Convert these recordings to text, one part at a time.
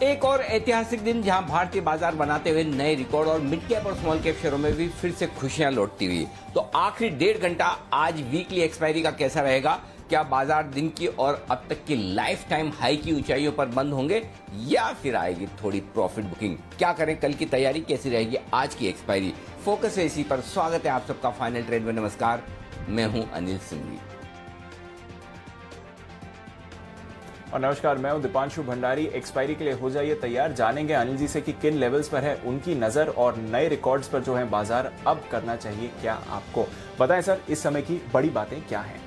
एक और ऐतिहासिक दिन जहां भारतीय बाजार बनाते हुए नए रिकॉर्ड और मिड कैप और स्मॉल कैप शेयरों में भी फिर से खुशियां लौटती हुई। तो आखिरी 1.5 घंटा आज वीकली एक्सपायरी का कैसा रहेगा? क्या बाजार दिन की और अब तक की लाइफ टाइम हाई की ऊंचाइयों पर बंद होंगे या फिर आएगी थोड़ी प्रॉफिट बुकिंग? क्या करें, कल की तैयारी कैसी रहेगी आज की एक्सपायरी? फोकस है इसी पर। स्वागत है आप सबका फाइनल ट्रेड में। नमस्कार, मैं हूं अनिल सिंघवी। और नमस्कार, मैं हूं दीपांशु भंडारी। एक्सपायरी के लिए हो जाइए तैयार। जानेंगे अनिल जी से कि किन लेवल्स पर है उनकी नजर और नए रिकॉर्ड्स पर जो है बाजार अब करना चाहिए क्या आपको। बताएं सर, इस समय की बड़ी बातें क्या हैं?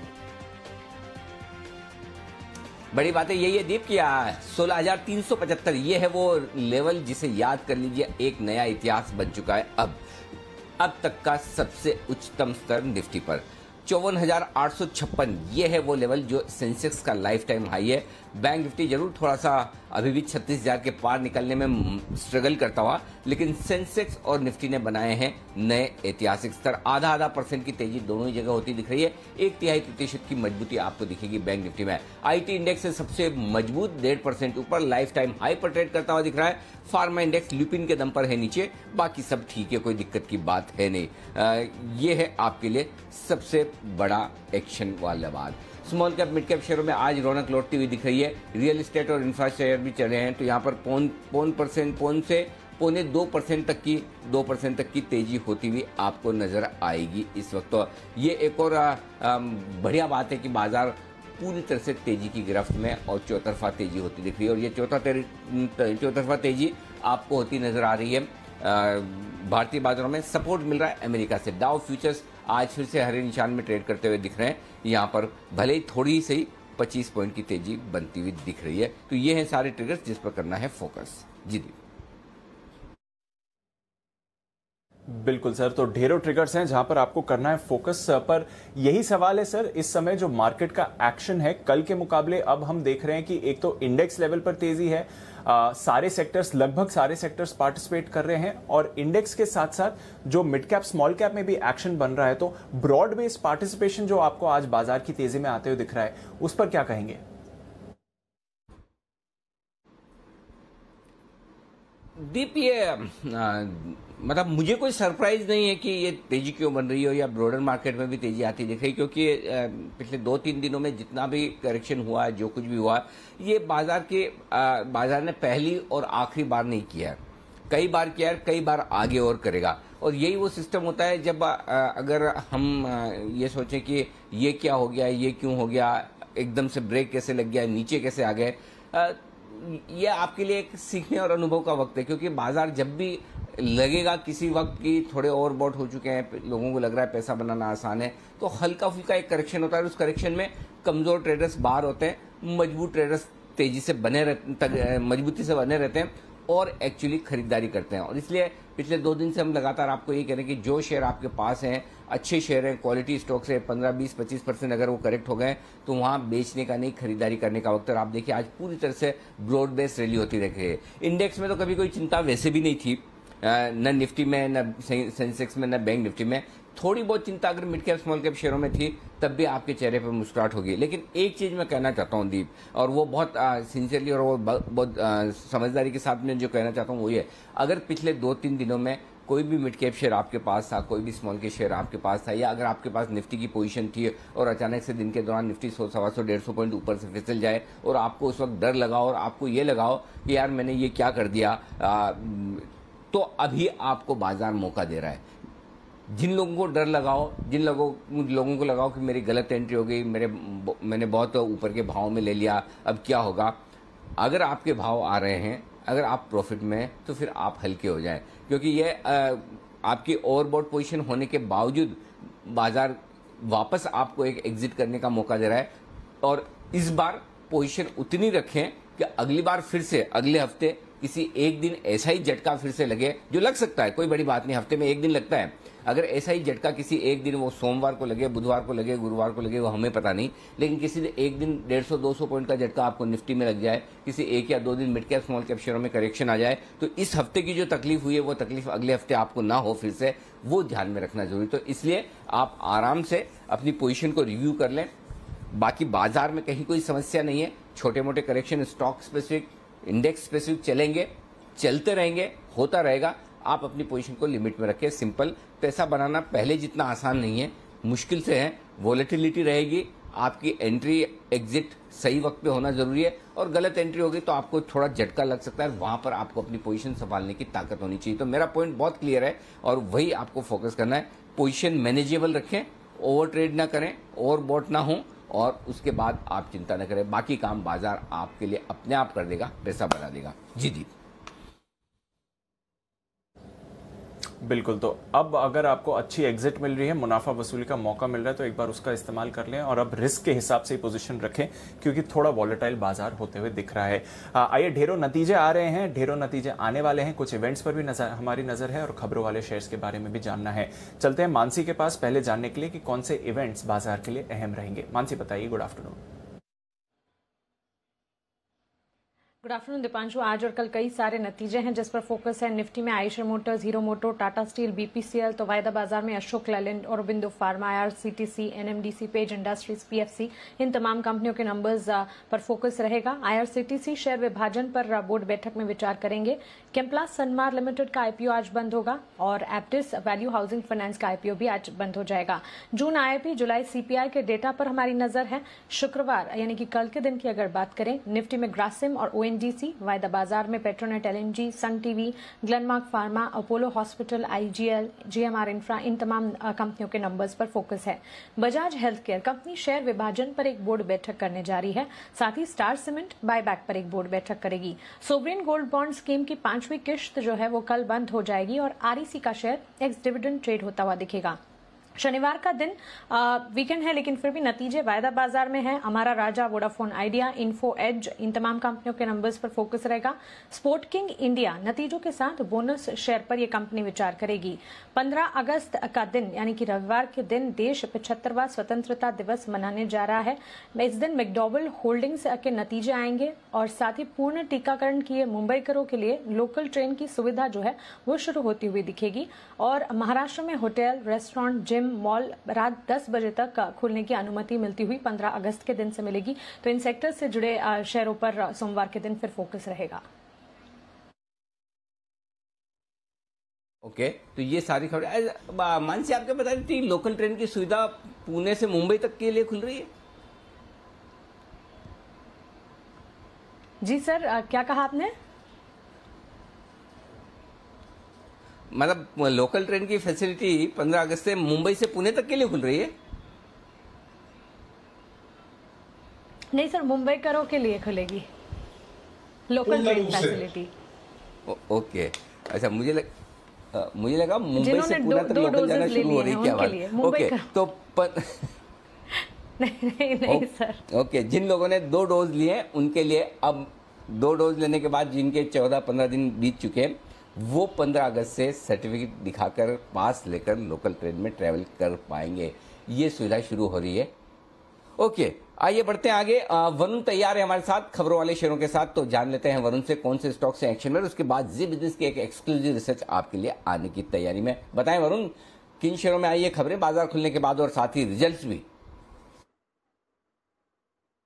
बड़ी बातें यही है दीप, किया 16,375 ये है वो लेवल जिसे याद कर लीजिए एक नया इतिहास बन चुका है। अब तक का सबसे उच्चतम स्तर निफ्टी पर 54,856 ये है वो लेवल जो सेंसेक्स का लाइफ टाइम हाई है। बैंक निफ्टी जरूर थोड़ा सा अभी भी 36,000 के पार निकलने में स्ट्रगल करता हुआ, लेकिन सेंसेक्स और निफ्टी ने बनाए हैं नए ऐतिहासिक स्तर। आधा परसेंट की तेजी दोनों ही जगह होती दिख रही है। 1/3% की मजबूती आपको दिखेगी बैंक निफ्टी में। आईटी इंडेक्स से सबसे मजबूत 1.5% ऊपर लाइफ टाइम हाई पर ट्रेड करता हुआ दिख रहा है। फार्मा इंडेक्स लुपिन के दम पर है नीचे, बाकी सब ठीक है, कोई दिक्कत की बात है नहीं। ये है आपके लिए सबसे बड़ा एक्शन वाला बात। स्मॉल कैप मिड कैप शेयरों में आज रौनक लौटती हुई दिख रही है। रियल एस्टेट और इंफ्रास्ट्रक्चर भी चले हैं, तो यहाँ पर पौन से 0.25% तक की तेजी होती हुई आपको नजर आएगी इस वक्त। तो ये एक और बढ़िया बात है कि बाजार पूरी तरह से तेजी की गिरफ्त में और चौतरफा तेजी होती दिख रही है। और ये चौतरफा तेजी आपको होती नजर आ रही है। भारतीय बाजारों में सपोर्ट मिल रहा है अमेरिका से। डाउ फ्यूचर्स आज फिर से हरे निशान में ट्रेड करते हुए दिख रहे हैं। यहाँ पर भले ही थोड़ी सी 25 पॉइंट की तेजी बनती हुई दिख रही है। तो ये हैं सारे ट्रिगर्स जिस पर करना है फोकस। जी बिल्कुल सर, तो ढेरों ट्रिगर्स हैं जहां पर आपको करना है फोकस। पर यही सवाल है सर, इस समय जो मार्केट का एक्शन है कल के मुकाबले अब हम देख रहे हैं कि एक तो इंडेक्स लेवल पर तेजी है, सारे सेक्टर्स, लगभग सारे सेक्टर्स पार्टिसिपेट कर रहे हैं, और इंडेक्स के साथ साथ जो मिड कैप स्मॉल कैप में भी एक्शन बन रहा है। तो ब्रॉड बेस्ड पार्टिसिपेशन जो आपको आज बाजार की तेजी में आते हुए दिख रहा है, उस पर क्या कहेंगे? दीप, ये मतलब मुझे कोई सरप्राइज नहीं है कि ये तेजी क्यों बन रही हो या ब्रॉडर मार्केट में भी तेजी आती दिख रही, क्योंकि पिछले 2-3 दिनों में जितना भी करेक्शन हुआ है, जो कुछ भी हुआ, ये बाजार ने पहली और आखिरी बार नहीं किया है। कई बार किया है, कई बार आगे और करेगा। और यही वो सिस्टम होता है जब अगर हम ये सोचें कि ये क्या हो गया, ये क्यों हो गया, एकदम से ब्रेक कैसे लग गया, नीचे कैसे आ गए, ये आपके लिए एक सीखने और अनुभव का वक्त है। क्योंकि बाजार जब भी लगेगा किसी वक्त की थोड़े ओवरबॉट हो चुके हैं, लोगों को लग रहा है पैसा बनाना आसान है, तो हल्का फुल्का एक करेक्शन होता है। उस करेक्शन में कमजोर ट्रेडर्स बाहर होते हैं, मजबूत ट्रेडर्स तेजी से मजबूती से बने रहते हैं और एक्चुअली खरीदारी करते हैं। और इसलिए पिछले 2 दिन से हम लगातार आपको ये कह रहे हैं कि जो शेयर आपके पास हैं, अच्छे शेयर हैं, क्वालिटी स्टॉक्स है, 15, 20, 25% अगर वो करेक्ट हो गए तो वहां बेचने का नहीं, खरीदारी करने का वक्त है। और आप देखिए आज पूरी तरह से ब्रॉड बेस्ड रैली होती रही है। इंडेक्स में तो कभी कोई चिंता वैसे भी नहीं थी, न निफ्टी में, न सेंसेक्स में, न बैंक निफ्टी में। थोड़ी बहुत चिंता अगर मिड कैप स्मॉल कैप शेयरों में थी, तब भी आपके चेहरे पर मुस्कुराहट होगी। लेकिन एक चीज मैं कहना चाहता हूं दीप, और वो बहुत सिंसियरली और वो बहुत समझदारी के साथ में जो कहना चाहता हूं वो ये, अगर पिछले 2-3 दिनों में कोई भी मिड कैप शेयर आपके पास था, कोई भी स्मॉल कैप शेयर आपके पास था, या अगर आपके पास निफ्टी की पोजीशन थी और अचानक से दिन के दौरान निफ्टी 100, 125, 150 पॉइंट ऊपर से फिसल जाए और आपको उस वक्त डर लगाओ और आपको ये लगाओ कि यार मैंने ये क्या कर दिया, तो अभी आपको बाजार मौका दे रहा है। जिन लोगों को डर लगाओ, जिन लोगों को लगाओ कि मेरी गलत एंट्री हो गई, मैंने बहुत ऊपर के भाव में ले लिया, अब क्या होगा, अगर आपके भाव आ रहे हैं, अगर आप प्रॉफिट में हैं, तो फिर आप हल्के हो जाएं। क्योंकि ये आपकी ओवरबॉट पोजीशन होने के बावजूद बाजार वापस आपको एक एग्जिट करने का मौका दे रहा है। और इस बार पोजीशन उतनी रखें कि अगली बार फिर से अगले हफ्ते किसी एक दिन ऐसा ही झटका फिर से लगे, जो लग सकता है, कोई बड़ी बात नहीं, हफ्ते में एक दिन लगता है। अगर ऐसा ही झटका किसी एक दिन, वो सोमवार को लगे, बुधवार को लगे, गुरुवार को लगे, वो हमें पता नहीं, लेकिन किसी एक दिन 150-200 पॉइंट का झटका आपको निफ्टी में लग जाए, किसी 1 या 2 दिन मिड कैप स्मॉल कैप शेयरों में करेक्शन आ जाए, तो इस हफ्ते की जो तकलीफ हुई है वो तकलीफ अगले हफ्ते आपको ना हो फिर से, वो ध्यान में रखना जरूरी। तो इसलिए आप आराम से अपनी पोजीशन को रिव्यू कर लें। बाकी बाजार में कहीं कोई समस्या नहीं है, छोटे मोटे correction stock specific index specific चलेंगे, चलते रहेंगे, होता रहेगा। आप अपनी पोजीशन को लिमिट में रखें। सिंपल, पैसा बनाना पहले जितना आसान नहीं है, मुश्किल से है। वॉलेटिलिटी रहेगी, आपकी एंट्री एग्जिट सही वक्त पे होना जरूरी है, और गलत एंट्री होगी तो आपको थोड़ा झटका लग सकता है। वहां पर आपको अपनी पोजीशन संभालने की ताकत होनी चाहिए। तो मेरा पॉइंट बहुत क्लियर है और वही आपको फोकस करना है। पोजीशन मैनेजेबल रखें, ओवर ट्रेड ना करें, ओवर बॉट ना हो, और उसके बाद आप चिंता न करें। बाकी काम बाजार आपके लिए अपने आप कर देगा, पैसा बना देगा। जी जी, बिल्कुल। तो अब अगर आपको अच्छी एग्जिट मिल रही है, मुनाफा वसूली का मौका मिल रहा है, तो एक बार उसका इस्तेमाल कर लें और अब रिस्क के हिसाब से ही पोजीशन रखें, क्योंकि थोड़ा वॉलेटाइल बाजार होते हुए दिख रहा है। आइए, ढेरों नतीजे आ रहे हैं, ढेरों नतीजे आने वाले हैं। कुछ इवेंट्स पर भी हमारी नजर है और खबरों वाले शेयर्स के बारे में भी जानना है। चलते हैं मानसी के पास पहले जानने के लिए कि कौन से इवेंट्स बाजार के लिए अहम रहेंगे। मानसी बताइए। Good afternoon. Good afternoon Deepanshu. आज और कल कई सारे नतीजे हैं जिस पर फोकस है। निफ्टी में Eicher motors, Hero moto, Tata steel, BPCL. तो वायदा बाजार में Ashok Leyland, Aurobindo pharma, IRCTC, NMDC, Page industries, PFC, इन तमाम कंपनियों के नंबर्स पर फोकस रहेगा। आईआरसीटीसी शेयर विभाजन पर बोर्ड बैठक में विचार करेंगे। केम्प्लास सनमार लिमिटेड का आईपीओ आज बंद होगा और एप्टिस वैल्यू हाउसिंग फाइनेंस का आईपीओ भी आज बंद हो जाएगा। जून आईआईपी, जुलाई सीपीआई के डेटा पर हमारी नजर है। शुक्रवार यानी कि कल के दिन की अगर बात करें, निफ्टी में ग्रासिम और ओएनजीसी, वायदा बाजार में Petronet LNG, Sun TV, Glenmark pharma, Apollo hospital, IGL, GMR infra, इन तमाम कंपनियों के नंबर्स पर फोकस है। Bajaj health care company share विभाजन पर एक बोर्ड बैठक करने जा रही है। साथ ही स्टार सीमेंट बायबैक पर एक बोर्ड बैठक करेगी। सोवरेन गोल्ड बॉन्ड स्कीम की 5वीं किश्त जो है वो कल बंद हो जाएगी और आरईसी का शेयर एक्स डिविडेंड ट्रेड होता हुआ दिखेगा। शनिवार का दिन वीकेंड है, लेकिन फिर भी नतीजे वायदा बाजार में है। हमारा राजा, वोडाफोन आइडिया, इन्फो एज, इन तमाम कंपनियों के नंबर्स पर फोकस रहेगा। स्पोर्ट किंग इंडिया नतीजों के साथ बोनस शेयर पर यह कंपनी विचार करेगी। 15 अगस्त का दिन यानी कि रविवार के दिन देश 75वां स्वतंत्रता दिवस मनाने जा रहा है। इस दिन मैकडॉवेल होल्डिंग्स के नतीजे आएंगे और साथ ही पूर्ण टीकाकरण किए मुंबईकरों के लिए लोकल ट्रेन की सुविधा जो है वो शुरू होती हुई दिखेगी। और महाराष्ट्र में होटल, रेस्टोरेंट, जिम, मॉल रात 10 बजे तक खुलने की अनुमति मिलती हुई 15 अगस्त के दिन से मिलेगी। तो इन सेक्टर से जुड़े शेयरों पर सोमवार के दिन फिर फोकस रहेगा। ओके, तो ये सारी खबरें मानसी आपके बता रही थी। लोकल ट्रेन की सुविधा पुणे से मुंबई तक के लिए खुल रही है। जी सर, क्या कहा आपने? मतलब लोकल ट्रेन की फैसिलिटी 15 अगस्त से मुंबई से पुणे तक के लिए खुल रही है? नहीं सर, मुंबई करों के लिए खुलेगी लोकल ट्रेन फैसिलिटी। ओके, अच्छा, मुझे लगा मुंबई से जिन्होंने पुणे तक दो लोकल जाना डोजेस ले शुरू हो लिए रही हैं क्या उनके बात? लिए ओके, तो नहीं सर। ओके, जिन लोगों ने 2 डोज लिए उनके लिए अब 2 डोज लेने के बाद जिनके 14-15 दिन बीत चुके हैं, वो 15 अगस्त से सर्टिफिकेट दिखाकर पास लेकर लोकल ट्रेन में ट्रैवल कर पाएंगे। ये सुविधा शुरू हो रही है। ओके, आइए बढ़ते हैं आगे। वरुण तैयार है हमारे साथ खबरों वाले शेयरों के साथ, तो जान लेते हैं वरुण से कौन से स्टॉक से एक्शन में। उसके बाद जी बिजनेस की एक एक्सक्लूसिव रिसर्च आपके लिए आने की तैयारी में। बताएं वरुण, किन शेयरों में आई है खबरें बाजार खुलने के बाद और साथ ही रिजल्ट्स भी?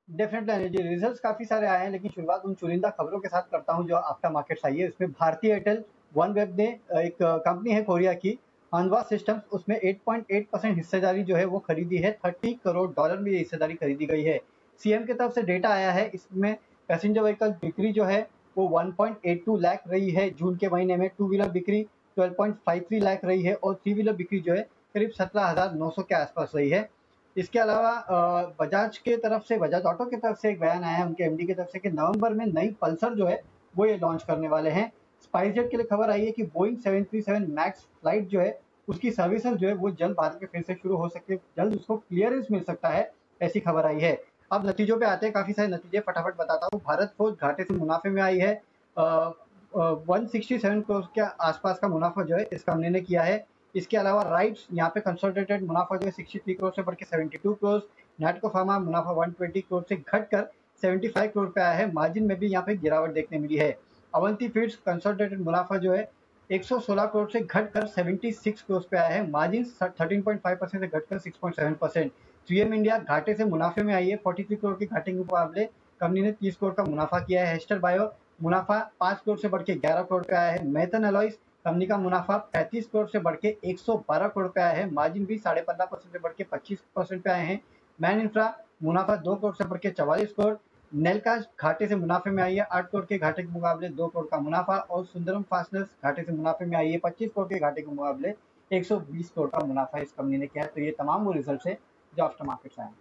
डेफिनेटली रिजल्ट्स काफी सारे आए हैं, लेकिन शुरुआत उन चुनिंदा खबरों के साथ करता हूं जो आफ्टर मार्केट्स आई है। इसमें भारतीय एयरटेल, वन वेब ने, एक कंपनी है कोरिया की, अनवा सिस्टम्स, उसमें 8.8% हिस्सेदारी जो है वो खरीदी है। $30 करोड़ में ये हिस्सेदारी खरीदी गई है। सीएम की तरफ से डेटा आया है, इसमें पैसेंजर व्हीकल बिक्री जो है वो 1.82 लाख रही है जून के महीने में। 2 व्हीलर बिक्री 12.53 लाख रही है और 3 व्हीलर बिक्री जो है करीब 17,900 के आसपास रही है। इसके अलावा बजाज के तरफ से, बजाज ऑटो की तरफ से एक बयान आया है उनके एमडी की तरफ से कि नवंबर में नई पल्सर जो है वो ये लॉन्च करने वाले हैं। स्पाइसजेट के लिए खबर आई है कि बोइंग 737 मैक्स फ्लाइट जो है उसकी सर्विसेज जो है वो जल्द भारत के फिर से शुरू हो सकती है, जल्द उसको क्लियरेंस मिल सकता है, ऐसी खबर आई है। अब नतीजों पे आते हैं, काफी सारे नतीजे फटाफट बताता हूँ। भारत फौज घाटे से मुनाफे में आई है। 167 करोड़ के आसपास का मुनाफा जो है इस कंपनी ने किया है। इसके अलावा राइट्स यहाँ पे कंसोलिडेटेड मुनाफा जो है 63 करोड़ से बढ़ के 72 करोड़। नाटको फार्मा मुनाफा 120 करोड़ से घटकर 75 करोड़ पे आया है। मार्जिन में भी यहाँ पे गिरावट देखने मिली है। अवंती फीड्स कंसोलिडेटेड मुनाफा जो है 116 करोड़ से घटकर 76 करोड़ पे आया है। मार्जिन 13.5% से घटकर 6.7%। 3M इंडिया घाटे से मुनाफे में आई है। 43 करोड़ के घाटे के मुकाबले कंपनी ने 30 करोड़ का मुनाफा किया है। हेस्टर बायो मुनाफा 5 करोड़ से बढ़ के 11 करोड़ पे आया है। मेथन अलॉयज कंपनी का मुनाफा 35 करोड़ से बढ़ के 112 करोड़ पे आया है। मार्जिन भी 15.5% से बढ़ के 25% पे आए हैं। मैन इंफ्रा मुनाफा 2 करोड़ से बढ़ के 44 करोड़। नेलका घाटे से मुनाफे में आई है, 8 करोड़ के घाटे के मुकाबले 2 करोड़ का मुनाफा। और सुंदरम फास्टनर्स घाटे से मुनाफे में आई है, 25 करोड़ के घाटे के मुकाबले 120 करोड़ का मुनाफा इस कंपनी ने किया है। तो ये तमाम वो रिजल्ट है जो आफ्टर मार्केट से आए हैं।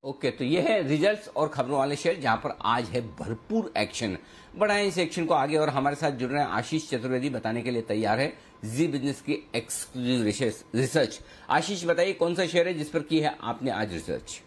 ओके, तो ये है रिजल्ट्स और खबरों वाले शेयर जहां पर आज है भरपूर एक्शन। बढ़ाएं इस एक्शन को आगे और हमारे साथ जुड़ रहे हैं आशीष चतुर्वेदी, बताने के लिए तैयार है जी बिजनेस की एक्सक्लूसिव रिसर्च। आशीष बताइए कौन सा शेयर है जिस पर की है आपने आज रिसर्च?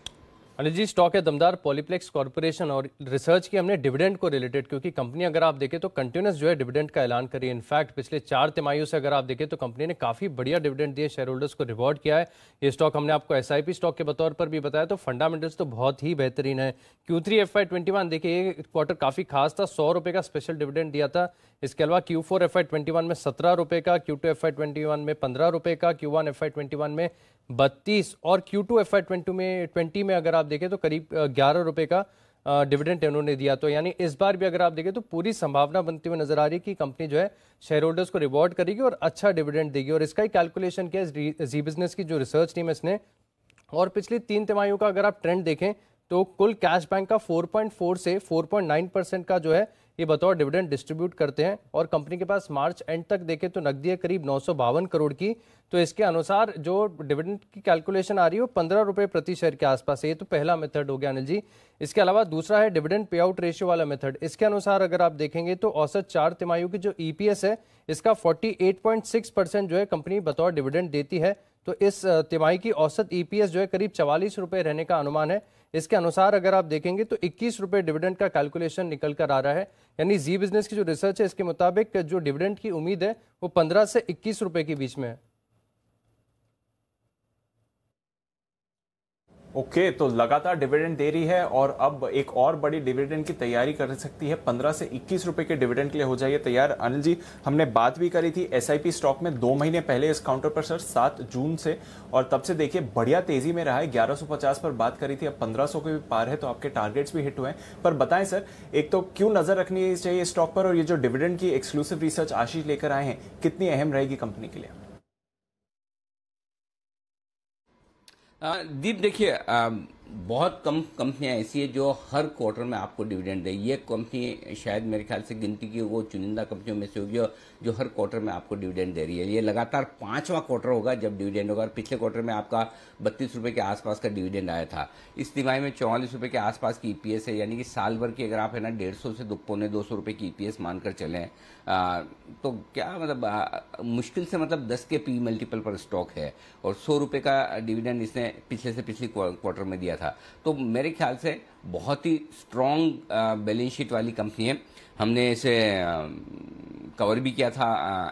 अनिल जी, स्टॉक है दमदार पॉलीप्लेक्स कॉर्पोरेशन, और रिसर्च की हमने डिविडेंड को रिलेटेड, क्योंकि कंपनी अगर आप देखें तो कंटिन्यूस जो है डिविडेंड का ऐलान करी है। इनफैक्ट पिछले 4 तिमाहियों से अगर आप देखें तो कंपनी ने काफी बढ़िया डिविडेंड दिए, शेयर होल्डर्स को रिवॉर्ड किया है। ये स्टॉक हमने आपको एसआईपी स्टॉक के बतौर पर भी बताया, तो फंडामेंटल्स तो बहुत ही बेहतरीन है। Q3 FY21 देखिए, ये क्वार्टर काफी खास था, 100 रुपए का स्पेशल डिविडेंड दिया था। इसके अलावा Q4 FY21 में 17 रुपए का, Q2 FY21 में 15 रुपए का, Q1 FY21 में 32 और Q2 FY20 में अगर आप देखें तो करीब 11 रुपए का डिविडेंड उन्होंने दिया। तो यानी इस बार भी अगर आप देखें तो पूरी संभावना बनती हुई नजर आ रही है कि कंपनी जो है शेयर होल्डर्स को रिवॉर्ड करेगी और अच्छा डिविडेंड देगी। और इसका ही कैलकुलेशन किया है जी बिजनेस की जो रिसर्च टीम है इसने, और पिछली 3 तिमाहियों का अगर आप ट्रेंड देखें तो कुल कैश बैंक का 4.4 से 4.9% का जो है ये बतौर डिविडेंड डिस्ट्रीब्यूट करते हैं। और कंपनी के पास मार्च एंड तक देखें तो नकदी है करीब 952 करोड़ की। तो इसके अनुसार जो डिविडेंड की कैलकुलेशन आ रही है वो 15 रुपए प्रति शेयर के आसपास है। ये तो पहला मेथड हो गया अनिल जी। इसके अलावा दूसरा है डिविडेंड पे आउट रेशियो वाला मेथड। इसके अनुसार अगर आप देखेंगे तो औसत 4 तिमाहियों की जो ईपीएस है इसका 48.6% जो है कंपनी बतौर डिविडेंड देती है। तो इस तिमाही की औसत ईपीएस जो है करीब 44 रुपए रहने का अनुमान है। इसके अनुसार अगर आप देखेंगे तो 21 रुपए डिविडेंड का कैलकुलेशन निकल कर आ रहा है। यानी जी बिजनेस की जो रिसर्च है इसके मुताबिक जो डिविडेंड की उम्मीद है वो 15 से 21 रुपए के बीच में है। ओके, तो लगातार डिविडेंड दे रही है और अब एक और बड़ी डिविडेंड की तैयारी कर सकती है। 15 से 21 रुपए के डिविडेंड के लिए हो जाइए तैयार। अनिल जी, हमने बात भी करी थी एसआईपी स्टॉक में 2 महीने पहले इस काउंटर पर सर 7 जून से, और तब से देखिए बढ़िया तेजी में रहा है। 1150 पर बात करी थी, अब 1500 के भी पार है, तो आपके टारगेट्स भी हिट हुए हैं। पर बताएं सर, एक तो क्यों नजर रखनी चाहिए स्टॉक पर, और ये जो डिविडेंड की एक्सक्लूसिव रिसर्च आशीष लेकर आए हैं कितनी अहम रहेगी कंपनी के लिए? दीप देखिए, बहुत कम कंपनियां ऐसी है जो हर क्वार्टर में आपको डिविडेंड दे। ये कंपनी शायद मेरे ख्याल से गिनती की वो चुनिंदा कंपनियों में से होगी जो हर क्वार्टर में आपको डिविडेंड दे रही है। ये लगातार 5वां क्वार्टर होगा जब डिविडेंड होगा। और पिछले क्वार्टर में आपका 32 रुपए के आसपास का डिविडेंड आया था। इस तिमाही में 44 रुपए के आसपास की ईपीएस है, यानी कि साल भर की अगर आप है ना 150 से 200 रुपए की ईपीएस मानकर चलें तो क्या मतलब मुश्किल से मतलब 10 के पी मल्टीपल पर स्टॉक है। और 100 रुपए का डिविडेंड इसने पिछले से पिछली क्वार्टर में दिया था। तो मेरे ख्याल से बहुत ही स्ट्रॉन्ग बैलेंस शीट वाली कंपनी है। हमने इसे कवर भी किया था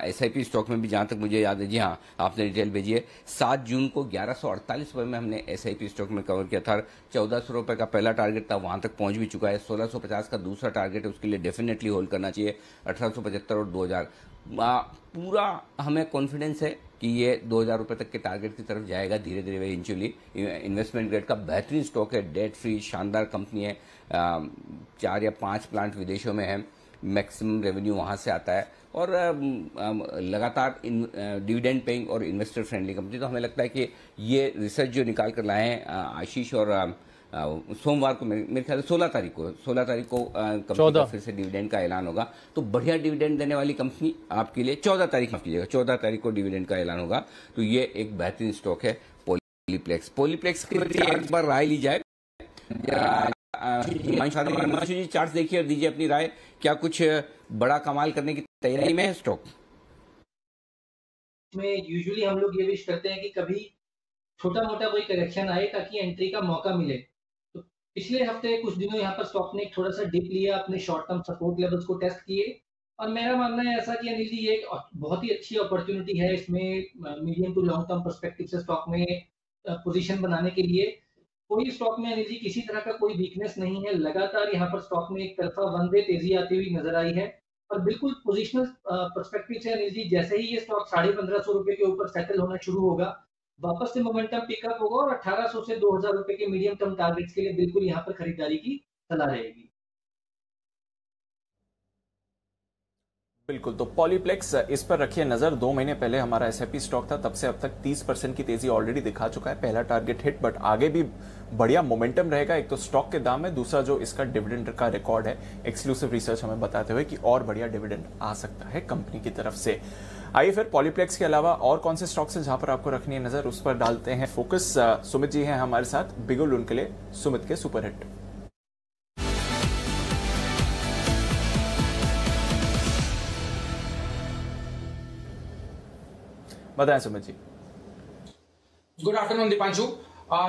एसआईपी स्टॉक में भी, जहां तक मुझे याद है। जी हाँ, आपने डिटेल भेजी है। 7 जून को 1148 रुपए में हमने एसआईपी स्टॉक में कवर किया था। 1400 रुपए का पहला टारगेट था, वहां तक पहुंच भी चुका है। 1650 का दूसरा टारगेट है, उसके लिए डेफिनेटली होल्ड करना चाहिए। 1875 और 2000 पूरा हमें कॉन्फिडेंस है कि ये 2000 रुपए तक के टारगेट की तरफ जाएगा धीरे धीरे इवेंचुअली। इन्वेस्टमेंट ग्रेड का बेहतरीन स्टॉक है, डेट फ्री शानदार कंपनी है। 4 या 5 प्लांट विदेशों में है, मैक्सिमम रेवेन्यू वहां से आता है और लगातार डिविडेंड पेइंग और इन्वेस्टर फ्रेंडली कंपनी। तो हमें लगता है कि ये रिसर्च जो निकाल कर लाए हैं आशीष, और सोमवार को मेरे ख्याल से 16 तारीख को कंपनी का फिर से डिविडेंड का ऐलान होगा। तो बढ़िया डिविडेंड देने वाली कंपनी आपके लिए 14 तारीख, माफ कीजिएगा, 14 तारीख को डिविडेंड का ऐलान होगा। तो ये एक बेहतरीन स्टॉक है पॉलीप्लेक्स की एक बार राय ली जाए। हिमांशु जी चार्ट देखिए और दीजिए अपनी राय। क्या कुछ बड़ा कमाल करने की तैयारी में है स्टॉक में? यूजुअली हम लोग ये विश करते हैं कि कभी छोटा मोटा कोई करेक्शन आए ताकि एंट्री का मौका मिले। तो पिछले हफ्ते कुछ दिनों यहाँ पर स्टॉक ने थोड़ा सा डिप लिया, अपने शॉर्ट टर्म सपोर्ट लेवल्स को टेस्ट किए, और मेरा मानना है ऐसा कि अनिल जी ये एक बहुत ही अच्छी अपॉर्चुनिटी है इसमें medium to long term perspective से स्टॉक में पोजीशन बनाने के लिए। कोई स्टॉक में अनिल जी किसी तरह का कोई वीकनेस नहीं है। लगातार यहाँ पर स्टॉक में एक तरफा वन वे तेजी आती हुई नजर आई है, और बिल्कुल पोजिशनल पर्सपेक्टिव से अनिल जी जैसे ही ये स्टॉक 1550 रुपए के ऊपर सेटल होना शुरू होगा, वापस से मोमेंटम पिकअप होगा और 1800 से 2000 रुपए के मीडियम टर्म टारगेट्स के लिए बिल्कुल यहाँ पर खरीदारी की सलाह रहेगी। बिल्कुल, तो पॉलीप्लेक्स इस पर रखिए नजर। 2 महीने पहले हमारा एसआईपी स्टॉक था, तब से अब तक 30% की तेजी ऑलरेडी दिखा चुका है। पहला टारगेट हिट, बट आगे भी बढ़िया मोमेंटम रहेगा। एक तो स्टॉक के दाम में, दूसरा जो इसका डिविडेंड का रिकॉर्ड है। एक्सक्लूसिव रिसर्च हमें बताते हुए कि और बढ़िया डिविडेंड आ सकता है कंपनी की तरफ से। आइए फिर पॉलीप्लेक्स के अलावा और कौन से स्टॉक्स हैं जहां पर आपको रखनी है नजर, उस पर डालते हैं फोकस। सुमित जी हैं हमारे साथ बिगुल, उनके लिए सुमित के सुपरहिट। बताएं सुमित जी। Good afternoon Deepanshu.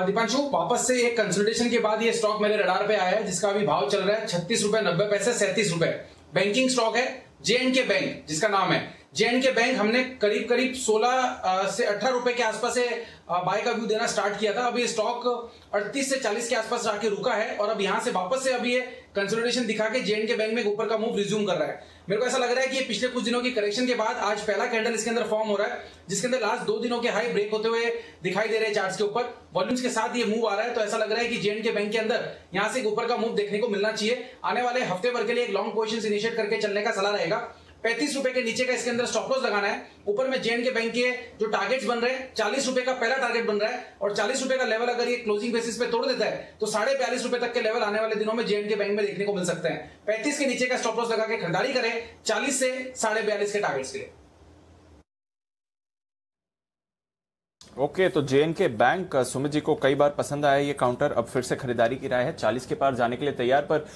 दीपांशु, वापस से एक कंसोलिडेशन के बाद ये स्टॉक मेरे रडार पे आया है, जिसका अभी भाव चल रहा है 36.90 रुपए, 37 रुपए। बैंकिंग स्टॉक है जे.एंड.के बैंक, जिसका नाम है जे.एंड.के बैंक। हमने करीब करीब 16 से 18 रुपए के आसपास से बाय का व्यू देना स्टार्ट किया था। अभी स्टॉक 38 से 40 के आसपास जाके रुका है और अब यहां से वापस से अभी ये कंसोलिडेशन दिखा के जे.एंड.के बैंक में ऊपर का मूव रिज्यूम कर रहा है। मेरे को ऐसा लग रहा है कि ये पिछले कुछ दिनों की करेक्शन के बाद आज पहला कैंडल इसके अंदर फॉर्म हो रहा है, जिसके अंदर लास्ट 2 दिनों के हाई ब्रेक होते हुए दिखाई दे रहे हैं चार्ट्स के ऊपर। वॉल्यूम्स के साथ ये मूव आ रहा है, तो ऐसा लग रहा है कि जे.एंड.के बैंक के अंदर यहां से ऊपर का मूव देखने को मिलना चाहिए। आने वाले हफ्ते भर के लिए एक लॉन्ग पोजीशन इनिशिएट करके चलने का सलाह रहेगा। 35 रुपए के नीचे का इसके अंदर स्टॉप लॉस लगाना है। ऊपर में जे.एंड.के बैंक के जो टारगेट्स बन रहे हैं, 40 रुपए का पहला टारगेट बन रहा है और 40 रुपए का लेवल अगर ये क्लोजिंग बेसिस पे तोड़ देता है तो 42.5 रुपए तक के लेवल आने वाले दिनों में जे.एंड.के बैंक में देखने को मिल सकते हैं। 35 के नीचे का स्टॉप लॉस लगा के खरीदारी करें 40 से 42.5 के टारगेट्स के लिए। ओके, तो जे.एंड.के बैंक सुमित जी को कई बार पसंद आया ये काउंटर, अब फिर से खरीदारी की राय है। 40 के पार जाने के लिए तैयार। पर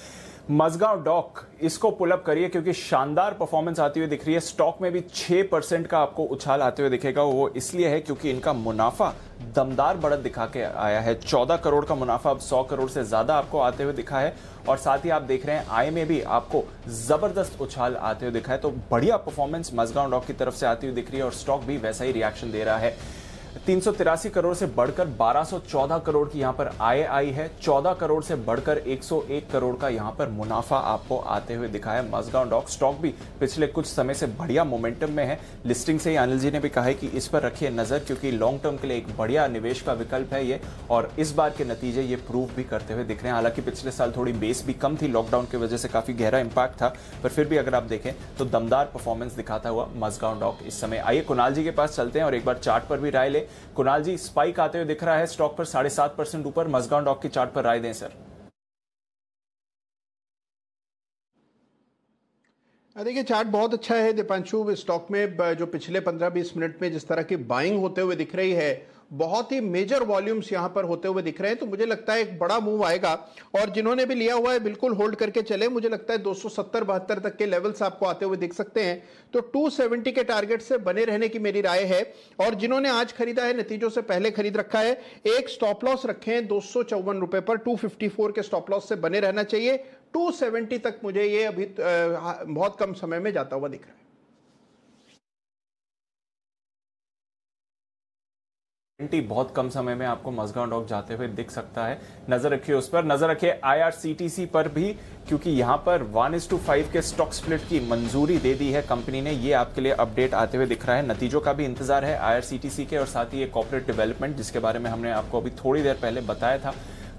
मजगांव डॉक, इसको पुलअप करिए क्योंकि शानदार परफॉर्मेंस आती हुई दिख रही है। स्टॉक में भी 6% का आपको उछाल आते हुए दिखेगा। वो इसलिए है क्योंकि इनका मुनाफा दमदार बढ़त दिखा के आया है। 14 करोड़ का मुनाफा अब 100 करोड़ से ज्यादा आपको आते हुए दिखा है। और साथ ही आप देख रहे हैं आय में भी आपको जबरदस्त उछाल आते हुए दिखा है। तो बढ़िया परफॉर्मेंस मजगांव डॉक की तरफ से आती हुई दिख रही है और स्टॉक भी वैसा ही रिएक्शन दे रहा है। 383 करोड़ से बढ़कर 1214 करोड़ की यहां पर आय आई है। 14 करोड़ से बढ़कर 101 करोड़ का यहां पर मुनाफा आपको आते हुए दिखा है मजगांव डॉक। स्टॉक भी पिछले कुछ समय से बढ़िया मोमेंटम में है। लिस्टिंग से ही अनिल जी ने भी कहा है कि इस पर रखिए नजर क्योंकि लॉन्ग टर्म के लिए एक बढ़िया निवेश का विकल्प है ये, और इस बार के नतीजे ये प्रूव भी करते हुए दिख रहे हैं। हालांकि पिछले साल थोड़ी बेस भी कम थी, लॉकडाउन की वजह से काफी गहरा इंपैक्ट था, पर फिर भी अगर आप देखें तो दमदार परफॉर्मेंस दिखाता हुआ मजगांव डॉक इस समय। आइए कुणाल जी के पास चलते हैं और एक बार चार्ट पर भी राय ले। कुणाल जी, स्पाइक आते हुए दिख रहा है स्टॉक पर 7.5% ऊपर। मजगांव डॉक की चार्ट पर राय दें सर। देखिए, चार्ट बहुत अच्छा है दीपांशु। स्टॉक में जो पिछले 15-20 मिनट में जिस तरह की बाइंग होते हुए दिख रही है, बहुत ही मेजर वॉल्यूम्स यहां पर होते हुए दिख रहे हैं, तो मुझे लगता है एक बड़ा मूव आएगा। और जिन्होंने भी लिया हुआ है बिल्कुल होल्ड करके चले। मुझे लगता है 270-72 तक के लेवल्स आपको आते हुए दिख सकते हैं, तो 270 के टारगेट से बने रहने की मेरी राय है। और जिन्होंने आज खरीदा है, नतीजों से पहले खरीद रखा है, एक स्टॉप लॉस रखें 254 रुपए पर। 254 के स्टॉप लॉस से बने रहना चाहिए। 270 तक मुझे ये अभी बहुत कम समय में जाता हुआ दिख रहा है। बहुत कम समय में आपको मजगांव डॉक जाते हुए दिख सकता है। नजर रखिए उस पर, नजर रखिए IRCTC पर भी, क्योंकि यहां पर 1:5 के स्टॉक स्प्लिट की मंजूरी दे दी है कंपनी ने। ये आपके लिए अपडेट आते हुए दिख रहा है। नतीजों का भी इंतजार है IRCTC के, और साथ ही ये कॉर्पोरेट डेवलपमेंट जिसके बारे में हमने आपको अभी थोड़ी देर पहले बताया था,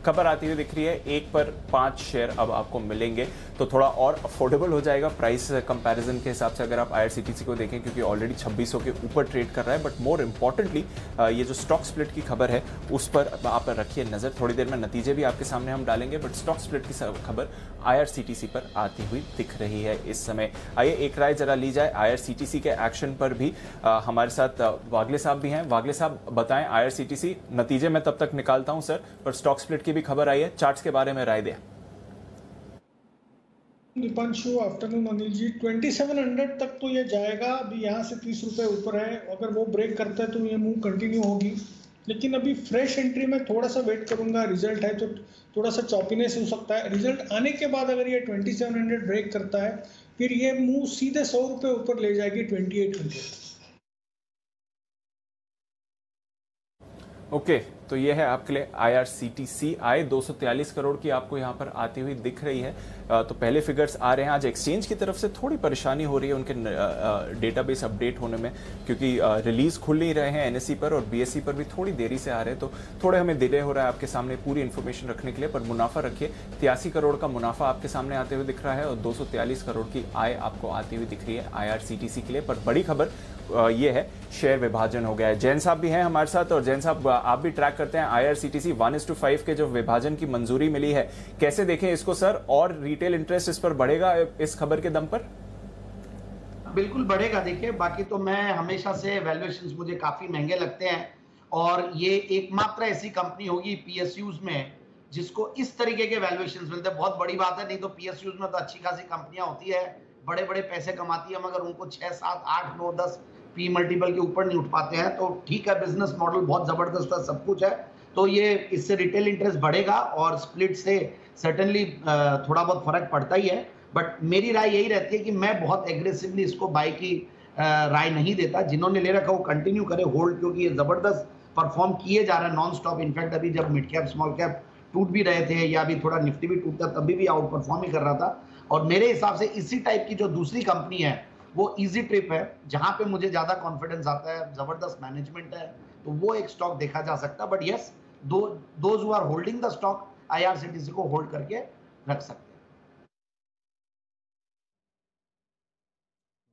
खबर आती हुई दिख रही है। 1 पर 5 शेयर अब आपको मिलेंगे, तो थोड़ा और अफोर्डेबल हो जाएगा प्राइस कंपैरिजन के हिसाब से अगर आप IRCTC को देखें, क्योंकि ऑलरेडी 2600 के ऊपर ट्रेड कर रहा है। बट मोर इंपॉर्टेंटली ये जो स्टॉक स्प्लिट की खबर है उस पर आप रखिए नजर। थोड़ी देर में नतीजे भी आपके सामने हम डालेंगे, बट स्टॉक स्प्लिट की खबर IRCTC पर आती हुई दिख रही है इस समय। आइए एक राय जरा ली जाए IRCTC के एक्शन पर भी। हमारे साथ वागले साहब भी हैं। वागले साहब बताएं, IRCTC नतीजे में तब तक निकालता हूं सर, पर स्टॉक स्प्लिट भी खबर आई है, चार्ट्स के बारे में राय दें। दीपांशु, आफ्टरनून अनिल जी। 2700 तक तो ये जाएगा। अभी यहाँ से 30 रुपए ऊपर है, अगर वो ब्रेक करता है तो ये मूव कंटिन्यू होगी। लेकिन अभी फ्रेश एंट्री में थोड़ा सा वेट करूंगा। रिजल्ट है तो थोड़ा सा चॉपीनेस हो सकता है। रिजल्ट आने के बाद अगर ये 2700 ब्रेक करता है, फिर ये मूव सीधे 100 रुपए ऊपर ले जाएगी 2800। ओके, तो ये है आपके लिए IRCTC। आय 243 करोड़ की आपको यहां पर आती हुई दिख रही है। तो पहले फिगर्स आ रहे हैं। आज एक्सचेंज की तरफ से थोड़ी परेशानी हो रही है उनके डेटाबेस अपडेट होने में, क्योंकि रिलीज खुल नहीं रहे हैं NSE पर और BSE पर भी थोड़ी देरी से आ रहे हैं, तो थोड़े हमें डिले हो रहा है आपके सामने पूरी इन्फॉर्मेशन रखने के लिए। पर मुनाफा रखिए, 83 करोड़ का मुनाफा आपके सामने आते हुए दिख रहा है और 243 करोड़ की आय आपको आती हुई दिख रही है IRCTC के लिए। पर बड़ी खबर ये है, शेयर विभाजन हो गया है। जैन साहब भी हैं हमारे साथ, और जैन साहब आप भी ट्रैक करते हैं IRCTC 1:5 के जो विभाजन की मंजूरी मिली है, कैसे देखें इसको सर? और रिटेल इंटरेस्ट इस पर बढ़ेगा इस खबर के दम पर? बिल्कुल बढ़ेगा। देखिए, बाकी तो मैं हमेशा से वैल्यूएशंस मुझे काफी महंगे लगते हैं, और ये एकमात्र ऐसी कंपनी होगी PSUs में जिसको इस तरीके के वैल्यूएशंस मिलते हैं। बहुत बड़ी बात है, नहीं तो PSUs में तो अच्छी खासी कंपनियां होती है, बड़े बड़े पैसे कमाती है, मगर उनको 6, 7, 8, 9, 10 P मल्टीपल के ऊपर नहीं उठ पाते हैं। तो ठीक है, बिजनेस मॉडल बहुत जबरदस्त है, सब कुछ है, तो ये इससे रिटेल इंटरेस्ट बढ़ेगा और स्प्लिट से सर्टेनली थोड़ा बहुत फर्क पड़ता ही है। बट मेरी राय यही रहती है कि मैं बहुत एग्रेसिवली इसको बाय की राय नहीं देता। जिन्होंने ले रखा वो कंटिन्यू करे होल्ड, क्योंकि ये जबरदस्त परफॉर्म किए जा रहा है नॉन स्टॉप। इनफैक्ट अभी जब मिड कैप स्मॉल कैप टूट भी रहे थे, या अभी थोड़ा निफ्टी भी टूटता, तभी भी आउट परफॉर्म ही कर रहा था। और मेरे हिसाब से इसी टाइप की जो दूसरी कंपनी है वो इजी ट्रिप है, जहां पे मुझे ज्यादा कॉन्फिडेंस आता है, जबरदस्त मैनेजमेंट है, तो वो एक स्टॉक देखा जा सकता है। But yes, those who are holding the stock IRCTC को होल्ड करके रख सकते हैं।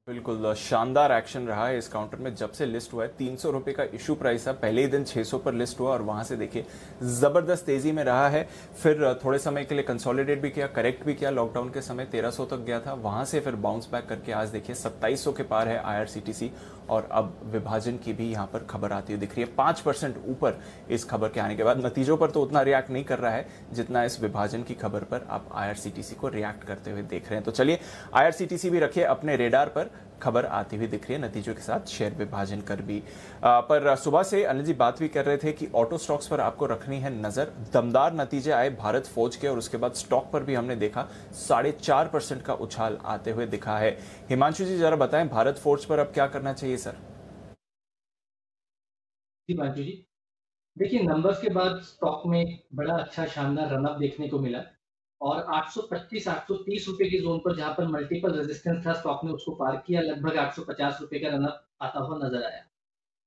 बिल्कुल शानदार एक्शन रहा है इस काउंटर में। जब से लिस्ट हुआ है 300 रुपए का इशू प्राइस है, पहले ही दिन 600 पर लिस्ट हुआ और वहां से देखिए जबरदस्त तेजी में रहा है। फिर थोड़े समय के लिए कंसोलिडेट भी किया, करेक्ट भी किया, लॉकडाउन के समय 1300 तक गया था, वहां से फिर बाउंस बैक करके आज देखिए 2700 के पार है IRCTC। और अब विभाजन की भी यहां पर खबर आती हुई दिख रही है 5% ऊपर इस खबर के आने के बाद। नतीजों पर तो उतना रिएक्ट नहीं कर रहा है जितना इस विभाजन की खबर पर आप IRCTC को रिएक्ट करते हुए देख रहे हैं। तो चलिए IRCTC भी रखिए अपने रेडार पर, खबर आती हुई दिख रही है नतीजों के साथ, शेयर विभाजन कर भी। पर सुबह से अनिल जी बात भी कर रहे थे कि ऑटो स्टॉक्स पर आपको रखनी है नजर। दमदार नतीजे आए भारत फोर्ज के, और उसके बाद स्टॉक पर भी हमने देखा 4.5% का उछाल आते हुए दिखा है। हिमांशु जी जरा बताएं भारत फोर्ज पर अब क्या करना चाहिए सर? हिमांशु जी, देखिए नंबर्स के बाद स्टॉक में बड़ा अच्छा शानदार रनअप देखने को मिला, और 825-830 रुपए की जोन पर जहां पर मल्टीपल रेजिस्टेंस था, स्टॉक ने उसको पार किया, लगभग 850 रुपए का रनअप आता हुआ नजर आया।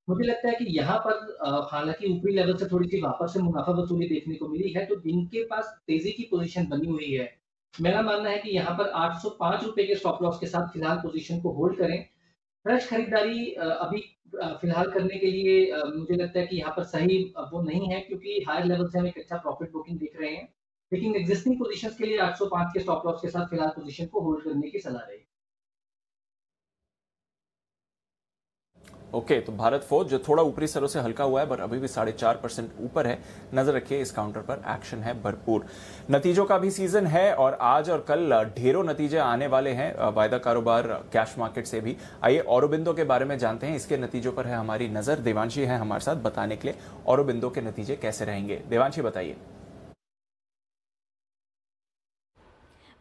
मुझे लगता है कि यहाँ पर हालांकि ऊपरी लेवल से थोड़ी सी वापस से मुनाफा वसूली देखने को मिली है, तो जिनके पास तेजी की पोजीशन बनी हुई है, मेरा मानना है कि यहाँ पर 805 रुपए के स्टॉप लॉस के साथ फिलहाल पोजीशन को होल्ड करें। फ्रेश खरीदारी अभी फिलहाल करने के लिए मुझे लगता है कि यहाँ पर सही वो नहीं है, क्योंकि हायर लेवल से हम एक अच्छा प्रॉफिट बुकिंग देख रहे हैं, लेकिन एग्जिस्टिंग पोजीशंस के लिए 805 के स्टॉप लॉस के साथ फिलहाल पोजीशन को होल्ड करने की सलाह रहेगी। ओके, तो भारत फोर्ज जो थोड़ा ऊपरी स्तरों से हल्का हुआ है पर अभी भी 4.5% ऊपर है। नजर रखिए इस काउंटर पर, एक्शन है भरपूर। नतीजों का भी सीजन है और आज और कल ढेरों नतीजे आने वाले हैं, वायदा कारोबार कैश मार्केट से भी। आइए औरोबिंदो के बारे में जानते हैं, इसके नतीजों पर है हमारी नजर। देवांशी है हमारे साथ बताने के लिए औरोबिंदो के नतीजे कैसे रहेंगे। देवांशी बताइए।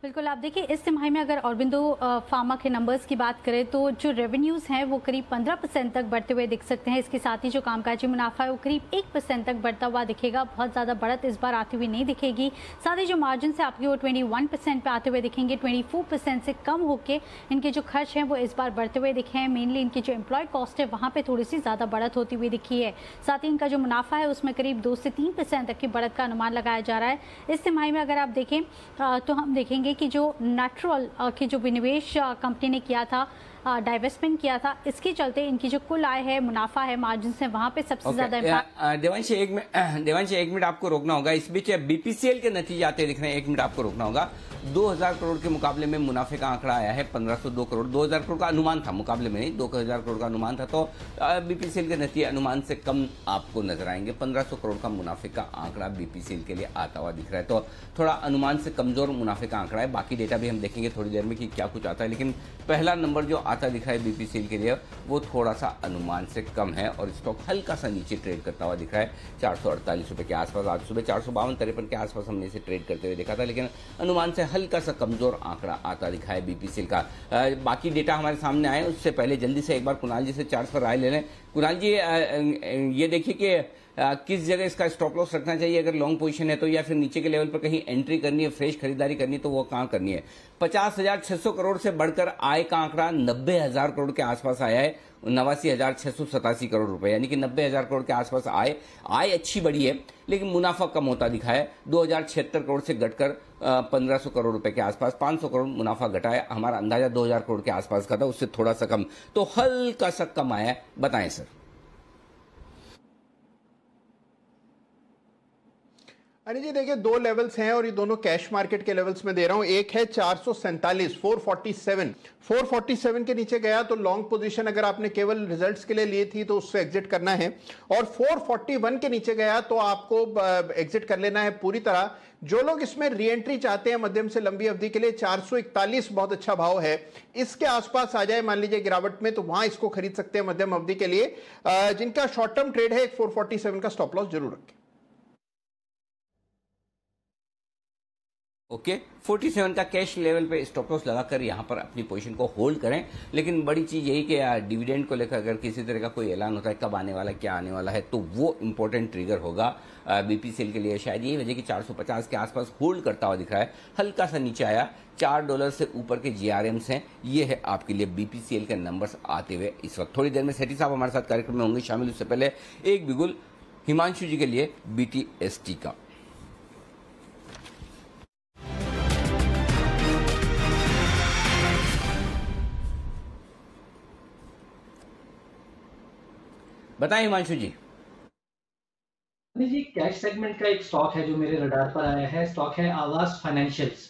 बिल्कुल, आप देखिए इस तिमाही में अगर औरोबिंदो फार्मा के नंबर्स की बात करें तो जो रेवेन्यूज़ हैं वो करीब 15% तक बढ़ते हुए दिख सकते हैं। इसके साथ ही जो कामकाजी मुनाफा है वो करीब 1% तक बढ़ता हुआ दिखेगा। बहुत ज़्यादा बढ़त इस बार आती हुई नहीं दिखेगी। साथ ही जो मार्जिन है आपके वो 21% पे आते हुए दिखेंगे। 24% से कम होकर इनके जो खर्च हैं वो इस बार बढ़ते हुए दिखे हैं। मेनली इनकी जो एम्प्लॉय कॉस्ट है वहाँ पर थोड़ी सी ज़्यादा बढ़त होती हुई दिखी है। साथ ही इनका जो मुनाफा है उसमें करीब 2 से 3% तक की बढ़त का अनुमान लगाया जा रहा है। इस तिमाही में अगर आप देखें तो हम देखेंगे कि जो नेचुरल की जो विनिवेश कंपनी ने किया था, डाइवेस्टमेंट किया था, इसके चलते इनकी जो कुल आय है, मुनाफा है, मार्जिन है, वहां पे सबसे ज्यादा देवांशी एक मिनट आपको रोकना होगा। इस बीच BPCL के नतीजे आते दिख रहे हैं, 1 मिनट आपको रोकना होगा। 2000 करोड़ के मुकाबले में मुनाफे का आंकड़ा आया है 1502 करोड़। 2000 करोड़ का अनुमान था, मुकाबले में नहीं, 2000 करोड़ का अनुमान था, तो BPCL के नतीजे अनुमान से कम आपको नजर आएंगे। 1500 करोड़ का मुनाफे का आंकड़ा BPCL के लिए आता हुआ दिख रहा है, तो थोड़ा अनुमान से कमजोर मुनाफे का आंकड़ा है। बाकी डेटा भी हम देखेंगे थोड़ी देर में कि क्या कुछ आता है, लेकिन पहला नंबर जो आता दिख रहा है BPCL के लिए वो थोड़ा सा अनुमान से कम है और स्टॉक हल्का सा नीचे ट्रेड करता हुआ दिख रहा है 448 रुपए के आसपास। आज सुबह 452-53 के आसपास हमने इसे ट्रेड करते हुए देखा था, लेकिन अनुमान से हल्का सा कमजोर आंकड़ा आता दिखा है BPCL का। बाकी डेटा हमारे सामने आए उससे पहले जल्दी से एक बार कुणाल जी से चार्ट पर राय ले लें। कुणाल जी, ये देखिए कि किस जगह इसका स्टॉप लॉस रखना चाहिए अगर लॉन्ग पोजीशन है तो, या फिर नीचे के लेवल पर कहीं एंट्री करनी है, फ्रेश खरीदारी करनी है तो वो कहां करनी है। 50,600 करोड़ से बढ़कर आय का आंकड़ा 90,000 करोड़ के आसपास आया है, 89,687 करोड़ रुपए, यानी कि 90,000 करोड़ के आसपास आय अच्छी बढ़ी है, लेकिन मुनाफा कम होता दिखा है। 2,076 करोड़ से घटकर 1,500 करोड़ रुपए के आसपास, 500 करोड़ मुनाफा घटा है। हमारा अंदाजा 2,000 करोड़ के आसपास का था, उससे थोड़ा सा कम, तो हल्का सा कम आया है। बताएं सर। अनिल जी देखिए, दो लेवल्स हैं और ये दोनों कैश मार्केट के लेवल्स में दे रहा हूं। एक है 447, 447 के नीचे गया तो लॉन्ग पोजीशन अगर आपने केवल रिजल्ट्स के लिए ली थी तो उससे एग्जिट करना है, और 441 के नीचे गया तो आपको एग्जिट कर लेना है पूरी तरह। जो लोग इसमें री एंट्री चाहते हैं मध्यम से लंबी अवधि के लिए, 441 बहुत अच्छा भाव है, इसके आसपास आ जाए मान लीजिए गिरावट में, तो वहां इसको खरीद सकते हैं मध्यम अवधि के लिए। जिनका शॉर्ट टर्म ट्रेड है, एक 447 का स्टॉप लॉस जरूर रखें। ओके, 47 का कैश लेवल पे स्टॉप लॉस लगाकर यहां पर अपनी पोजीशन को होल्ड करें। लेकिन बड़ी चीज यही कि डिविडेंड को लेकर अगर किसी तरह का कोई ऐलान होता है कब आने वाला है, क्या आने वाला है, तो वो इंपॉर्टेंट ट्रिगर होगा बीपीसीएल के लिए। शायद यही वजह कि 450 के आसपास होल्ड करता हुआ दिख रहा है, हल्का सा नीचे आया। $4 से ऊपर के जीआरएम्स हैं, ये है आपके लिए बीपीसीएल के नंबर्स आते हुए इस वक्त। थोड़ी देर में सेठी साहब हमारे साथ कार्यक्रम में होंगे शामिल, उससे पहले एक बिगुल हिमांशु जी के लिए बीटीएसटी का। बताएं हिमांशु जी। जी, कैश सेगमेंट का एक स्टॉक है जो मेरे रडार पर आया है, स्टॉक है आवास फाइनेंशियल्स।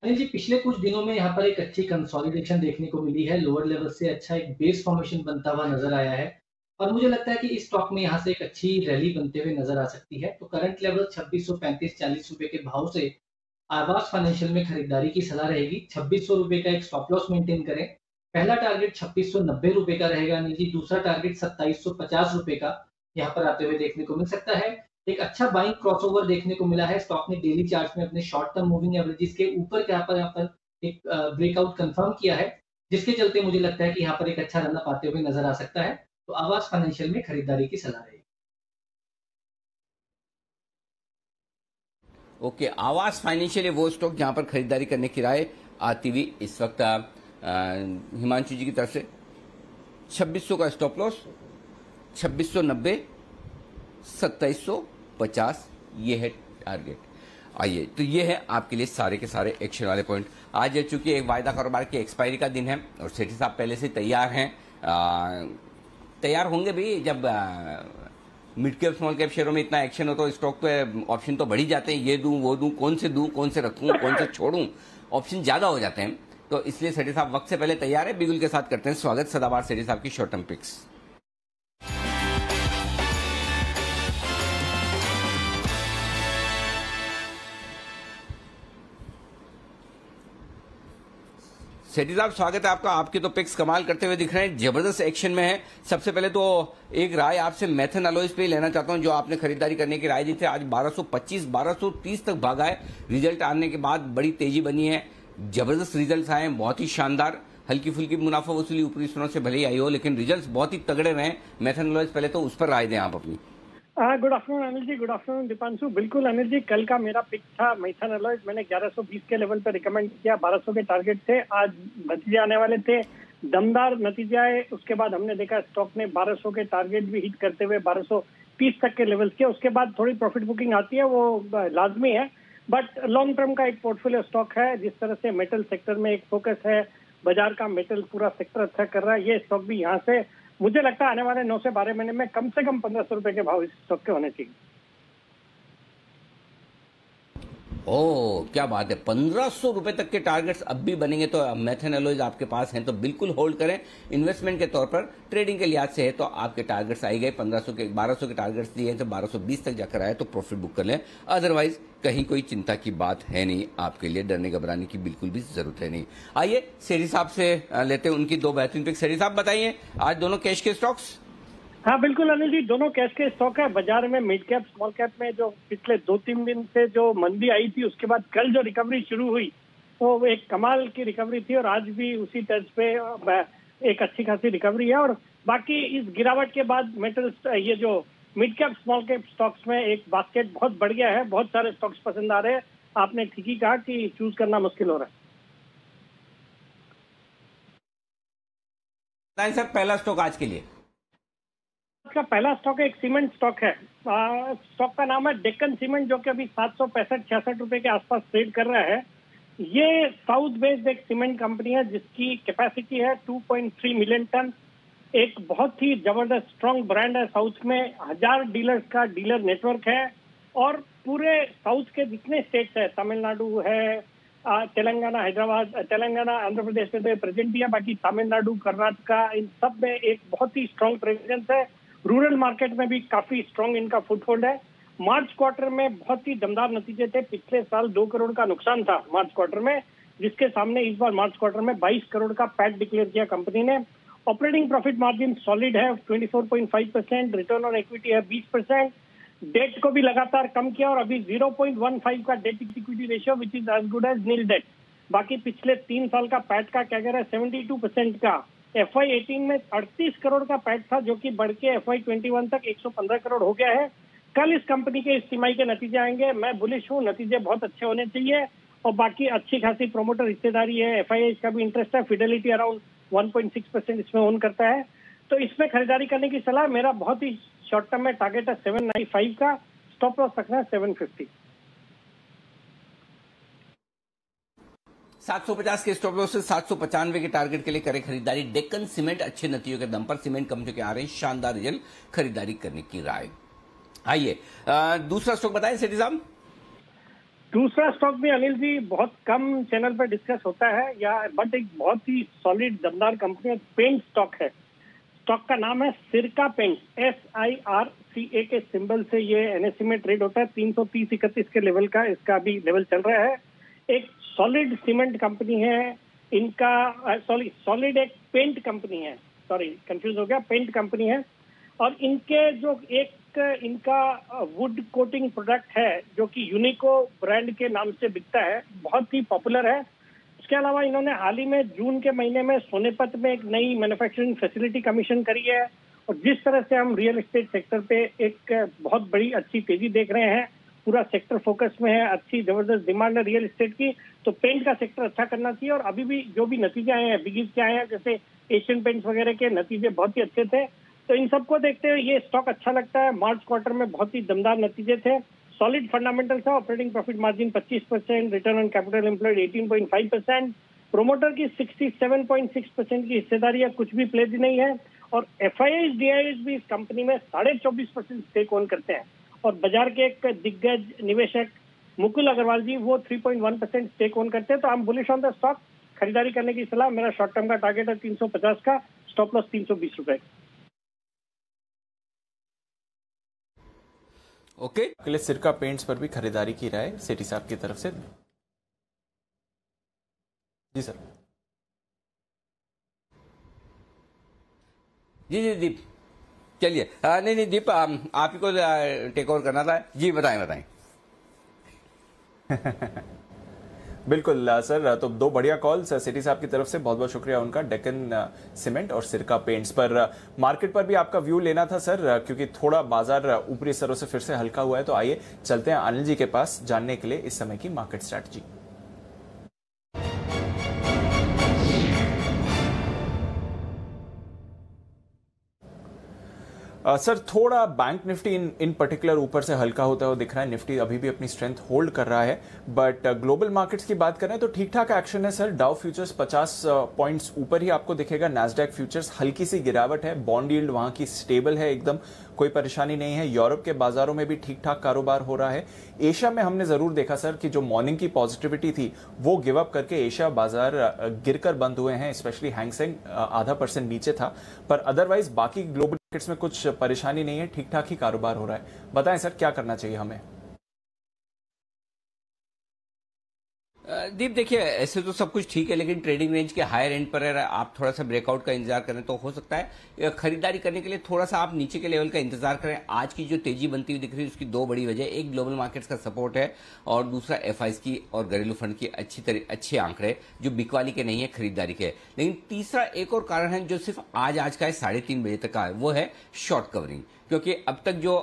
अनिल जी, पिछले कुछ दिनों में यहाँ पर एक अच्छी कंसोलिडेशन देखने को मिली है, लोअर लेवल से अच्छा एक बेस फॉर्मेशन बनता हुआ नजर आया है, और मुझे लगता है कि इस स्टॉक में यहाँ से एक अच्छी रैली बनते हुए नजर आ सकती है। तो करंट लेवल 2635-40 रुपए के भाव से आवास फाइनेंशियल में खरीदारी की सलाह रहेगी। 2600 रुपए का एक स्टॉप लॉस मेंटेन करें। पहला टारगेट 2690 रुपए का रहेगा अनिल जी, दूसरा टारगेट 2750 रुपए का यहाँ पर आते हुए देखने को मिल सकता है। एक अच्छा बाइंग क्रॉसओवर देखने को मिला है, स्टॉक ने डेली चार्ट में अपने शॉर्ट टर्म मूविंग एवरेजेस के ऊपर यहाँ पर एक ब्रेकआउट कंफर्म किया है, जिसके चलते मुझे लगता है कि यहाँ पर एक अच्छा रन अप आते हुए नजर आ सकता है। तो आवास फाइनेंशियल में खरीदारी की सलाह रहेगी। ओके, आवास फाइनेंशियल वो स्टॉक जहां पर खरीदारी करने की राय आती हुई इस वक्त हिमांशु जी की तरफ से। 2600 का स्टॉप लॉस, 2690, 2750 ये है टारगेट। आइए, तो ये है आपके लिए सारे के सारे एक्शन वाले पॉइंट। आज चूंकि एक वायदा कारोबार की एक्सपायरी का दिन है और सेठी साहब पहले से तैयार हैं, तैयार होंगे भी। जब मिड कैप स्मॉल कैप शेयरों में इतना एक्शन हो तो स्टॉक पे ऑप्शन तो बढ़ ही जाते हैं, ये दूं वो दूं, कौन से दूं, कौन से रखूं, कौन से छोड़ूं, ऑप्शन ज्यादा हो जाते हैं। तो इसलिए सेठी साहब वक्त से पहले तैयार है। बिगुल के साथ करते हैं स्वागत सदाबहार सेठी साहब की शॉर्ट टर्म पिक्स। सेठी साहब स्वागत है आपका। आपके तो पिक्स कमाल करते हुए दिख रहे हैं, जबरदस्त एक्शन में है। सबसे पहले तो एक राय आपसे मैथन अलॉयज पे लेना चाहता हूं, जो आपने खरीदारी करने की राय दी थी। आज 1225-1230 तक भागा है, रिजल्ट आने के बाद बड़ी तेजी बनी है, जबरदस्त रिजल्ट आए हैं, बहुत ही शानदार। हल्की फुल्की मुनाफा वसूली ऊपरी स्तरों से भले ही आई हो, लेकिन रिजल्ट बहुत ही तगड़े रहे। मैथन अलॉयज पहले तो उस पर राय दें आप अपनी। Good afternoon Anil ji, good afternoon Deepanshu. बिल्कुल अनिल जी, कल का मेरा पिक था मैथन अलॉयज, मैंने 1120 के लेवल पे रिकमेंड किया, 1200 के टारगेट थे। आज नतीजे आने वाले थे, दमदार नतीजे आए। उसके बाद हमने देखा स्टॉक ने 1200 के टारगेट भी हिट करते हुए 1230 तक के लेवल्स के। उसके बाद थोड़ी प्रॉफिट बुकिंग आती है, वो लाजमी है, बट लॉन्ग टर्म का एक पोर्टफोलियो स्टॉक है। जिस तरह से मेटल सेक्टर में एक फोकस है, बाजार का मेटल पूरा सेक्टर अच्छा कर रहा है, ये स्टॉक भी यहाँ से मुझे लगता है आने वाले 9 से 12 महीने में कम से कम 1500 रुपए के भाव इस स्टॉक के होने चाहिए। ओह क्या बात है, 1500 रुपए तक के टारगेट्स अब भी बनेंगे। तो मैथन अलॉयज आपके पास हैं तो बिल्कुल होल्ड करें। इन्वेस्टमेंट के तौर पर, ट्रेडिंग के लिहाज से है तो आपके टारगेट्स आई गए 1500 के, 1200 के टारगेट्स दिए हैं तो 1220 तक जाकर आए तो प्रॉफिट बुक कर लें। अदरवाइज कहीं कोई चिंता की बात है नहीं आपके लिए, डरने घबराने की बिल्कुल भी जरूरत है नहीं। आइए सेठी साहब से लेते हैं उनकी दो बेहतरीन पिक। सेठी साहब बताइए, आज दोनों कैश के स्टॉक्स? हाँ बिल्कुल अनिल जी, दोनों कैश के स्टॉक है। बाजार में मिड कैप स्मॉल कैप में जो पिछले 2-3 दिन से जो मंदी आई थी, उसके बाद कल जो रिकवरी शुरू हुई वो एक कमाल की रिकवरी थी, और आज भी उसी तर्ज पे एक अच्छी खासी रिकवरी है। और बाकी इस गिरावट के बाद मेटल्स, ये जो mid cap small cap stocks में एक बास्केट बहुत बढ़ गया है, बहुत सारे स्टॉक्स पसंद आ रहे हैं। आपने ठीक ही कहा कि चूज करना मुश्किल हो रहा है। सर पहला स्टॉक आज के लिए, का पहला स्टॉक एक सीमेंट स्टॉक है। स्टॉक का नाम है डेक्कन सीमेंट, जो कि अभी 765-66 रुपए के आसपास ट्रेड कर रहा है। ये साउथ बेस्ड एक सीमेंट कंपनी है जिसकी कैपेसिटी है 2.3 मिलियन टन। एक बहुत ही जबरदस्त स्ट्रॉन्ग ब्रांड है साउथ में, 1000 डीलर्स का डीलर नेटवर्क है और पूरे साउथ के जितने स्टेट्स है, तमिलनाडु है, तेलंगाना, हैदराबाद, तेलंगाना, आंध्र प्रदेश में तो प्रेजेंट भी है, बाकी तमिलनाडु, कर्नाटका, इन सब में एक बहुत ही स्ट्रॉन्ग प्रेजेंस है। रूरल मार्केट में भी काफी स्ट्रॉन्ग इनका फुटहोल्ड है। मार्च क्वार्टर में बहुत ही दमदार नतीजे थे। पिछले साल 2 करोड़ का नुकसान था मार्च क्वार्टर में, जिसके सामने इस बार मार्च क्वार्टर में 22 करोड़ का पैट डिक्लेयर किया कंपनी ने। ऑपरेटिंग प्रॉफिट मार्जिन सॉलिड है 24.5%, रिटर्न ऑन इक्विटी है 20%। डेट को भी लगातार कम किया और अभी 0.15 का debt equity ratio, which is as good as nil debt. बाकी पिछले 3 साल का पैट का कैगर है 72% का। FY18 में 38 करोड़ का पैट था, जो कि बढ़ के FY21 तक 115 करोड़ हो गया है। कल इस कंपनी के इस तिमाही के नतीजे आएंगे। मैं बुलिश हूँ, नतीजे बहुत अच्छे होने चाहिए और बाकी अच्छी खासी प्रोमोटर हिस्सेदारी है। FIH का भी इंटरेस्ट है। फिडेलिटी अराउंड 1.6% इसमें ओन करता है, तो इसमें खरीदारी करने की सलाह। मेरा बहुत ही शॉर्ट टर्म में टारगेट है 795 का, स्टॉप लॉस रखना है 750। 750 के स्टॉप लॉस से 795 के टारगेट के लिए करें खरीदारी। डेक्कन सीमेंट अच्छे नतीजों के दम पर सीमेंट कंपनियों के आ रहे हैं शानदार रिजल्ट, खरीदारी करने की राय। आइए दूसरा स्टॉक बताएं सेठी साहब। दूसरा स्टॉक भी अनिल जी बहुत कम चैनल पर डिस्कस होता है, या बट एक बहुत ही सॉलिड दमदार कंपनी है। पेंट स्टॉक है। स्टॉक का नाम है सिरका पेंट, SIRCA के सिंबल से ये NSE में ट्रेड होता है। 330-31 के लेवल का इसका अभी लेवल चल रहा है। एक सॉलिड सीमेंट कंपनी है इनका, सॉलिड एक पेंट कंपनी है, सॉरी कंफ्यूज हो गया, पेंट कंपनी है। और इनके जो एक इनका वुड कोटिंग प्रोडक्ट है जो कि यूनिको ब्रांड के नाम से बिकता है, बहुत ही पॉपुलर है। इसके अलावा इन्होंने हाल ही में जून के महीने में सोनीपत में एक नई मैन्युफैक्चरिंग फैसिलिटी कमीशन करी है। और जिस तरह से हम रियल एस्टेट सेक्टर पे एक बहुत बड़ी अच्छी तेजी देख रहे हैं, पूरा सेक्टर फोकस में है, अच्छी जबरदस्त डिमांड है रियल एस्टेट की, तो पेंट का सेक्टर अच्छा करना चाहिए। और अभी भी जो भी नतीजे आए हैं, बिगीज के आए हैं, जैसे एशियन पेंट्स वगैरह के नतीजे बहुत ही अच्छे थे, तो इन सबको देखते हुए ये स्टॉक अच्छा लगता है। मार्च क्वार्टर में बहुत ही दमदार नतीजे थे, सॉलिड फंडामेंटल्स है। Operating profit margin 25%, return on capital employed 18.5%, promoter की 67.6% की हिस्सेदारी है, कुछ भी प्लेज नहीं है। और FIH DIH भी इस कंपनी में 24.5% स्टेक ओन करते हैं। और बाजार के एक दिग्गज निवेशक मुकुल अग्रवाल जी वो 3.1% स्टेक ओन करते हैं। तो हम बुलिश ऑन द स्टॉक, खरीदारी करने की सलाह। मेरा शॉर्ट टर्म का टारगेट है 350 का, स्टॉप लॉस 320 रुपए। ओके अगले सिरका पेंट्स पर भी खरीदारी की राय सेठी साहब की तरफ से। जी सर। जी दीप चलिए। नहीं दीप आप ही को टेक ओवर करना था। जी बताएं। बिल्कुल सर, तो 2 बढ़िया कॉल्स सेठी साहब की तरफ से, बहुत बहुत शुक्रिया उनका। डेक्कन सीमेंट और सिरका पेंट्स पर मार्केट पर भी आपका व्यू लेना था सर, क्योंकि थोड़ा बाजार ऊपरी स्तरों से फिर से हल्का हुआ है। तो आइए चलते हैं अनिल जी के पास जानने के लिए इस समय की मार्केट स्ट्रैटेजी। सर थोड़ा बैंक निफ्टी इन पर्टिकुलर ऊपर से हल्का होता हुआ दिख रहा है। निफ्टी अभी भी अपनी स्ट्रेंथ होल्ड कर रहा है, बट ग्लोबल मार्केट्स की बात करें तो ठीक ठाक एक्शन है सर। डाउ फ्यूचर्स 50 पॉइंट्स ऊपर ही आपको दिखेगा। नैस्डैक फ्यूचर्स हल्की सी गिरावट है। बॉन्ड यील्ड वहां की स्टेबल है, एकदम कोई परेशानी नहीं है। यूरोप के बाजारों में भी ठीक ठाक कारोबार हो रहा है। एशिया में हमने जरूर देखा सर कि जो मॉर्निंग की पॉजिटिविटी थी वो गिव अप करके एशिया बाजार गिरकर बंद हुए हैं। स्पेशली हैंगसेंग 0.5% नीचे था, पर अदरवाइज बाकी ग्लोबल मार्केट्स में कुछ परेशानी नहीं है, ठीक ठाक ही कारोबार हो रहा है। बताएं सर क्या करना चाहिए हमें। दीप देखिए, ऐसे तो सब कुछ ठीक है, लेकिन ट्रेडिंग रेंज के हायर एंड पर अगर आप थोड़ा सा ब्रेकआउट का इंतजार करें तो हो सकता है खरीदारी करने के लिए थोड़ा सा आप नीचे के लेवल का इंतजार करें। आज की जो तेजी बनती हुई दिख रही है उसकी दो बड़ी वजह, एक ग्लोबल मार्केट्स का सपोर्ट है और दूसरा एफआईज की और घरेलू फंड की अच्छे आंकड़े जो बिकवाली के नहीं है, खरीदारी के। लेकिन तीसरा एक और कारण है जो सिर्फ आज का है, 3:30 बजे तक का है, वो है शॉर्ट कवरिंग। क्योंकि अब तक जो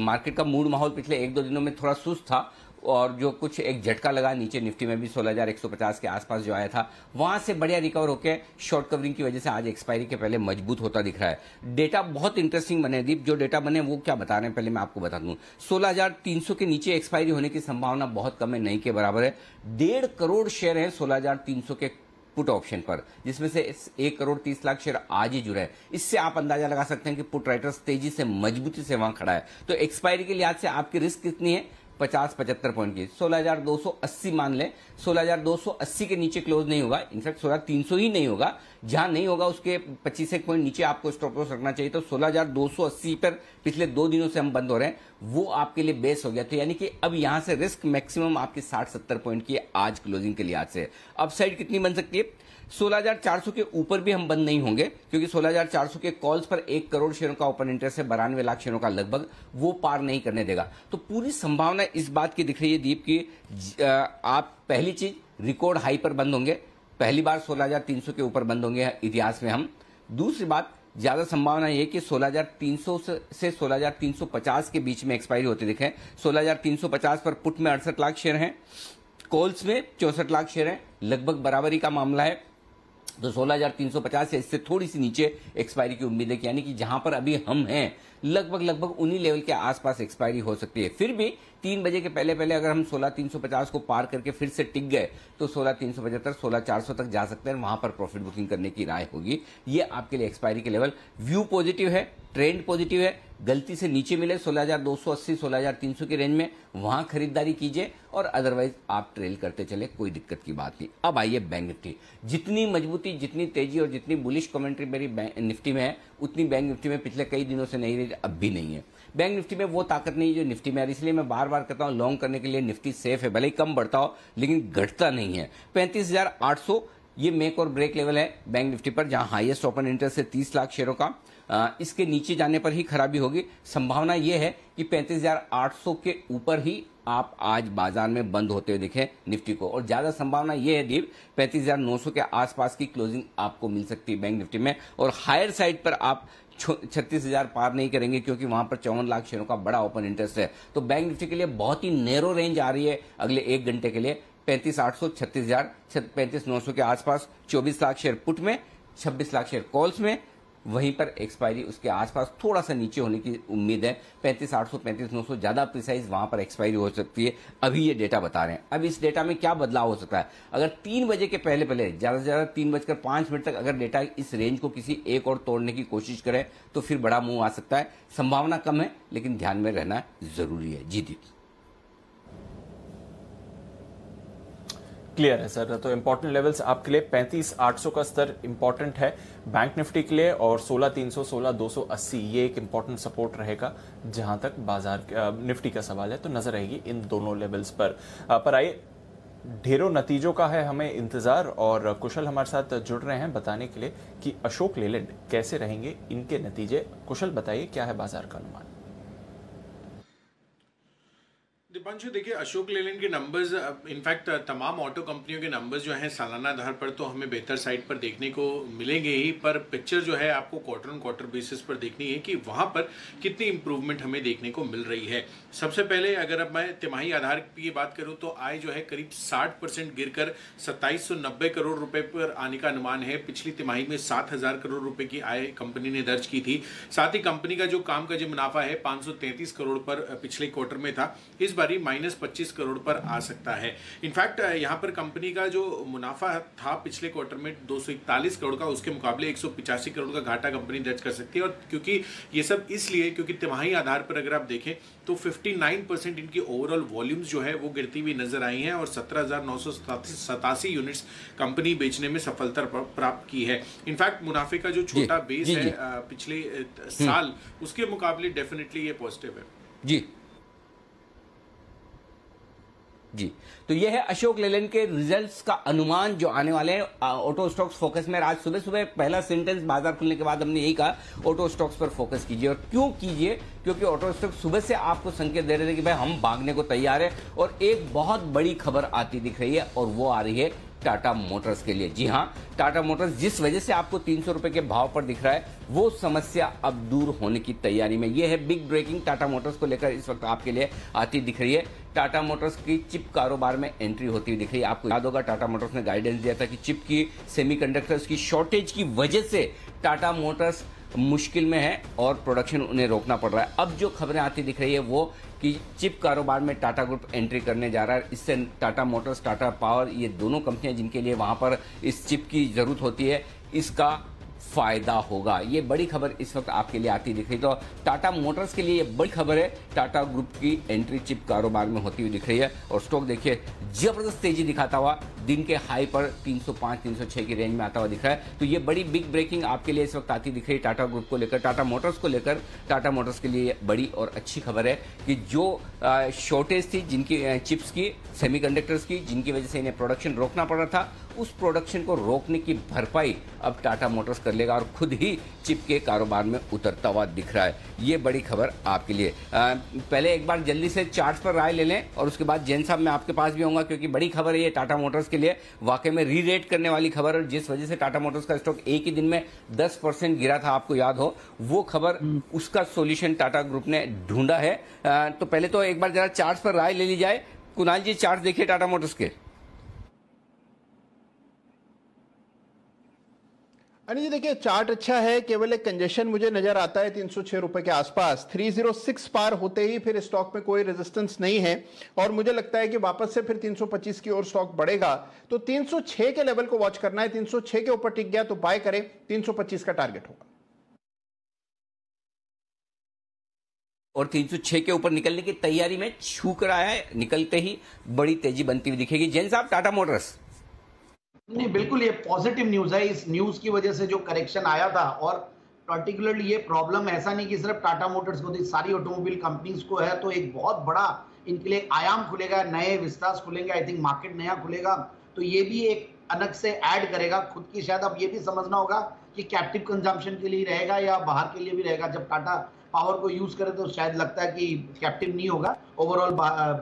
मार्केट का मूड माहौल पिछले 1-2 दिनों में थोड़ा सुस्त था और जो कुछ एक झटका लगा नीचे निफ्टी में भी 16,150 के आसपास जो आया था, वहां से बढ़िया रिकवर होकर शॉर्ट कवरिंग की वजह से आज एक्सपायरी के पहले मजबूत होता दिख रहा है। डेटा बहुत इंटरेस्टिंग बने दीप, जो डेटा बने वो क्या बता रहे हैं पहले मैं आपको बता दूं। 16,300 के नीचे एक्सपायरी होने की संभावना बहुत कम है, नहीं के बराबर है। 1.5 करोड़ शेयर है 16,300 के पुट ऑप्शन पर, जिसमें से 1,30,00,000 शेयर आज ही जुड़े हैं। इससे आप अंदाजा लगा सकते हैं कि पुट राइटर्स तेजी से मजबूती से वहां खड़ा है। तो एक्सपायरी के लिहाज से आपकी रिस्क कितनी है? 50-75 पॉइंट की। 16,280 मान लें, 16,280 के नीचे क्लोज नहीं होगा, इनफैक्ट 16,300 ही नहीं होगा। जहां नहीं होगा उसके 25 पॉइंट नीचे आपको स्टॉप लॉस रखना चाहिए। तो 16,280 पर पिछले 2 दिनों से हम बंद हो रहे हैं, वो आपके लिए बेस हो गया। तो यानी कि अब यहां से रिस्क मैक्सिमम आपकी 60-70 पॉइंट की है आज क्लोजिंग के लिहाज से। अपसाइड कितनी बन सकती है? 16,400 के ऊपर भी हम बंद नहीं होंगे, क्योंकि 16,400 के कॉल्स पर 1 करोड़ शेयरों का ओपन इंटरेस्ट है, 92 लाख शेयरों का लगभग, वो पार नहीं करने देगा। तो पूरी संभावना इस बात की दिख रही है दीप की आप पहली चीज रिकॉर्ड हाई पर बंद होंगे, पहली बार 16,300 के ऊपर बंद होंगे इतिहास में हम। दूसरी बात, ज्यादा संभावना यह कि 16,300 से 16,350 के बीच में एक्सपायरी होती दिखे। 16,350 पर पुट में 68 लाख शेयर हैं, कॉल्स में 64 लाख शेयर हैं, लगभग बराबरी का मामला है। तो 16,350 से इससे थोड़ी सी नीचे एक्सपायरी की उम्मीद है, यानी कि जहां पर अभी हम हैं लगभग उन्हीं लेवल के आसपास एक्सपायरी हो सकती है। फिर भी 3 बजे के पहले अगर हम 16,350 को पार करके फिर से टिक गए तो 16,375, 16,400 तक जा सकते हैं, वहां पर प्रॉफिट बुकिंग करने की राय होगी। ये आपके लिए एक्सपायरी के लेवल। व्यू पॉजिटिव है, ट्रेंड पॉजिटिव है। गलती से नीचे मिले 16,280, 16,300 की रेंज में, वहां खरीदारी कीजिए और अदरवाइज आप ट्रेल करते चले, कोई दिक्कत की बात नहीं। अब आइए बैंक निफ्टी। जितनी मजबूती, जितनी तेजी और जितनी बुलिश कमेंट्री मेरी निफ्टी में है, उतनी बैंक निफ्टी में पिछले कई दिनों से नहीं रही, अब भी नहीं है। बैंक निफ्टी में वो ताकत नहीं है जो निफ्टी में है, इसलिए मैं बार बार कहता हूं लॉन्ग करने के लिए निफ्टी सेफ है, भले ही कम बढ़ता हो लेकिन घटता नहीं है। 35,800 ये मेक और ब्रेक लेवल है बैंक निफ्टी पर, जहां हाईएस्ट ओपन इंटरेस्ट है 30 लाख शेयरों का। इसके नीचे जाने पर ही खराबी होगी। संभावना यह है कि 35,800 के ऊपर ही आप आज बाजार में बंद होते हुए दिखे निफ्टी को, और ज्यादा संभावना यह है दीप 35,900 के आसपास की क्लोजिंग आपको मिल सकती है बैंक निफ्टी में, और हायर साइड पर आप 36,000 पार नहीं करेंगे, क्योंकि वहां पर 54 लाख शेयरों का बड़ा ओपन इंटरेस्ट है। तो बैंक निफ्टी के लिए बहुत ही नैरो रेंज आ रही है अगले 1 घंटे के लिए, 35,800, 36,000, 35,900 के आसपास। 24 लाख शेयर पुट में, 26 लाख शेयर कॉल्स में, वहीं पर एक्सपायरी उसके आसपास थोड़ा सा नीचे होने की उम्मीद है। 35,800, 35,900 ज्यादा प्रिसाइज वहां पर एक्सपायरी हो सकती है, अभी ये डेटा बता रहे हैं। अब इस डेटा में क्या बदलाव हो सकता है? अगर 3 बजे के पहले ज्यादा से ज्यादा 3:05 तक अगर डेटा इस रेंज को किसी एक और तोड़ने की कोशिश करे तो फिर बड़ा मूव आ सकता है। संभावना कम है लेकिन ध्यान में रहना जरूरी है। जी दीप। क्लियर है सर। तो इंपॉर्टेंट लेवल्स आपके लिए 35,800 का स्तर इंपॉर्टेंट है बैंक निफ्टी के लिए, और 16,300, 16,280 ये एक इंपॉर्टेंट सपोर्ट रहेगा जहां तक बाजार निफ्टी का सवाल है। तो नजर रहेगी इन दोनों लेवल्स पर आइए, ढेरों नतीजों का है हमें इंतजार, और कुशल हमारे साथ जुड़ रहे हैं बताने के लिए कि अशोक लेलैंड कैसे रहेंगे इनके नतीजे। कुशल बताइए क्या है बाजार का अनुमान? दीपांशु देखिए, अशोक लेलैंड के नंबर्स, इनफैक्ट तमाम ऑटो कंपनियों के नंबर्स जो हैं सालाना आधार पर तो हमें बेहतर साइड पर देखने को मिलेंगे ही, पर पिक्चर जो है आपको क्वार्टर ऑन क्वार्टर बेसिस पर देखनी है कि वहां पर कितनी इंप्रूवमेंट हमें देखने को मिल रही है। सबसे पहले अगर अब मैं तिमाही आधार की बात करूं तो आय जो है करीब 60% गिरकर 2790 करोड़ रुपए पर आने का अनुमान है। पिछली तिमाही में 7,000 करोड़ रुपए की आय कंपनी ने दर्ज की थी। साथ ही कंपनी का जो कामकाजी मुनाफा है 533 करोड़ पर पिछले क्वार्टर में था, इस बार -25 करोड़ पर आ सकता है। इनफैक्ट यहाँ पर कंपनी का जो मुनाफा था पिछले क्वार्टर में 241 करोड़ का, उसके मुकाबले 185 करोड़ का घाटा कंपनी दर्ज कर सकती है। और क्योंकि ये सब इसलिए क्योंकि तिमाही आधार पर अगर आप देखें तो 59% इनकी ओवरऑल वॉल्यूम्स जो है वो गिरती हुई नजर आई हैं, और 17,987 यूनिट्स कंपनी बेचने में सफलता प्राप्त की है। इनफैक्ट मुनाफे का जो छोटा बेस है पिछले साल, उसके मुकाबले डेफिनेटली ये पॉजिटिव है। जी जी, तो ये है अशोक लेलैंड के रिजल्ट्स का अनुमान जो आने वाले हैं ऑटो स्टॉक्स फोकस में। आज सुबह सुबह पहला सेंटेंस बाजार खुलने के बाद हमने यही कहा, ऑटो स्टॉक्स पर फोकस कीजिए। और क्यों कीजिए? क्योंकि ऑटो स्टॉक्स सुबह से आपको संकेत दे रहे थे कि भाई हम भागने को तैयार है। और एक बहुत बड़ी खबर आती दिख रही है और वो आ रही है टाटा मोटर्स के लिए। जी हां, टाटा मोटर्स जिस वजह से आपको 300 रुपए के भाव पर दिख रहा है, वो समस्या अब दूर होने की तैयारी में। ये है बिग ब्रेकिंग टाटा मोटर्स को लेकर इस वक्त आपके लिए आती दिख रही है। टाटा मोटर्स की चिप कारोबार में एंट्री होती हुई दिख रही है। आपको याद होगा टाटा मोटर्स ने गाइडेंस दिया था कि चिप की, सेमीकंडक्टर्स की शॉर्टेज की वजह से टाटा मोटर्स मुश्किल में है और प्रोडक्शन उन्हें रोकना पड़ रहा है। अब जो खबरें आती दिख रही है वो कि चिप कारोबार में टाटा ग्रुप एंट्री करने जा रहा है। इससे टाटा मोटर्स, टाटा पावर, ये दोनों कंपनियां जिनके लिए वहां पर इस चिप की जरूरत होती है, इसका फायदा होगा। ये बड़ी खबर इस वक्त आपके लिए आती दिख रही है। तो टाटा मोटर्स के लिए ये बड़ी खबर है, टाटा ग्रुप की एंट्री चिप कारोबार में होती हुई दिख रही है। और स्टॉक देखिए जबरदस्त तेजी दिखाता हुआ दिन के हाई पर 305-306 की रेंज में आता हुआ दिख रहा है। तो ये बड़ी बिग ब्रेकिंग आपके लिए इस वक्त आती दिख रही है टाटा ग्रुप को लेकर, टाटा मोटर्स को लेकर। टाटा मोटर्स के लिए बड़ी और अच्छी खबर है कि जो शॉर्टेज थी जिनकी चिप्स की, सेमीकंडक्टर्स की, जिनकी वजह से इन्हें प्रोडक्शन रोकना पड़ रहा था, उस प्रोडक्शन को रोकने की भरपाई अब टाटा मोटर्स कर लेगा और खुद ही चिप के कारोबार में उतरता हुआ दिख रहा है। ये बड़ी खबर आपके लिए। पहले एक बार जल्दी से चार्ट्स पर राय ले लें और उसके बाद जैन साहब मैं आपके पास भी आऊंगा, क्योंकि बड़ी खबर है ये टाटा मोटर्स के लिए, वाकई में री-रेट करने वाली खबर। और जिस वजह से टाटा मोटर्स का स्टॉक एक ही दिन में 10% गिरा था, आपको याद हो, वो खबर, उसका सोल्यूशन टाटा ग्रुप ने ढूंढा है। तो पहले तो एक बार जरा चार्ट्स पर राय ले ली जाए। कुणाल जी, चार्ट देखिए टाटा मोटर्स के। अनिल जी देखिए चार्ट अच्छा है, केवल एक कंजेशन मुझे नजर आता है 306 रुपए के आसपास। 306 पार होते ही फिर स्टॉक में कोई रेजिस्टेंस नहीं है और मुझे लगता है कि वापस से फिर 325 की ओर स्टॉक बढ़ेगा। तो 306 के लेवल को वॉच करना है। 306 के ऊपर टिक गया तो बाय करें, 325 का टारगेट होगा। और 306 के ऊपर निकलने की तैयारी में छू कर आया है, निकलते ही बड़ी तेजी बनती हुई दिखेगी। जैन साहब, टाटा मोटर्स। नहीं, बिल्कुल ये पॉजिटिव न्यूज है। इस न्यूज की वजह से जो करेक्शन आया था, और पर्टिकुलरली ये प्रॉब्लम ऐसा नहीं कि सिर्फ टाटा मोटर्स को थी, सारी ऑटोमोबाइल कंपनीज को है। तो एक बहुत बड़ा इनके लिए आयाम खुलेगा, नए विस्तार खुलेंगे, आई थिंक मार्केट नया खुलेगा। तो ये भी एक अलग से ऐड करेगा खुद की। शायद अब ये भी समझना होगा कि कैप्टिव कंजम्पशन के लिए रहेगा या बाहर के लिए भी रहेगा। जब टाटा पावर को यूज करें तो शायद लगता है कि कैप्टिव नहीं होगा, ओवरऑल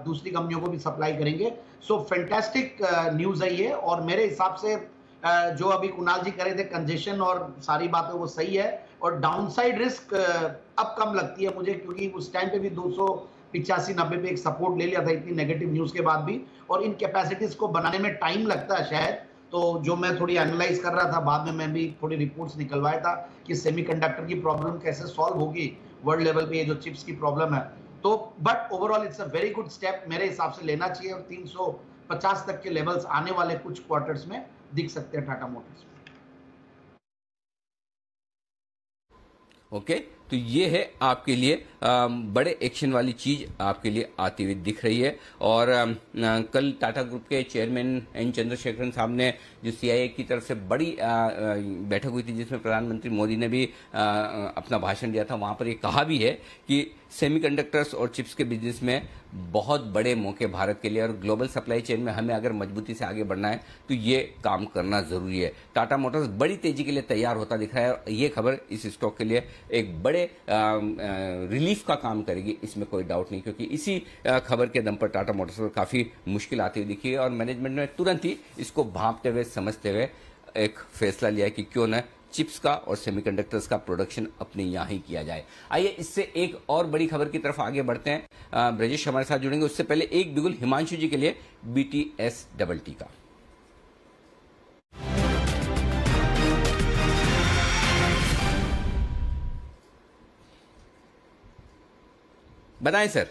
दूसरी कंपनियों को भी सप्लाई करेंगे। सो फैंटास्टिक न्यूज है ये। और मेरे हिसाब से जो अभी कुणाल जी करे थे कंजेशन और सारी बातें, वो सही है। और डाउनसाइड रिस्क अब कम लगती है मुझे, क्योंकि उस टाइम पे भी 285-90 पे एक सपोर्ट ले लिया था इतनी नेगेटिव न्यूज के बाद भी। और इन कैपेसिटीज को बनाने में टाइम लगता है शायद। तो जो मैं थोड़ी एनालाइज कर रहा था, बाद में मैं भी थोड़ी रिपोर्ट्स निकलवाया था कि सेमीकंडक्टर की प्रॉब्लम कैसे सॉल्व होगी वर्ल्ड लेवल पे, ये जो चिप्स की प्रॉब्लम है। तो but overall it's a very good step, मेरे हिसाब से लेना चाहिए। और 350 तक के लेवल्स आने वाले कुछ क्वार्टर्स में दिख सकते हैं टाटा मोटर्स में। ओके, तो ये है आपके लिए बड़े एक्शन वाली चीज आपके लिए आती हुई दिख रही है। और कल टाटा ग्रुप के चेयरमैन एन चंद्रशेखरन साहब ने जो सीआईए की तरफ से बड़ी बैठक हुई थी, जिसमें प्रधानमंत्री मोदी ने भी अपना भाषण दिया था, वहां पर ये कहा भी है कि सेमीकंडक्टर्स और चिप्स के बिजनेस में बहुत बड़े मौके भारत के लिए, और ग्लोबल सप्लाई चेन में हमें अगर मजबूती से आगे बढ़ना है तो ये काम करना जरूरी है। टाटा मोटर्स बड़ी तेजी के लिए तैयार होता दिख रहा है और ये खबर इस स्टॉक के लिए एक बड़े रिलीफ का काम करेगी, इसमें कोई डाउट नहीं। क्योंकि इसी खबर के दम पर टाटा मोटर्स पर काफी मुश्किल आती हुई दिखी है और मैनेजमेंट ने तुरंत ही इसको भांपते हुए, समझते हुए एक फैसला लिया कि क्यों न चिप्स का और सेमीकंडक्टर्स का प्रोडक्शन अपने यहाँ ही किया जाए। आइए इससे एक और बड़ी खबर की तरफ आगे बढ़ते हैं। ब्रजेश हमारे साथ जुड़ेंगे, उससे पहले एक बिगुल हिमांशु जी के लिए BTST का। बताएं सर।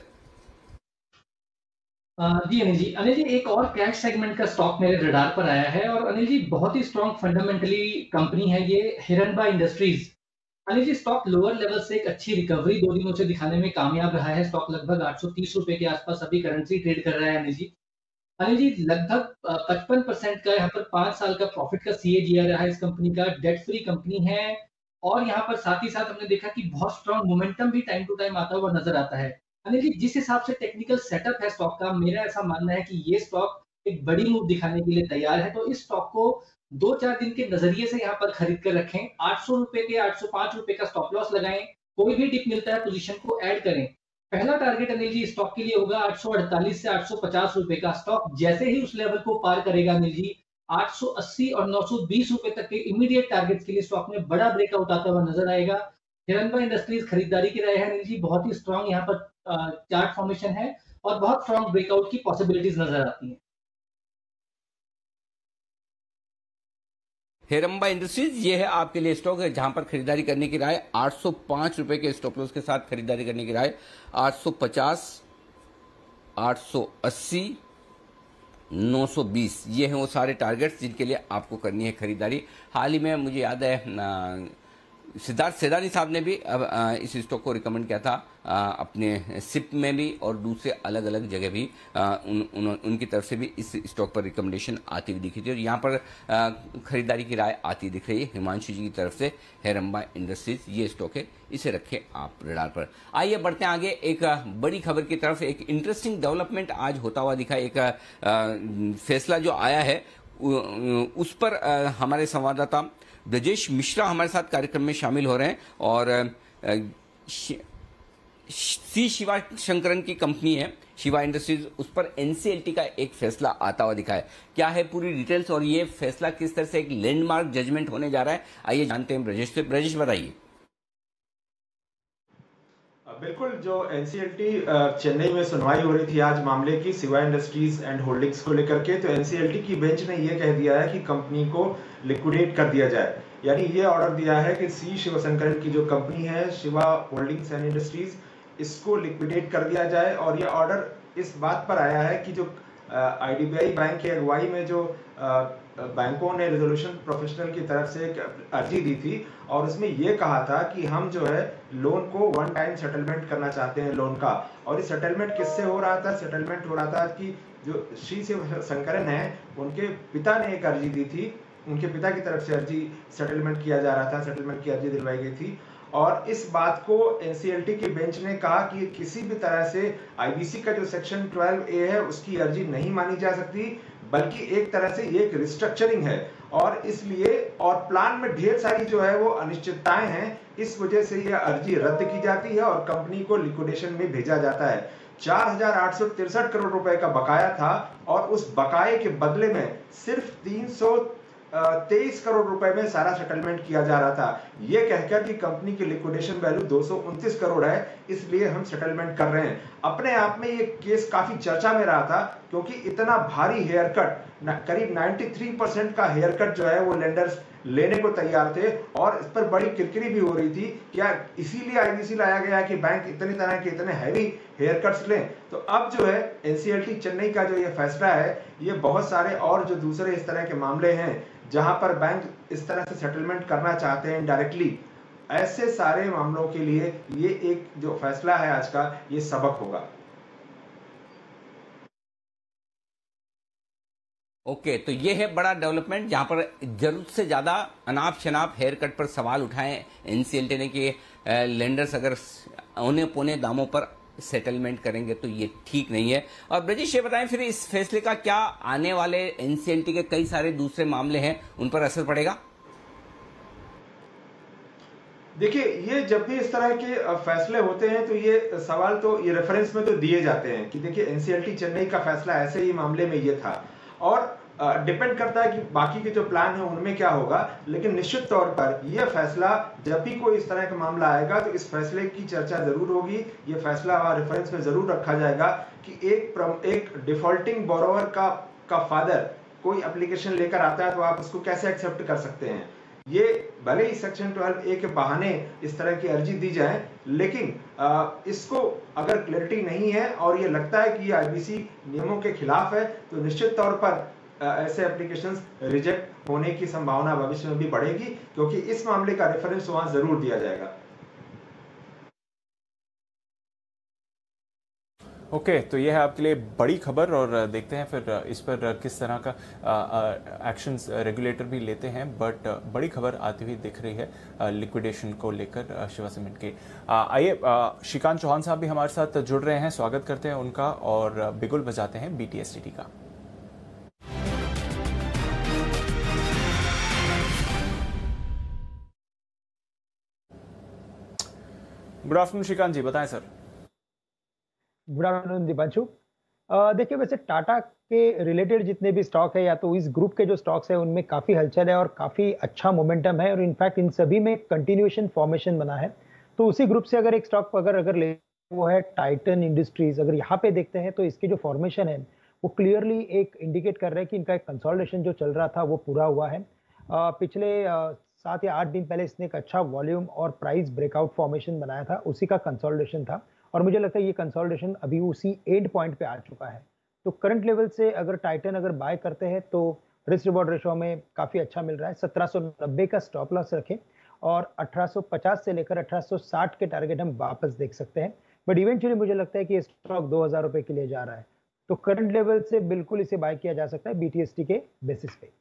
जी अनिल जी एक और कैश सेगमेंट का स्टॉक मेरे रडार पर आया है। और अनिल जी बहुत ही स्ट्रॉन्ग फंडामेंटली कंपनी है ये, हिरनबा industries. Anil ji stock lower level से एक अच्छी रिकवरी 2 दिनों से दिखाने में कामयाब रहा है। स्टॉक लगभग 830 रुपए के आसपास अभी करेंसी ट्रेड कर रहा है। अनिल जी लगभग 55% का यहाँ पर 5 साल का प्रॉफिट का CAGR रहा है इस कंपनी का। डेट फ्री कंपनी है और यहाँ पर साथ ही साथ हमने देखा कि बहुत स्ट्रॉन्ग मोमेंटम भी टाइम टू टाइम आता हुआ नजर आता है। अनिल जी, जिस हिसाब से टेक्निकल सेटअप है स्टॉक का, मेरा ऐसा मानना है कि ये स्टॉक एक बड़ी मूव दिखाने के लिए तैयार है। तो इस स्टॉक को 2-4 दिन के नजरिए से यहाँ पर खरीद कर रखें। 800 रुपए के 805 रुपए का स्टॉप लॉस लगाएं। कोई भी डिप मिलता है पोजीशन को ऐड करें। पहला टारगेट अनिल जी स्टॉक के लिए होगा 848 से 850 रुपए का। स्टॉक जैसे ही उस लेवल को पार करेगा अनिल जी, 880 और 920 रुपए तक के इमीडिएट टारगेट्स के लिए स्टॉक में बड़ा ब्रेकआउट आता हुआ नजर आएगा। हिरनबा इंडस्ट्रीज खरीदारी की राय है अनिल जी, बहुत ही स्ट्रांग यहाँ पर चार्ट फॉर्मेशन है और बहुत स्ट्रांग ब्रेकआउट की पॉसिबिलिटीज नजर आती हैं। हेरंबा इंडस्ट्रीज ये है आपके लिए स्टॉक है जहां पर खरीदारी करने की राय 805 रुपए के स्टॉप लॉस के साथ खरीदारी करने की राय 850, 880, 920 ये हैं वो सारे टारगेट्स जिनके लिए आपको करनी है खरीदारी। हाल ही में मुझे याद है सिद्धार्थ सेदानी साहब ने भी इस स्टॉक को रिकमेंड किया था अपने सिप में भी और दूसरे अलग अलग जगह भी उनकी तरफ से भी इस स्टॉक पर रिकमेंडेशन आती हुई दिखी थी और यहाँ पर खरीदारी की राय आती दिख रही है हिमांशु जी की तरफ से। हेरंबा इंडस्ट्रीज ये स्टॉक है, इसे रखें आप रडार पर। आइए बढ़ते हैं आगे एक बड़ी खबर की तरफ। एक इंटरेस्टिंग डेवलपमेंट आज होता हुआ दिखा। एक फैसला जो आया है उस पर हमारे संवाददाता ब्रजेश मिश्रा हमारे साथ कार्यक्रम में शामिल हो रहे हैं और सी शिवा शंकरन की कंपनी है शिवा इंडस्ट्रीज, उस पर एनसीएलटी का एक फैसला आता हुआ दिखा है। क्या है पूरी डिटेल्स और ये फैसला किस तरह से एक लैंडमार्क जजमेंट होने जा रहा है, आइए जानते हैं ब्रजेश से। ब्रजेश बताइए। बिल्कुल, जो एनसीएलटी चेन्नई में सुनवाई हो रही थी आज मामले की शिवा इंडस्ट्रीज एंड होल्डिंग्स को लेकर के, तो एनसीएलटी की बेंच ने यह कह दिया है कि कंपनी को लिक्विडेट कर दिया जाए। यानी ये ऑर्डर दिया है कि सी शिवशंकरन की जो कंपनी है शिवा होल्डिंग्स एंड इंडस्ट्रीज, इसको लिक्विडेट कर दिया जाए। और ये ऑर्डर इस बात पर आया है कि जो आईडीबीआई बैंक की अगुवाई में जो बैंकों ने रेजोल्यूशन प्रोफेशनल की तरफ से एक अर्जी दी थी और उसमें यह कहा था कि हम जो है लोन को वन टाइम सेटलमेंट करना चाहते हैं लोन का। और ये सेटलमेंट किससे हो रहा था? सेटलमेंट हो रहा था कि जो श्री शिवशंकरन है उनके पिता ने एक अर्जी दी थी, उनके पिता की तरफ से अर्जी सेटलमेंट किया जा रहा था, सेटलमेंट की अर्जी दिलवाई गई थी। और इस बात को एनसीएलटी की बेंच ने कहा कि किसी भी तरह से आईबीसी का जो सेक्शन 12A है उसकी अर्जी नहीं मानी जा सकती, बल्कि एक तरह से ये एक रिस्ट्रक्चरिंग है और इसलिए और प्लान में ढेर सारी जो है वो अनिश्चितताएं हैं, इस वजह से ये अर्जी रद्द की जाती है और कंपनी को लिक्विडेशन में भेजा जाता है। 4,863 करोड़ रुपए का बकाया था और उस बकाये के बदले में सिर्फ 323 करोड़ रुपए में सारा सेटलमेंट किया जा रहा था। यह कहकर कि कंपनी की लिक्विडेशन वैल्यू 229 करोड़ है, इसलिए हम सेटलमेंट कर रहे हैं। अपने आप में ये केस काफी चर्चा में रहा था क्योंकि इतना भारी हेयर कट, करीब 93% का हेयर कट जो है वो लेंडर्स लेने को तैयार थे और इस पर बड़ी किरकिरी भी हो रही थी। क्या इसीलिए आईबीसी लाया गया कि बैंक इतनी तरह के इतने हैवी हेयर कट्स लें? तो अब जो है एनसीएलटी चेन्नई का जो ये फैसला है, ये बहुत सारे और जो दूसरे इस तरह के मामले हैं जहां पर बैंक इस तरह से सेटलमेंट करना चाहते हैं डायरेक्टली, ऐसे सारे मामलों के लिए ये एक जो फैसला है आज का, ये सबक होगा। ओके, तो ये है बड़ा डेवलपमेंट जहां पर जरूरत से ज्यादा अनाप शनाप हेयर कट पर सवाल उठाए एनसीएलटी ने कि लेंडर्स अगर औने पौने दामों पर सेटलमेंट करेंगे तो ये ठीक नहीं है। और ब्रजेश ये बताएं फिर इस फैसले का क्या आने वाले एनसीएलटी के कई सारे दूसरे मामले हैं उन पर असर पड़ेगा? देखिए, ये जब भी इस तरह के फैसले होते हैं तो ये सवाल तो ये रेफरेंस में तो दिए जाते हैं कि देखिए एनसीएलटी चेन्नई का फैसला ऐसे ही मामले में ये था और डिपेंड करता है कि बाकी के जो प्लान है उनमें क्या होगा। लेकिन निश्चित तौर पर यह फैसला जब भी कोई इस तरह का मामला आएगा तो इस फैसले की चर्चा जरूर होगी। यह फैसला रेफरेंस में जरूर रखा जाएगा कि एक डिफॉल्टिंग बोरोवर का फादर कोई एप्लीकेशन लेकर आता है तो आप उसको कैसे एक्सेप्ट कर सकते हैं। ये भले ही सेक्शन 12A के बहाने इस तरह की अर्जी दी जाए, लेकिन इसको अगर क्लैरिटी नहीं है और ये लगता है कि ये आईबीसी नियमों के खिलाफ है तो निश्चित तौर पर ऐसे एप्लीकेशंस रिजेक्ट होने की संभावना भविष्य में भी बढ़ेगी, क्योंकि इस मामले का रेफरेंस वहां जरूर दिया जाएगा। ओके, तो ये है आपके लिए बड़ी खबर और देखते हैं फिर इस पर किस तरह का एक्शंस रेगुलेटर भी लेते हैं। बट बड़ी खबर आती हुई दिख रही है लिक्विडेशन को लेकर शिवा सीमेंट के। आइए श्रीकांत चौहान साहब भी हमारे साथ जुड़ रहे हैं, स्वागत करते हैं उनका और बिगुल बजाते हैं BTSTT का। गुड आफ्टरनून श्रीकांत जी, बताएं सर। Good afternoon Deepanshu. देखिए, वैसे टाटा के रिलेटेड जितने भी स्टॉक है या तो इस ग्रुप के जो स्टॉक्स है उनमें काफ़ी हलचल है और काफ़ी अच्छा मोमेंटम है और इनफैक्ट इन सभी में कंटिन्यूएशन फॉर्मेशन बना है। तो उसी ग्रुप से अगर एक स्टॉक अगर ले वो है टाइटन इंडस्ट्रीज। अगर यहाँ पे देखते हैं तो इसकी जो फॉर्मेशन है वो क्लियरली एक इंडिकेट कर रहा है कि इनका एक कंसोलिडेशन जो चल रहा था वो पूरा हुआ है। पिछले 7 या 8 दिन पहले इसने एक अच्छा वॉल्यूम और प्राइस ब्रेकआउट फॉर्मेशन बनाया था, उसी का कंसोलिडेशन था और मुझे लगता है ये कंसोलिडेशन अभी उसी एंड पॉइंट पे आ चुका है। तो करंट लेवल से अगर टाइटन अगर बाय करते हैं तो रिस्क रिवॉर्ड रेशो में काफ़ी अच्छा मिल रहा है। 1790 का स्टॉप लॉस रखें और 1850 से लेकर 1860 के टारगेट हम वापस देख सकते हैं। बट इवेंचुअली मुझे लगता है कि ये स्टॉक 2000 रुपये के लिए जा रहा है, तो करंट लेवल से बिल्कुल इसे बाय किया जा सकता है BTST के बेसिस पे।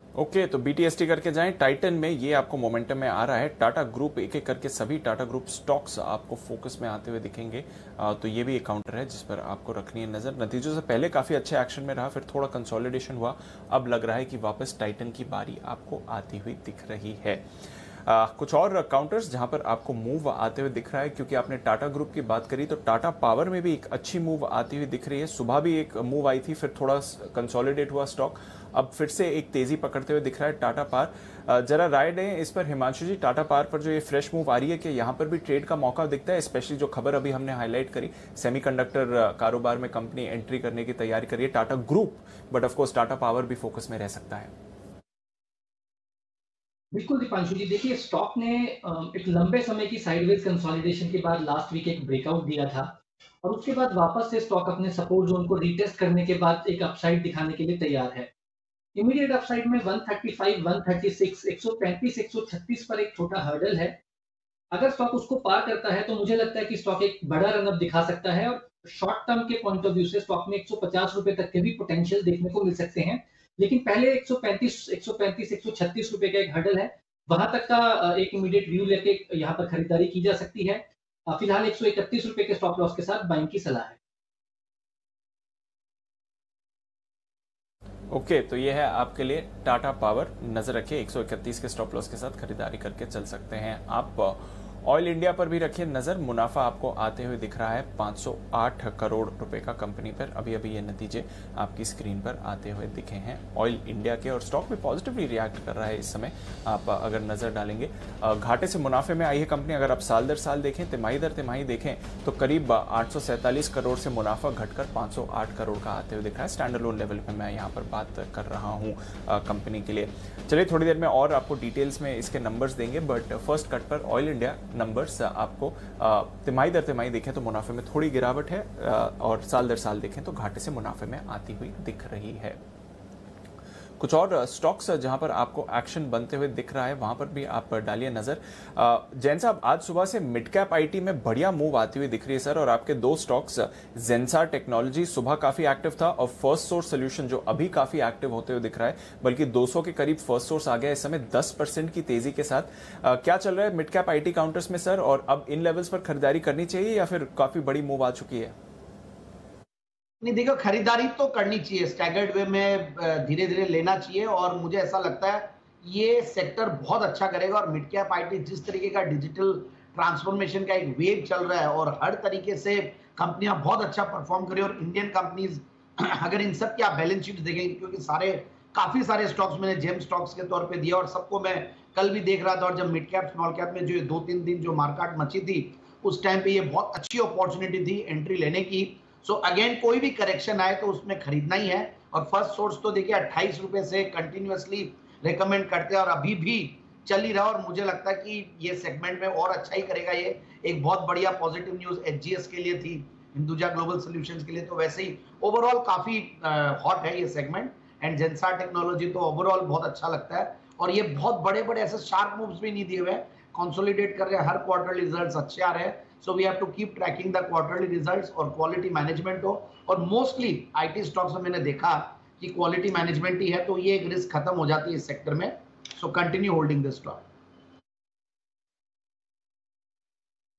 ओके, तो BTST करके जाएं। टाइटन में ये आपको मोमेंटम में आ रहा है। टाटा ग्रुप एक एक करके सभी टाटा ग्रुप स्टॉक्स आपको फोकस में आते हुए दिखेंगे। तो ये भी एक काउंटर है जिस पर आपको रखनी है नजर। नतीजों से पहले काफी अच्छे एक्शन में रहा, फिर थोड़ा कंसोलिडेशन हुआ। अब लग रहा है कि वापस टाइटन की बारी आपको आती हुई दिख रही है। कुछ और काउंटर्स जहां पर आपको मूव आते हुए दिख रहा है, क्योंकि आपने टाटा ग्रुप की बात करी तो टाटा पावर में भी एक अच्छी मूव आती हुई दिख रही है। सुबह भी एक मूव आई थी, फिर थोड़ा कंसोलिडेट हुआ स्टॉक, अब फिर से एक तेजी पकड़ते हुए दिख रहा है टाटा पावर। जरा राय दें इस पर हिमांशु जी, टाटा पावर पर जो ये फ्रेश मूव आ रही है कि यहाँ पर भी ट्रेड का मौका दिखता है, स्पेशली जो खबर अभी हमने हाईलाइट करी, सेमीकंडक्टर कारोबार में कंपनी एंट्री करने की तैयारी कर रही है Tata group, but of course Tata power भी फोकस में रह सकता है। बिल्कुल दीपांशु जी, देखिए स्टॉक ने एक लंबे समय की साइडवेज कंसोलिडेशन के बाद लास्ट वीक एक ब्रेकआउट दिया था और उसके बाद वापस से स्टॉक अपने सपोर्ट जोन को रीटेस्ट करने के बाद एक अपसाइड दिखाने के लिए तैयार है। इमीडिएट अपसाइड में 135, 136, 135, 136 पर एक छोटा हर्डल है। अगर स्टॉक उसको पार करता है तो मुझे लगता है कि स्टॉक एक बड़ा रनअप दिखा सकता है और शॉर्ट टर्म के पॉइंट ऑफ व्यू से स्टॉक में 150 रुपए तक के भी पोटेंशियल देखने को मिल सकते हैं। लेकिन पहले 135, 136 रुपए का एक हर्डल है, वहां तक का एक इमीडिएट व्यू लेके यहाँ पर खरीदारी की जा सकती है। फिलहाल 131 रुपए के स्टॉप लॉस के साथ बाइंग की सलाह है। ओके, तो ये है आपके लिए टाटा पावर। नजर रखिए 131 के स्टॉप लॉस के साथ खरीदारी करके चल सकते हैं आप। ऑयल इंडिया पर भी रखिए नजर, मुनाफा आपको आते हुए दिख रहा है 508 करोड़ रुपए का कंपनी पर। अभी अभी ये नतीजे आपकी स्क्रीन पर आते हुए दिखे हैं ऑयल इंडिया के और स्टॉक भी पॉजिटिवली रिएक्ट कर रहा है इस समय। आप अगर नजर डालेंगे घाटे से मुनाफे में आई है कंपनी। अगर आप साल दर साल देखें, तिमाही दर तिमाही देखें तो करीब 847 करोड़ से मुनाफा घटकर 508 करोड़ का आते हुए दिख रहा है। स्टैंडर्ड लोन लेवल पर मैं यहाँ पर बात कर रहा हूँ कंपनी के लिए। चलिए थोड़ी देर में और आपको डिटेल्स में इसके नंबर्स देंगे, बट फर्स्ट कट पर ऑयल इंडिया नंबर्स आपको तिमाही दर तिमाही देखें तो मुनाफे में थोड़ी गिरावट है और साल दर साल देखें तो घाटे से मुनाफे में आती हुई दिख रही है। कुछ और स्टॉक्स जहां पर आपको एक्शन बनते हुए दिख रहा है वहां पर भी आप डालिए नजर। जैन साहब, आज सुबह से मिड कैप आईटी में बढ़िया मूव आती हुई दिख रही है सर, और आपके दो स्टॉक्स जेंसार टेक्नोलॉजी सुबह काफी एक्टिव था और फर्स्ट सोर्स सोल्यूशन जो अभी काफी एक्टिव होते हुए दिख रहा है, बल्कि 200 के करीब फर्स्ट सोर्स आ गया इस समय 10% की तेजी के साथ। क्या चल रहा है मिड कैप आईटी काउंटर्स में सर, और अब इन लेवल्स पर खरीदारी करनी चाहिए या फिर काफी बड़ी मूव आ चुकी है? नहीं, देखो खरीदारी तो करनी चाहिए, स्टैगर्ड वे में धीरे धीरे लेना चाहिए और मुझे ऐसा लगता है ये सेक्टर बहुत अच्छा करेगा। और मिड कैप आईटी जिस तरीके का डिजिटल ट्रांसफॉर्मेशन का एक वेव चल रहा है और हर तरीके से कंपनियां बहुत अच्छा परफॉर्म करी, और इंडियन कंपनीज अगर इन सब की आप बैलेंस शीट देखेंगे, क्योंकि काफी सारे स्टॉक्स मैंने जेम स्टॉक्स के तौर पे दिया और सबको मैं कल भी देख रहा था, और जब मिड कैप स्मॉल कैप में जो 2-3 दिन जो मार्केट मची थी उस टाइम पे ये बहुत अच्छी अपॉर्चुनिटी थी एंट्री लेने की। सो अगेन कोई भी करेक्शन आए तो उसमें खरीदना ही है। और फर्स्ट सोर्स तो देखिए 28 रुपए से कंटिन्यूअसली रेकमेंड करते हैं और अभी भी चल ही रहा, और मुझे लगता है कि ये सेगमेंट में और अच्छा ही करेगा। ये एक बहुत बढ़िया पॉजिटिव न्यूज एचजीएस के लिए थी, हिंदुजा ग्लोबल सॉल्यूशंस के लिए, तो वैसे ही ओवरऑल काफी हॉट है ये सेगमेंट। एंड जेंसार टेक्नोलॉजी तो ओवरऑल बहुत अच्छा लगता है, और ये बहुत बड़े बड़े ऐसे शार्प मूव्स भी नहीं दिए हुए हैं, कंसोलिडेट कर रहे हैं, हर क्वार्टर रिजल्ट्स अच्छे आ रहे हैं, so we have to keep tracking the quarterly results और क्वालिटी मैनेजमेंट हो, और मोस्टली आईटी स्टॉक्स में मैंने देखा कि क्वालिटी मैनेजमेंट ही है, तो ये एक रिस्क खत्म हो जाती है इस सेक्टर में। So continue holding this stock.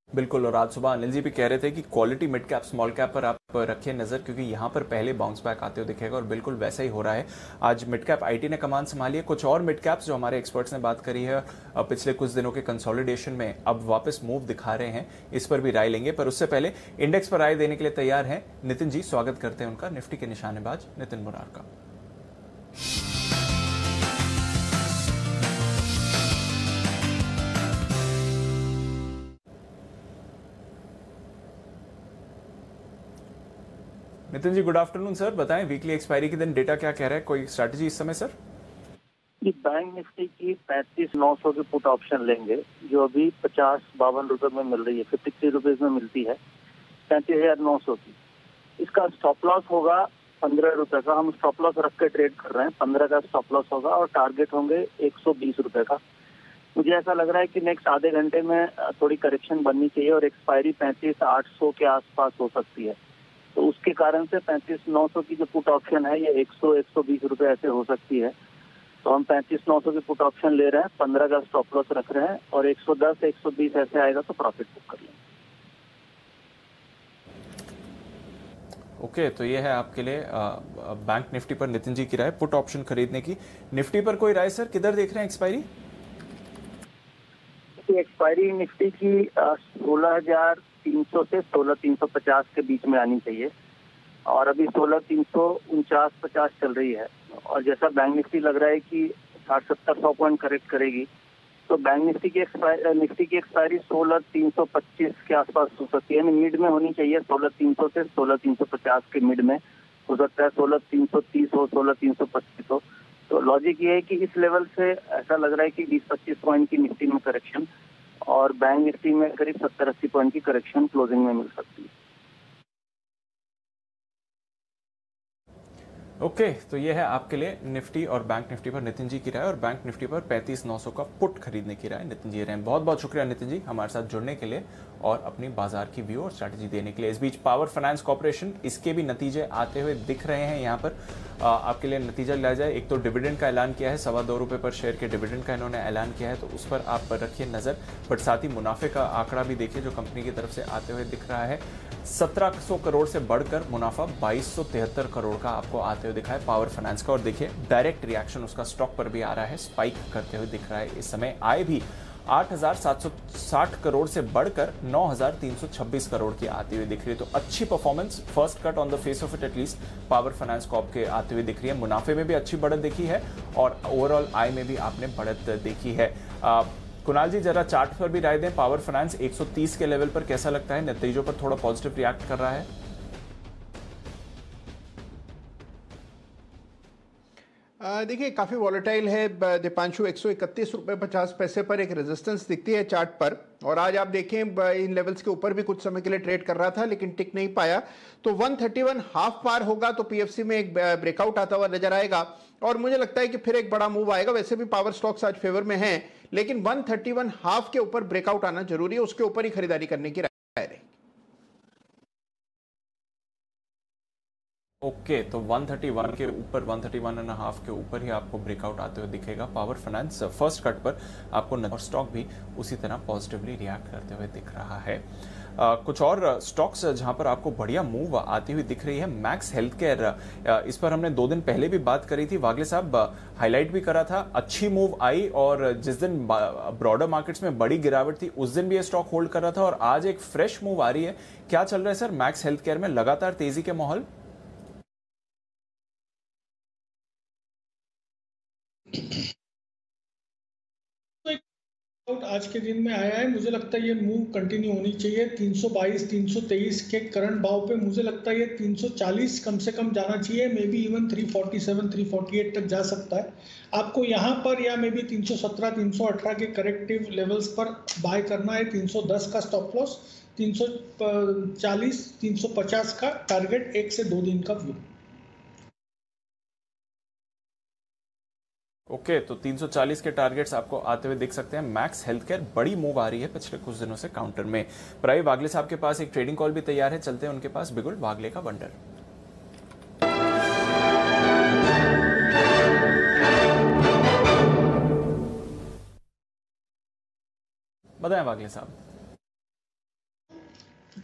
बिल्कुल, और आज सुबह अनिल जी भी कह रहे थे कि quality mid cap small cap पर आप रखिए नजर, क्योंकि यहां पर पहले बाउंस बैक आते हुए दिखेगा, और बिल्कुल वैसा ही हो रहा है। आज मिड कैप आईटी ने कमान संभाली है। कुछ और मिड कैप्स जो हमारे एक्सपर्ट्स ने बात करी है पिछले कुछ दिनों के कंसोलिडेशन में अब वापस मूव दिखा रहे हैं, इस पर भी राय लेंगे। पर उससे पहले इंडेक्स पर राय देने के लिए तैयार हैं नितिन जी, स्वागत करते हैं उनका, निफ्टी के निशानेबाज नितिन मुरार का। Nitin ji good afternoon sir, बताएं वीकली एक्सपायरी के दिन डेटा क्या कह रहा है, कोई स्ट्रैटेजी इस समय सर? बैंक निफ्टी की 35,900 की पुट ऑप्शन लेंगे, जो अभी 50-52 रुपए में मिल रही है, 53 रुपीज में मिलती है, 35,900 की। इसका स्टॉप लॉस होगा 15 रुपए का, हम स्टॉप लॉस रख के ट्रेड कर रहे हैं, 15 का स्टॉप लॉस होगा और टारगेट होंगे 120 रुपए का। मुझे ऐसा लग रहा है कि नेक्स्ट आधे घंटे में थोड़ी करेक्शन बननी चाहिए और एक्सपायरी 35,800 के आसपास हो सकती है, तो उसके कारण से 35,900 की जो पुट ऑप्शन है ये 100-120 रुपए ऐसे हो सकती है। तो हम 35,900 की पुट ऑप्शन ले रहे हैं, 15 का स्टॉप लॉस रख रहे हैं और 110-120 ऐसे आएगा तो प्रॉफिट बुक कर लेंगे। ओके, तो ये है आपके लिए बैंक निफ्टी पर नितिन जी की राय पुट ऑप्शन खरीदने की। निफ्टी पर कोई राय सर, किधर देख रहे हैं एक्सपायरी? एक्सपायरी निफ्टी की 16,300 से 16,350 के बीच में आनी चाहिए, और अभी 16,349-50 चल रही है। और जैसा बैंक निफ्टी लग रहा है कि 60-70-100 पॉइंट करेक्ट करेगी, तो बैंक निफ्टी की एक्सपायरी 16,325 के आसपास हो सकती है, यानी मिड में होनी चाहिए। 16,300 से 16,350 के मिड में हो सकता है, 16,330 हो, 16,325 हो। तो लॉजिक ये है कि इस लेवल से ऐसा लग रहा है कि 20-25 पॉइंट की निफ्टी में करेक्शन और बैंक निफ्टी में करीब 70-80 पॉइंट की करेक्शन क्लोजिंग में मिल सकती है। ओके, तो ये है आपके लिए निफ्टी और बैंक निफ्टी पर नितिन जी की राय, और बैंक निफ्टी पर 35,900 का पुट खरीदने की राय नितिन जी रहे हैं। बहुत बहुत शुक्रिया नितिन जी हमारे साथ जुड़ने के लिए और अपनी बाजार की व्यू और स्ट्रैटेजी देने के लिए। इस बीच पावर फाइनेंस कॉर्पोरेशन, इसके भी नतीजे आते हुए दिख रहे हैं। यहाँ पर आपके लिए नतीजा लिया जाए, एक तो डिविडेंड का ऐलान किया है, 2.25 रुपए पर शेयर के डिविडेंड का इन्होंने ऐलान किया है, तो उस पर आप रखिए नजर। बट साथ ही मुनाफे का आंकड़ा भी देखिए जो कंपनी की तरफ से आते हुए दिख रहा है। 1700 करोड़ से बढ़कर मुनाफा 2273 करोड़ का आपको आते हुए दिखा है पावर फाइनेंस का। और देखिए डायरेक्ट रिएक्शन उसका स्टॉक पर भी आ रहा है, स्पाइक करते हुए दिख रहा है। इस समय आय भी 8,760 करोड़ से बढ़कर 9,326 करोड़ की आती हुई दिख रही है। तो अच्छी performance, first cut on the face of it at least, power finance Corp के आते हुए दिख रही है। मुनाफे में भी अच्छी बढ़त देखी है और ओवरऑल आय में भी आपने बढ़त देखी है। कुणाल जी जरा चार्ट पर भी राय दें, पावर फाइनेंस 130 के लेवल पर कैसा लगता है? नतीजों पर थोड़ा पॉजिटिव रिएक्ट कर रहा है। देखिए काफ़ी वॉलेटाइल है दीपांशु। 131 रुपये 50 पैसे पर एक रेजिस्टेंस दिखती है चार्ट पर, और आज आप देखें इन लेवल्स के ऊपर भी कुछ समय के लिए ट्रेड कर रहा था लेकिन टिक नहीं पाया। तो 131 हाफ पार होगा तो पीएफसी में एक ब्रेकआउट आता हुआ नजर आएगा, और मुझे लगता है कि फिर एक बड़ा मूव आएगा। वैसे भी पावर स्टॉक्स आज फेवर में हैं, लेकिन 131 हाफ के ऊपर ब्रेकआउट आना जरूरी है, उसके ऊपर ही खरीदारी करने की राय रही। ओके, तो 131 के ऊपर, 131.5 के ऊपर ही आपको ब्रेकआउट आते हुए दिखेगा पावर फाइनेंस। फर्स्ट कट पर आपको और स्टॉक भी उसी तरह पॉजिटिवली रिएक्ट करते हुए दिख रहा है। कुछ और स्टॉक्स जहां पर आपको बढ़िया मूव आती हुई दिख रही है, मैक्स हेल्थ केयर, इस पर हमने 2 दिन पहले भी बात करी थी, वागले साहब हाईलाइट भी करा था, अच्छी मूव आई, और जिस दिन ब्रॉडर मार्केट्स में बड़ी गिरावट थी उस दिन भी ये स्टॉक होल्ड कर रहा था, और आज एक फ्रेश मूव आ रही है। क्या चल रहा है सर मैक्स हेल्थ केयर में? लगातार तेजी के माहौल? आज के दिन में आया है, मुझे लगता है ये मूव कंटिन्यू होनी चाहिए। 322-323 के करंट भाव पे मुझे लगता है ये 340 कम से कम जाना चाहिए, मे बी इवन 347-348 तक जा सकता है। आपको यहाँ पर या मे बी 317-318 के करेक्टिव लेवल्स पर बाय करना है। 310 का स्टॉप लॉस, 340-350 का टारगेट, 1 से 2 दिन का व्यू। ओके, तो 340 के टारगेट्स आपको आते हुए दिख सकते हैं। मैक्स हेल्थकेयर बड़ी मूव आ रही है पिछले कुछ दिनों से काउंटर में। प्राई वागले साहब के पास एक ट्रेडिंग कॉल भी तैयार है, चलते हैं उनके पास। बिगुल वागले का वंडर। बताएं वागले साहब।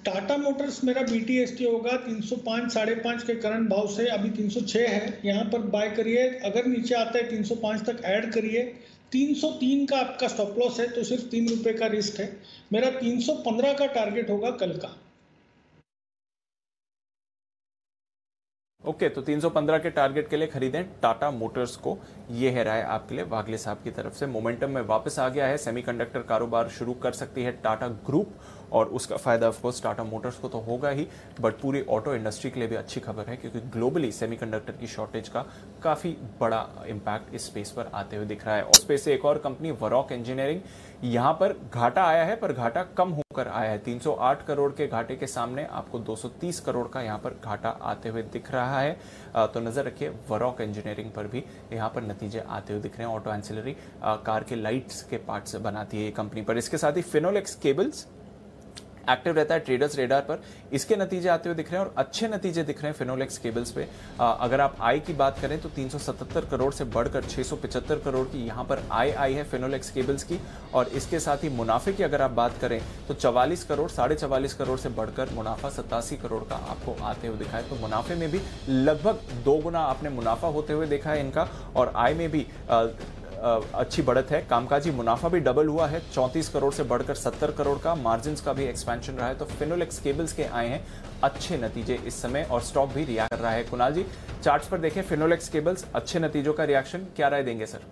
टाटा मोटर्स मेरा BTST होगा 305 5.5 के करंट भाव से, अभी 306 है, यहाँ पर बाय करिए। अगर नीचे आता है 305 तक ऐड करिए। 303 का आपका स्टॉप लॉस है, तो सिर्फ 3 रुपए का रिस्क है। मेरा 315 का टारगेट होगा कल का। ओके, तो 315 के टारगेट के लिए खरीदें टाटा मोटर्स को। ये है राय आपके लिए वागले साहब की तरफ से। मोमेंटम में वापस आ गया है, सेमीकंडक्टर कारोबार शुरू कर सकती है टाटा ग्रुप, और उसका फायदा ऑफ कोर्स टाटा मोटर्स को तो होगा ही, बट पूरी ऑटो इंडस्ट्री के लिए भी अच्छी खबर है, क्योंकि ग्लोबली सेमीकंडक्टर की शॉर्टेज का काफी बड़ा इंपैक्ट इस स्पेस पर आते हुए दिख रहा है। और स्पेस से एक और कंपनी वरॉक इंजीनियरिंग, यहां पर घाटा आया है, पर घाटा कम होकर आया है। 308 करोड़ के घाटे के सामने आपको 230 करोड़ का यहां पर घाटा आते हुए दिख रहा है। तो नजर रखिए वरॉक इंजीनियरिंग पर भी, यहां पर नतीजे आते हुए दिख रहे हैं। ऑटो एंसिलरी कार के लाइट्स के पार्ट्स बनाती है ये कंपनी। पर इसके साथ ही फिनोलेक्स केबल्स एक्टिव रहता है ट्रेडर्स रेडार पर, इसके नतीजे आते हुए दिख रहे हैं, और अच्छे नतीजे दिख रहे हैं फिनोलेक्स केबल्स पे। अगर आप आय की बात करें तो 377 करोड़ से बढ़कर 675 करोड़ की यहां पर आय आई है फिनोलेक्स केबल्स की। और इसके साथ ही मुनाफे की अगर आप बात करें तो 44 करोड़ 44.5 करोड़ से बढ़कर मुनाफा 87 करोड़ का आपको आते हुए दिखा है। तो मुनाफे में भी लगभग 2 गुना आपने मुनाफा होते हुए देखा है इनका, और आय में भी अच्छी बढ़त है। कामकाजी मुनाफा भी डबल हुआ है, 34 करोड़ से बढ़कर 70 करोड़ का। मार्जिन्स का भी एक्सपेंशन रहा है। तो फिनोलेक्स केबल्स के आए हैं अच्छे नतीजे इस समय, और स्टॉक भी रिएक्ट कर रहा है। कुणाल जी, चार्ट्स पर देखें फिनोलेक्स केबल्स, अच्छे नतीजों का रिएक्शन, क्या राय देंगे सर?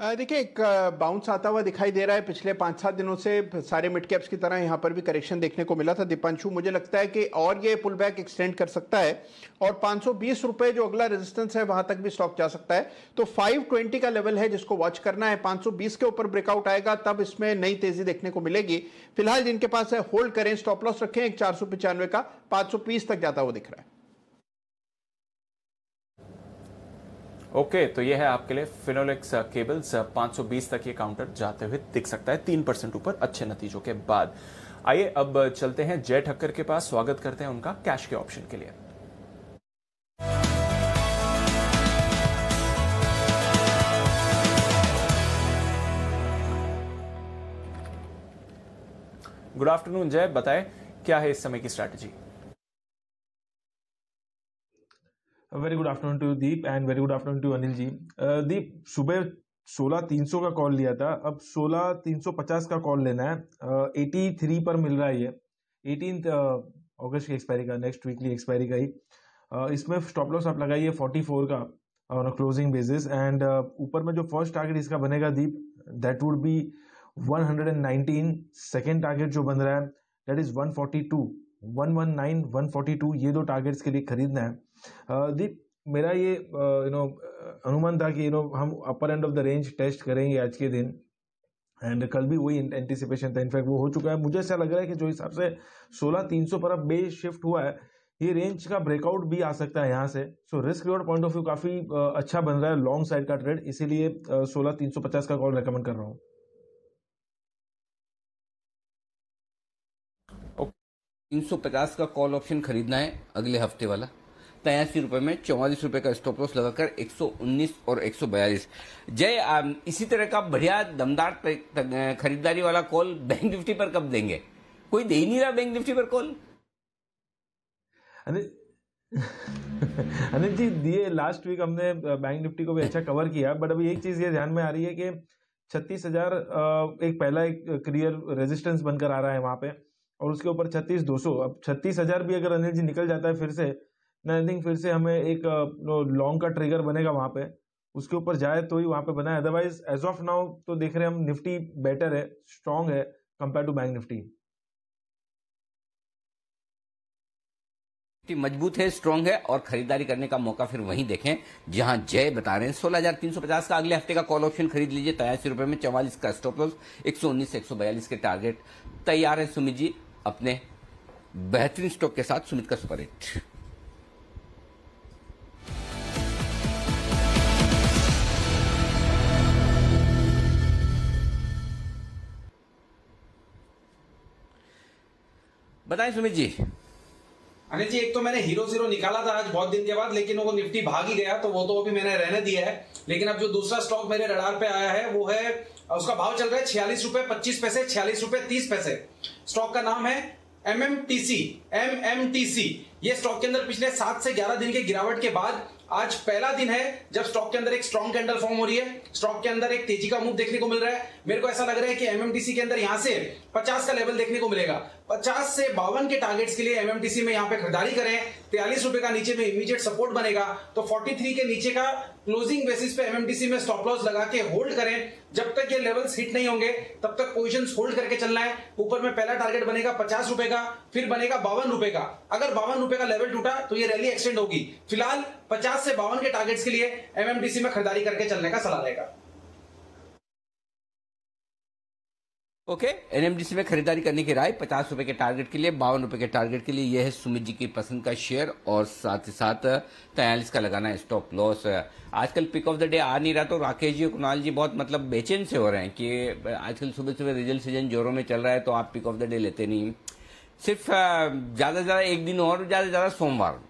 देखिए, एक बाउंस आता हुआ दिखाई दे रहा है। पिछले 5-7 दिनों से सारे मिड कैप्स की तरह यहां पर भी करेक्शन देखने को मिला था दीपांशु। मुझे लगता है कि और ये पुल बैक एक्सटेंड कर सकता है, और 520 रुपए जो अगला रेजिस्टेंस है वहां तक भी स्टॉक जा सकता है। तो 520 का लेवल है जिसको वॉच करना है। 520 के ऊपर ब्रेकआउट आएगा तब इसमें नई तेजी देखने को मिलेगी। फिलहाल जिनके पास है होल्ड करें, स्टॉप लॉस रखें एक 495 का, 520 तक जाता हुआ दिख रहा है। ओके, तो ये है आपके लिए फिनोलेक्स केबल्स, 520 तक ये काउंटर जाते हुए दिख सकता है 3% ऊपर अच्छे नतीजों के बाद। आइए अब चलते हैं जय ठक्कर के पास, स्वागत करते हैं उनका कैश के ऑप्शन के लिए। गुड आफ्टरनून जय, बताएं क्या है इस समय की strategy? Very good afternoon to Deep and very good afternoon to Anil ji. Deep, सुबह 16,300 का कॉल लिया था, अब 16,350 का कॉल लेना है। 83 पर मिल रहा है ये, 18 अगस्त की एक्सपायरी का, नेक्स्ट वीकली एक्सपायरी का ही। इसमें स्टॉप लॉस आप लगाइए 44 का ऑन क्लोजिंग बेसिस, एंड ऊपर में जो फर्स्ट टारगेट इसका बनेगा Deep, that would be 119। Second target जो बन रहा है दैट इज 142, 119, 142, ये दो टारगेट्स के लिए खरीदना है। दीप, मेरा ये अनुमान था कि हम upper end of the range test करेंगे आज के दिन, एंड कल भी वही एंटिसिपेशन था, इनफैक्ट वो हो चुका है। मुझे ऐसा लग रहा है कि जो हिसाब से 16,300 पर अब बेस शिफ्ट हुआ है, ये रेंज का ब्रेकआउट भी आ सकता है यहाँ से। So risk reward point of view काफी अच्छा बन रहा है लॉन्ग साइड का ट्रेड, इसीलिए 16,350 का कॉल रेकमेंड कर रहा हूँ। 350 का कॉल ऑप्शन खरीदना है अगले हफ्ते वाला, 83 रुपए में 44 रुपए का स्टॉप लॉस लगाकर 119 और 142। जय, इसी तरह का बढ़िया दमदार खरीदारी वाला कॉल बैंक निफ्टी पर कब देंगे? कोई दे ही नहीं रहा बैंक निफ्टी पर कॉल। अनिल जी, दिए लास्ट वीक हमने बैंक निफ्टी को भी अच्छा कवर किया, बट अभी एक चीज ये ध्यान में आ रही है कि 36,000 एक पहला एक क्लियर रेजिस्टेंस बनकर आ रहा है वहां पे, और उसके ऊपर 36,200। अब 36,000 भी अगर अनिल जी निकल जाता है फिर से, आई थिंक फिर से हमें एक लॉन्ग का ट्रिगर बनेगा वहां पे, उसके ऊपर जाए तो ही वहां पे बना है। अदरवाइज एज ऑफ नाउ तो देख रहे हैं हम निफ्टी बेटर है, स्ट्रांग है कंपेयर टू बैंक निफ्टी। मजबूत है, स्ट्रांग है, और खरीदारी करने का मौका फिर वहीं देखें जहां जय बता रहे हैं। 16,350 का अगले हफ्ते का कॉल ऑप्शन खरीद लीजिए, 83 रुपए में 44 का स्टॉप लॉस, 119 से 142 के टारगेट तैयार है। सुमित जी अपने बेहतरीन स्टॉक के साथ, सुमित का सुपर हिट। बताएं सुमित जी। अनिल जी, एक तो मैंने हीरो जीरो निकाला था आज बहुत दिन के बाद, लेकिन वो निफ्टी भाग ही गया, तो वो तो अभी मैंने रहने दिया है। लेकिन अब जो दूसरा स्टॉक मेरे रडार पे आया है वो है, उसका भाव चल रहा है 46 रुपए 25 पैसे, 46 रुपए 30 पैसे। स्टॉक का नाम है एमएमटीसी। ये स्टॉक के अंदर पिछले 7 से 11 दिन के गिरावट के बाद आज पहला दिन है जब स्टॉक के अंदर एक स्ट्रॉन्ग कैंडल फॉर्म हो रही है। स्टॉक के अंदर एक तेजी का मूव देखने को मिल रहा है। मेरे को ऐसा लग रहा है कि एमएमटीसी के अंदर यहां से 50 का लेवल देखने को मिलेगा। 50 से 52 के टारगेट्स के लिए एमएमटीसी में यहां पे खरीदारी करें। 43 रुपए का नीचे में इमीडिएट सपोर्ट बनेगा, तो 43 के नीचे का क्लोजिंग बेसिस पे एमएमटीसी में स्टॉप लॉस लगा के होल्ड करें। जब तक ये लेवल्स हिट नहीं होंगे तब तक पोजीशंस होल्ड करके चलना है। ऊपर में पहला टारगेट बनेगा 50 रुपए का, फिर बनेगा 52 रुपए का। अगर 52 रुपए का लेवल टूटा तो ये रैली एक्सटेंड होगी। फिलहाल 50 से 52 के टारगेट्स के लिए एमएमटीसी में खरीदारी करके चलने का सलाह रहेगा। ओके, एनएमडीसी में खरीदारी करने की राय 50 रुपए के टारगेट के लिए, 52 रुपए के टारगेट के लिए। यह है सुमित जी की पसंद का शेयर, और साथ ही साथ 43 का लगाना है स्टॉप लॉस। आजकल पिक ऑफ द डे आ नहीं रहा, तो राकेश जी और कुणाल जी बहुत मतलब बेचैन से हो रहे हैं कि आजकल सुबह सुबह रिजल्ट सीजन जोरों में चल रहा है, तो आप पिक ऑफ द डे लेते नहीं। सिर्फ ज्यादा से ज्यादा एक दिन और, ज्यादा से ज्यादा सोमवार,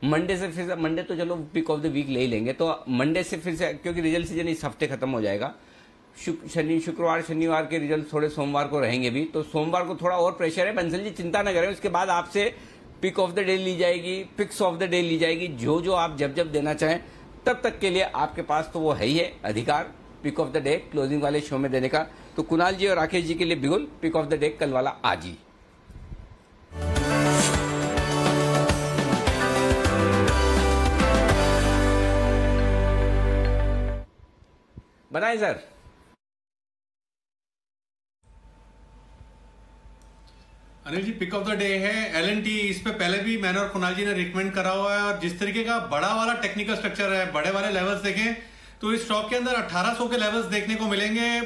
मंडे से फिर, मंडे तो चलो पिक ऑफ द वीक ले ही लेंगे, तो मंडे से फिर से, क्योंकि रिजल्ट सीजन इस हफ्ते खत्म हो जाएगा। शुक्रवार शनिवार के रिजल्ट थोड़े सोमवार को रहेंगे भी, तो सोमवार को थोड़ा और प्रेशर है। बंसल जी चिंता न करें, उसके बाद आपसे पिक ऑफ द डे ली जाएगी, पिक्स ऑफ द डे ली जाएगी। जो आप जब देना चाहें तब तक के लिए आपके पास तो वो है ही है अधिकार pick of the day closing वाले शो में देने का। तो कुणाल जी और राकेश जी के लिए बिल्कुल पिक ऑफ द डे कल वाला आज ही। बनाए sir. Anil ji, pick of the day है एलएनटी। इस पे पहले भी मैंने और कुणाल जी ने रिकमेंड करा हुआ है, और जिस तरीके का बड़ा वाला टेक्निकल स्ट्रक्चर है, बड़े वाले लेवल्स देखें तो इस स्टॉक के अंदर 1800 के लेवल्स देखने को मिलेंगे।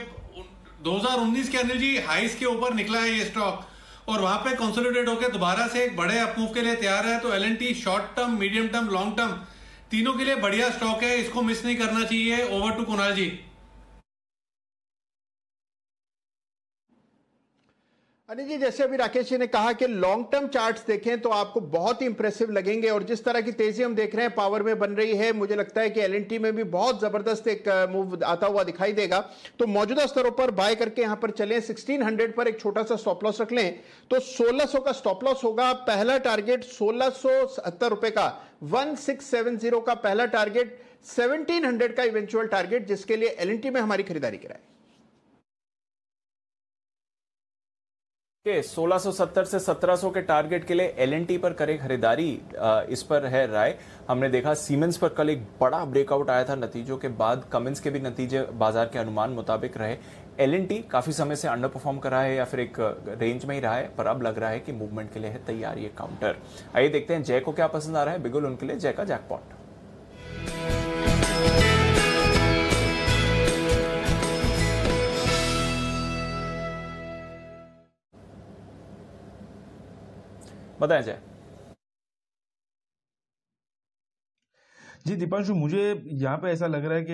2019 के अनिल जी हाइस के ऊपर निकला है ये स्टॉक, और वहां पे कंसोलिडेट होकर दोबारा से एक बड़े अपमूव के लिए तैयार है। तो LNT short term, medium term, long term तीनों के लिए बढ़िया स्टॉक है, इसको मिस नहीं करना चाहिए। ओवर टू कुणाल जी। अनिल जी, जैसे अभी राकेश जी ने कहा कि लॉन्ग टर्म चार्ट्स देखें तो आपको बहुत ही इंप्रेसिव लगेंगे, और जिस तरह की तेजी हम देख रहे हैं पावर में बन रही है, मुझे लगता है कि एलएनटी में भी बहुत जबरदस्त एक मूव आता हुआ दिखाई देगा। तो मौजूदा स्तरों पर बाय करके यहां पर चलें। 1600 पर एक छोटा सा स्टॉप लॉस रख लें तो 1600 का स्टॉप लॉस होगा। पहला टारगेट 1670 रुपए का, 1670 का पहला टारगेट, 1700 का इवेंचुअल टारगेट, जिसके लिए एलएनटी में हमारी खरीदारी कराए। 1670 से 1700 के टारगेट के लिए एलएनटी पर करें खरीदारी, इस पर है राय। हमने देखा सीमेंस पर कल एक बड़ा ब्रेकआउट आया था नतीजों के बाद। कमिंस के भी नतीजे बाजार के अनुमान मुताबिक रहे। एलएनटी काफी समय से अंडर परफॉर्म कर रहा है या फिर एक रेंज में ही रहा है, पर अब लग रहा है कि मूवमेंट के लिए है तैयार ये काउंटर। आइए देखते हैं जय को क्या पसंद आ रहा है। बिगुल उनके लिए जय का जैकपॉट। बताएं जय। जी दीपांशु, मुझे यहाँ पे ऐसा लग रहा है कि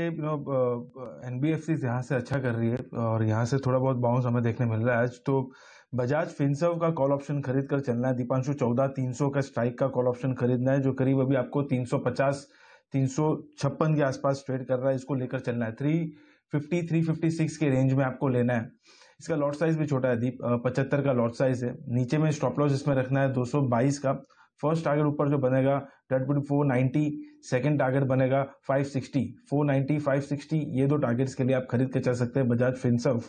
एनबीएफसी यहाँ से अच्छा कर रही है और यहाँ से थोड़ा बहुत बाउंस हमें देखने मिल रहा है आज। तो बजाज फिनसर्व का कॉल ऑप्शन खरीद कर चलना है दीपांशु। 14300 का स्ट्राइक का कॉल ऑप्शन खरीदना है, जो करीब अभी आपको 350 356 के आसपास ट्रेड कर रहा है। इसको लेकर चलना है। 350 356 के रेंज में आपको लेना है। इसका लॉट साइज भी छोटा है दीप, 75 का लॉट साइज है। नीचे में स्टॉप लॉस इसमें रखना है 222 का। फर्स्ट टारगेट ऊपर जो बनेगा डेट बुड 490, सेकंड टारगेट बनेगा 560। 490 560 ये दो टारगेट्स के लिए आप खरीद के चल सकते हैं बजाज फिनसर्व।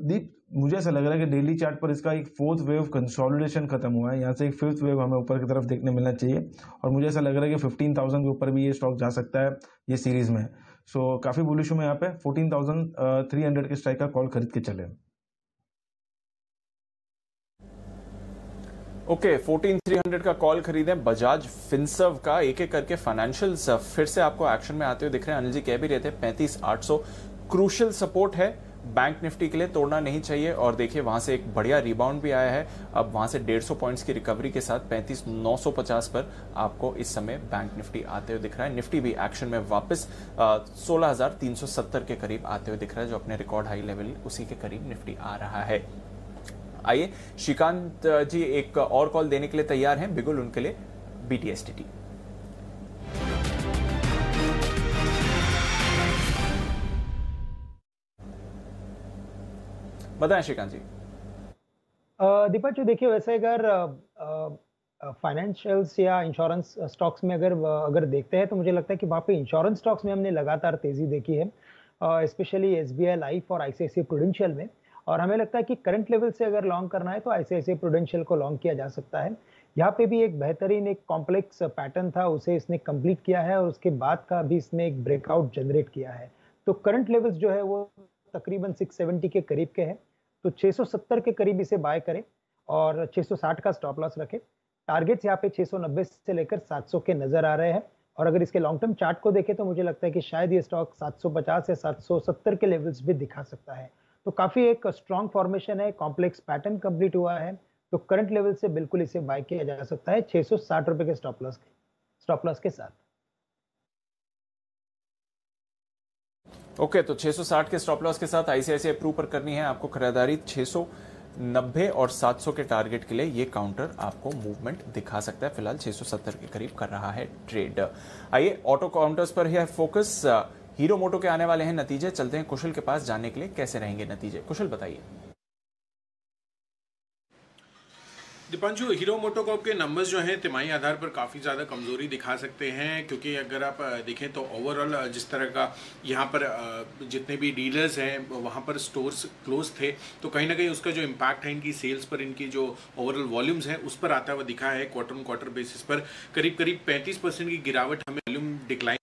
दीप, मुझे ऐसा लग रहा है कि डेली चार्ट पर इसका एक फोर्थ वेव कंसोलिडेशन खत्म हुआ है। यहाँ से एक फिफ्थ वेव हमें ऊपर की तरफ देखने मिलना चाहिए, और मुझे ऐसा लग रहा है कि 15,000 के ऊपर भी ये स्टॉक जा सकता है ये सीरीज में। सो काफी बुलिश हूं मैं यहाँ पे। 14,300 के स्ट्राइक का कॉल खरीद के चले। ओके, 14,300 का कॉल खरीदें बजाज फिनसर्व का। एक एक करके फाइनेंशियल्स फिर से आपको एक्शन में आते हुए दिख रहे हैं। अनिल जी कह भी रहे थे 35,800 क्रूशियल सपोर्ट है बैंक निफ्टी के लिए, तोड़ना नहीं चाहिए। और देखिए वहां से एक बढ़िया रिबाउंड भी आया है। अब वहां से 150 पॉइंट्स की रिकवरी के साथ 35,950 पर आपको इस समय बैंक निफ्टी आते हुए दिख रहा है। निफ्टी भी एक्शन में वापस 16,370 के करीब आते हुए दिख रहा है, जो अपने रिकॉर्ड हाई लेवल उसी के करीब निफ्टी आ रहा है। आइए श्रीकांत जी एक और कॉल देने के लिए तैयार हैं, बिगुल उनके लिए BTSTT। बताएं श्रीकांत जी। दीपांशु देखिए, वैसे अगर फाइनेंशियल्स या इंश्योरेंस स्टॉक्स में अगर देखते हैं तो मुझे लगता है कि वहाँ पे इंश्योरेंस स्टॉक्स में हमने लगातार तेजी देखी है, स्पेशली SBI लाइफ और ICICI प्रूडेंशियल में। और हमें लगता है कि करंट लेवल से अगर लॉन्ग करना है तो ICICI प्रूडेंशियल को लॉन्ग किया जा सकता है। यहाँ पे भी एक बेहतरीन एक कॉम्प्लेक्स पैटर्न था, उसे इसने कंप्लीट किया है और उसके बाद का भी इसने एक ब्रेकआउट जनरेट किया है। तो करंट लेवल्स जो है वो तकरीबन 670 के करीब के हैं, तो 670 के करीब इसे बाय करें और 660 का स्टॉप लॉस रखें। टारगेट्स यहाँ पे 690 से लेकर 700 के नजर आ रहे हैं। और अगर इसके लॉन्ग टर्म चार्ट को देखें तो मुझे लगता है कि शायद ये स्टॉक 750 या 770 के लेवल्स भी दिखा सकता है। तो काफी एक स्ट्रॉन्ग फॉर्मेशन है, कॉम्प्लेक्स पैटर्न कंप्लीट हुआ है, तो करंट लेवल से बिल्कुल इसे बाय किया जा सकता है 660 रुपए के स्टॉप लॉस के साथ। ओके, तो 660 के स्टॉप लॉस के साथ ICICI प्रू पर करनी है आपको खरीदारी। 690 और 700 के टारगेट के लिए ये काउंटर आपको मूवमेंट दिखा सकता है। फिलहाल 670 के करीब कर रहा है ट्रेड। आइए ऑटो काउंटर्स पर है फोकस। हीरो मोटो के आने वाले हैं नतीजे, चलते हैं कुशल के पास जानने के लिए कैसे रहेंगे नतीजे। कुशल बताइए। दीपांशु, हीरो मोटोकॉर्प के नंबर्स जो हैं तिमाही आधार पर काफ़ी ज़्यादा कमज़ोरी दिखा सकते हैं, क्योंकि अगर आप देखें तो ओवरऑल जिस तरह का यहाँ पर जितने भी डीलर्स हैं वहाँ पर स्टोर्स क्लोज थे, तो कहीं ना कहीं उसका जो इम्पैक्ट है इनकी सेल्स पर, इनकी जो ओवरऑल वॉल्यूम्स हैं उस पर आता हुआ दिखा है। क्वार्टर ऑन क्वार्टर बेसिस पर करीब 35% की गिरावट हमें वॉल्यूम डिक्लाइन,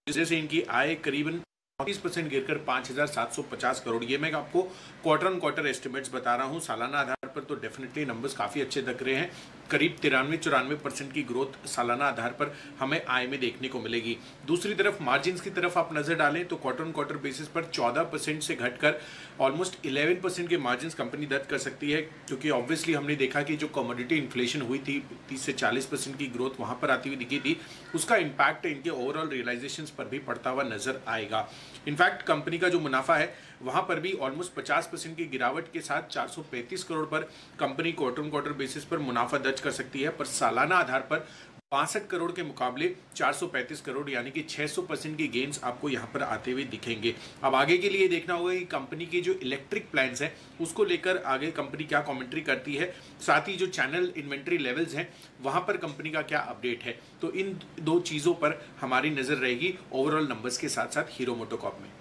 जैसे इनकी आय करीबन 30% गिरकर 5,750 करोड़। ये मैं आपको क्वार्टर ऑन क्वार्टर एस्टिमेट्स बता रहा हूँ। सालाना आधार पर तो डेफिनेटली नंबर्स काफ़ी अच्छे दिख रहे हैं। करीब 93-94% की ग्रोथ सालाना आधार पर हमें आय में देखने को मिलेगी। दूसरी तरफ मार्जिन्स की तरफ आप नजर डालें तो क्वार्टर ऑन क्वार्टर बेसिस पर 14% से घटकर ऑलमोस्ट 11% के मार्जिन्स कंपनी दर्ज कर सकती है, क्योंकि ऑब्वियसली हमने देखा कि जो कमोडिटी इन्फ्लेशन हुई थी 30 से 40% की ग्रोथ वहां पर आती हुई दिखी थी, उसका इम्पैक्ट इनके ओवरऑल रियलाइजेशंस पर भी पड़ता हुआ नजर आएगा। इनफैक्ट कंपनी का जो मुनाफा है वहां पर भी ऑलमोस्ट 50% की गिरावट के साथ 435 करोड़ पर company quarter on quarter basis पर मुनाफा दर्ज कर सकती है, पर सालाना आधार पर 62 करोड़ के मुकाबले 435 करोड़ यानी कि 600% की गेन्स आपको यहां पर आते हुए दिखेंगे। अब आगे के लिए देखना होगा कि कंपनी के जो इलेक्ट्रिक प्लान्स हैं उसको लेकर आगे कंपनी क्या कमेंट्री करती है, साथ ही जो चैनल इन्वेंट्री लेवल्स हैं वहां पर कंपनी का क्या अपडेट है। तो इन दो चीजों पर हमारी नजर रहेगी ओवरऑल नंबर्स के साथ साथ हीरो मोटोकॉर्प में।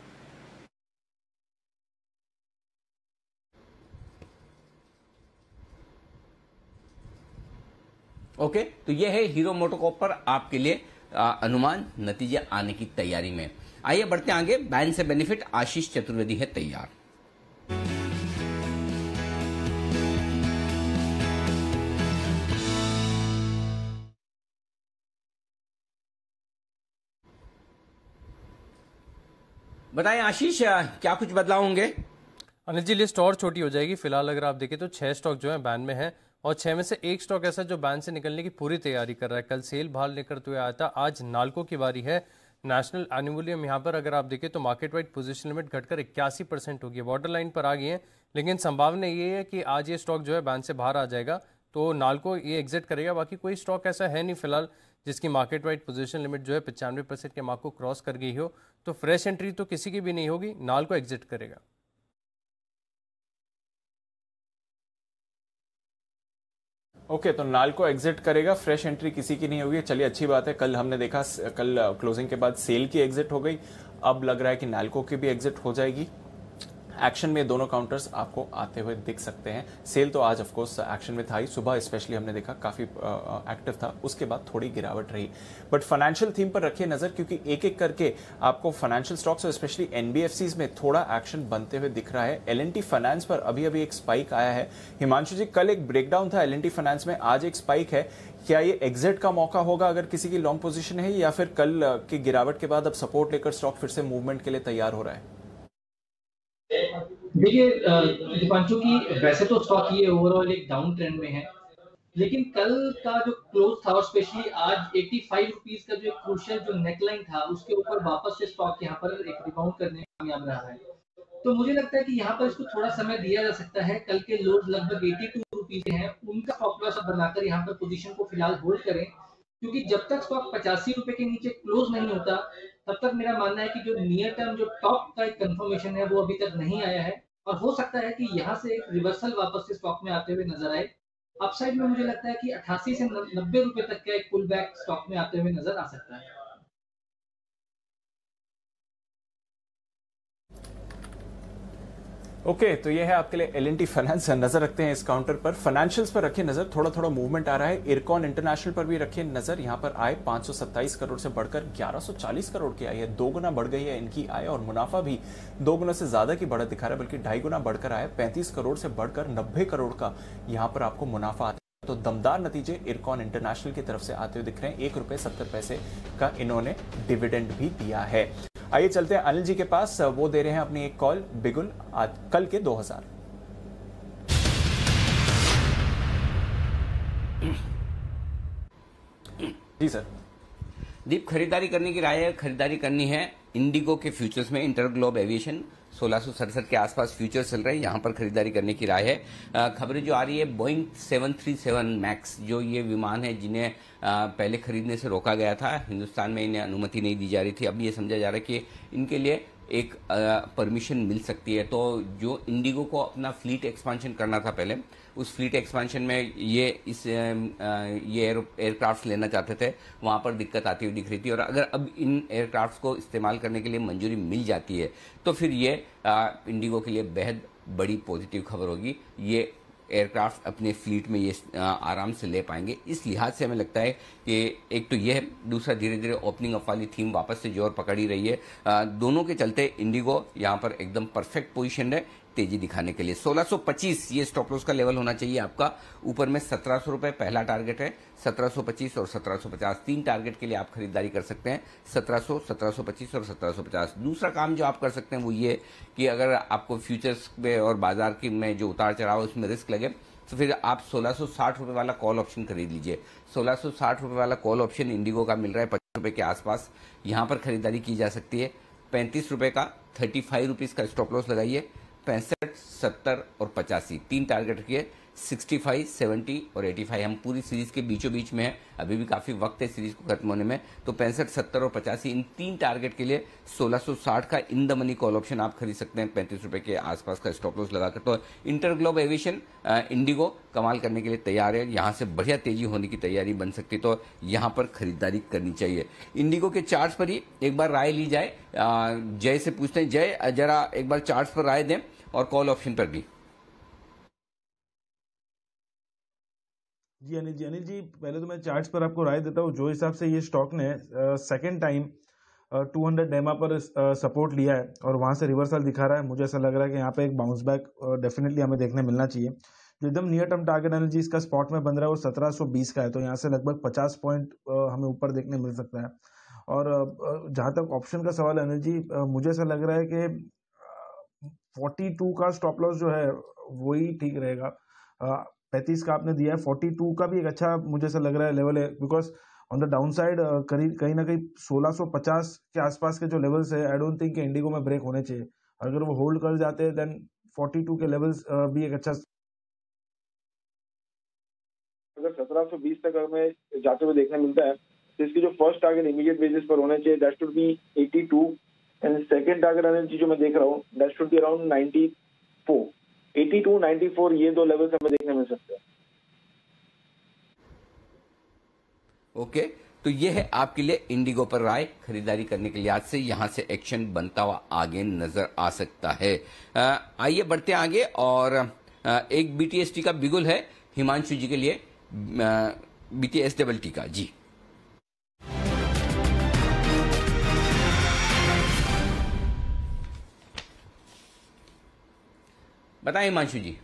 ओके, तो यह है हीरो मोटोकॉर्प पर आपके लिए अनुमान नतीजे आने की तैयारी में। आइए बढ़ते हैं आगे। बैन से बेनिफिट आशीष चतुर्वेदी है तैयार। बताएं आशीष, क्या कुछ बदलाव होंगे? अनिल जी, लिस्ट और छोटी हो जाएगी। फिलहाल अगर आप देखें तो 6 स्टॉक जो है बैन में है और 6 में से एक स्टॉक ऐसा जो बैन से निकलने की पूरी तैयारी कर रहा है। कल सेल बाहर लेकर हुए आया था, आज नाल्को की बारी है। नेशनल एल्यूमिनियम यहाँ पर अगर आप देखें तो मार्केट वाइड पोजीशन लिमिट घटकर 81% होगी, बॉर्डर लाइन पर आ गई है, लेकिन संभावना ये है कि आज ये स्टॉक जो है बैन से बाहर आ जाएगा, तो नाल्को ये एग्जिट करेगा। बाकी कोई स्टॉक ऐसा है नहीं फिलहाल जिसकी मार्केट वाइड पोजीशन लिमिट जो है 95% के मार्क को क्रॉस कर गई हो, तो फ्रेश एंट्री तो किसी की भी नहीं होगी, नाल्को एग्जिट करेगा। ओके, तो नाल्को एग्जिट करेगा, फ्रेश एंट्री किसी की नहीं होगी। चलिए अच्छी बात है। कल हमने देखा कल क्लोजिंग के बाद सेल की एग्जिट हो गई, अब लग रहा है कि नाल्को की भी एग्जिट हो जाएगी। एक्शन में दोनों काउंटर्स आपको आते हुए दिख सकते हैं। सेल तो आज ऑफ कोर्स एक्शन में था ही, सुबह स्पेशली हमने देखा काफी एक्टिव था, उसके बाद थोड़ी गिरावट रही। बट फाइनेंशियल थीम पर रखिए नजर, क्योंकि एक एक करके आपको फाइनेंशियल स्टॉक्स और स्पेशली एनबीएफसीज में थोड़ा एक्शन बनते हुए दिख रहा है। एल&टी फाइनेंस पर अभी अभी एक स्पाइक आया है। हिमांशु जी, कल एक ब्रेकडाउन था एल&टी फाइनेंस में, आज एक स्पाइक है। क्या ये एग्जिट का मौका होगा अगर किसी की लॉन्ग पोजीशन है, या फिर कल की गिरावट के बाद अब सपोर्ट लेकर स्टॉक फिर से मूवमेंट के लिए तैयार हो रहा है? देखिए दीपांशु की वैसे तो स्टॉक ये ओवरऑल एक डाउन ट्रेंड में है, लेकिन कल का जो क्लोज था और स्पेशली आज 85 रुपीज का जो क्रूशियल जो नेकलाइन था उसके ऊपर वापस से स्टॉक यहाँ पर एक रिबाउंड करने में कामयाब रहा है। तो मुझे लगता है कि यहाँ पर इसको थोड़ा समय दिया जा सकता है। कल के लोज लगभग 82 रुपीज हैं, उनका स्टॉप लॉस बनाकर यहाँ पर पोजीशन को फिलहाल होल्ड करें, क्योंकि जब तक स्टॉक 85 रुपए के नीचे क्लोज नहीं होता तब तक मेरा मानना है कि जो नियर टर्म जो टॉप का एक कंफर्मेशन है वो अभी तक नहीं आया है, और हो सकता है कि यहाँ से एक रिवर्सल वापस से स्टॉक में आते हुए नजर आए। अपसाइड में मुझे लगता है कि 88 से 90 रुपए तक का एक पुल बैक स्टॉक में आते हुए नजर आ सकता है। ओके तो ये है आपके लिए L&T फाइनेंस। नजर रखते हैं इस काउंटर पर। फाइनेंशियल्स पर रखिए नजर, थोड़ा थोड़ा मूवमेंट आ रहा है। इरकॉन इंटरनेशनल पर भी रखिए नजर। यहां पर आय 527 करोड़ से बढ़कर 1140 करोड़ की आई है, 2 गुना बढ़ गई है इनकी आय, और मुनाफा भी 2 गुना से ज्यादा की बढ़त दिखा रहा है, बल्कि 2.5 गुना बढ़कर आया। 35 करोड़ से बढ़कर 90 करोड़ का यहां पर आपको मुनाफा आता है। तो दमदार नतीजे इरकॉन इंटरनेशनल की तरफ से आते हुए दिख रहे हैं। ₹1.70 का इन्होंने डिविडेंड भी दिया है। आइए चलते हैं अनिल जी के पास, वो दे रहे हैं अपनी एक कॉल बिगुल आज कल के 2000। जी सर। दीप, खरीदारी करने की राय है, खरीदारी करनी है इंडिगो के फ्यूचर्स में। इंटरग्लोब एविएशन 1667 के आसपास फ्यूचर चल रहे हैं, यहां पर खरीदारी करने की राय है। खबरें जो आ रही है, बोइंग 737 मैक्स जो ये विमान है जिन्हें पहले खरीदने से रोका गया था, हिंदुस्तान में इन्हें अनुमति नहीं दी जा रही थी, अब ये समझा जा रहा है कि इनके लिए एक परमिशन मिल सकती है। तो जो इंडिगो को अपना फ्लीट एक्सपांशन करना था पहले, उस फ्लीट एक्सपांशन में ये एयरक्राफ्ट लेना चाहते थे, वहां पर दिक्कत आती हुई दिख रही थी। और अगर अब इन एयरक्राफ्ट को इस्तेमाल करने के लिए मंजूरी मिल जाती है तो फिर ये इंडिगो के लिए बेहद बड़ी पॉजिटिव खबर होगी। ये एयरक्राफ्ट अपने फ्लीट में ये आराम से ले पाएंगे। इस लिहाज से हमें लगता है कि एक तो ये है, दूसरा धीरे धीरे ओपनिंग अप वाली थीम वापस से जोर पकड़ ही रही है। दोनों के चलते इंडिगो यहाँ पर एकदम परफेक्ट पोजीशन है तेजी दिखाने के लिए। 1625 ये स्टॉप लॉस का लेवल होना चाहिए आपका। ऊपर में 1700 रुपए पहला टारगेट है, 1725 और 1750 तीन टारगेट के लिए आप खरीदारी कर सकते हैं। 1700, 1725 और 1750। दूसरा काम जो आप कर सकते हैं वो ये कि अगर आपको फ्यूचर्स में और बाजार की में जो उतार चढ़ाव उसमें रिस्क लगे तो फिर आप 1660 रुपए वाला कॉल ऑप्शन खरीद लीजिए। 1660 रुपए वाला कॉल ऑप्शन इंडिगो का मिल रहा है 50 रुपए के आसपास, यहां पर खरीदारी की जा सकती है। 35 रुपए का 35 रुपीज का स्टॉप लॉस लगाइए। 65, 70 और 85 तीन टारगेट रखिए। 65, 70 और 85 हम पूरी सीरीज के बीचों बीच में है, अभी भी काफी वक्त है सीरीज को खत्म होने में। तो 65, 70 और 85 इन तीन टारगेट के लिए 1660 का in the money call option आप खरीद सकते हैं 35 रुपए के आसपास का स्टॉप लॉस लगाकर। तो इंटरग्लोब एविएशन इंडिगो कमाल करने के लिए तैयार है, यहां से बढ़िया तेजी होने की तैयारी बन सकती है, तो यहां पर खरीदारी करनी चाहिए। इंडिगो के चार्ट्स पर ही एक बार राय ली जाए। जय से पूछते हैं, जय जरा एक बार चार्ट्स पर राय दें और कॉल ऑप्शन पर भी। जी अनिल जी पहले तो मैं चार्ट्स पर आपको राय देता हूँ। जो हिसाब से ये स्टॉक ने सेकंड टाइम 200 डेमा पर सपोर्ट लिया है और वहां से रिवर्सल दिखा रहा है, मुझे ऐसा लग रहा है कि यहाँ पे एक बाउंस बैक डेफिनेटली हमें देखने मिलना चाहिए। जो एकदम near term target Anil ji इसका स्पॉट में बन रहा है वो 1720 का है, तो यहाँ से लगभग 50 पॉइंट हमें ऊपर देखने मिल सकता है। और जहां तक ऑप्शन का सवाल है अनिल जी, मुझे ऐसा लग रहा है कि 42 का स्टॉप लॉस जो है वही ठीक रहेगा। 35 का आपने दिया है, 42 का भी एक अच्छा मुझे ऐसा लग रहा है लेवल है, because on the down side कहीं ना कहीं 1650 के आसपास के जो लेवल्स है, आई डोंट थिंक कि इंडिगो में ब्रेक होने चाहिए। अगर वो होल्ड कर जाते हैं देन 42 के लेवल्स भी एक अच्छा। अगर 1720 तक हमें जाते हुए देखने मिलता है तो इसकी जो फर्स्ट टारगेट इमीडिएट बेसिस पर होना चाहिए that should be 82 and second target Anil जो मैं देख रहा हूँ दैट शुड बी अराउंड 94। 82, 94 ये दो लेवल्स हमें देखने मिल सकते हैं। ओके, तो ये है आपके लिए इंडिगो पर राय। खरीदारी करने के लिहाज से यहां से एक्शन बनता हुआ आगे नजर आ सकता है। आइए बढ़ते हैं आगे, और एक BTST का बिगुल है हिमांशु जी के लिए, BTST का। जी बताएं हिमांशु जी।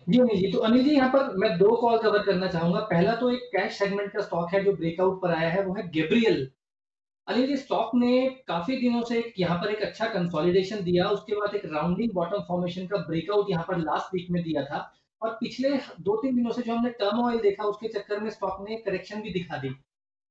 जी अनिल जी, तो अनिल जी यहाँ पर मैं दो कॉल कवर करना चाहूंगा। पहला तो एक कैश सेगमेंट का स्टॉक है जो ब्रेकआउट पर आया है, वो है गैब्रियल। अनिल जी स्टॉक ने काफी दिनों से यहाँ पर एक अच्छा कंसोलिडेशन दिया, उसके बाद एक राउंडिंग बॉटम फॉर्मेशन का ब्रेकआउट यहाँ पर लास्ट वीक में दिया था, और पिछले 2-3 दिनों से जो हमने टर्मोइल देखा उसके चक्कर में स्टॉक ने करेक्शन भी दिखा दी।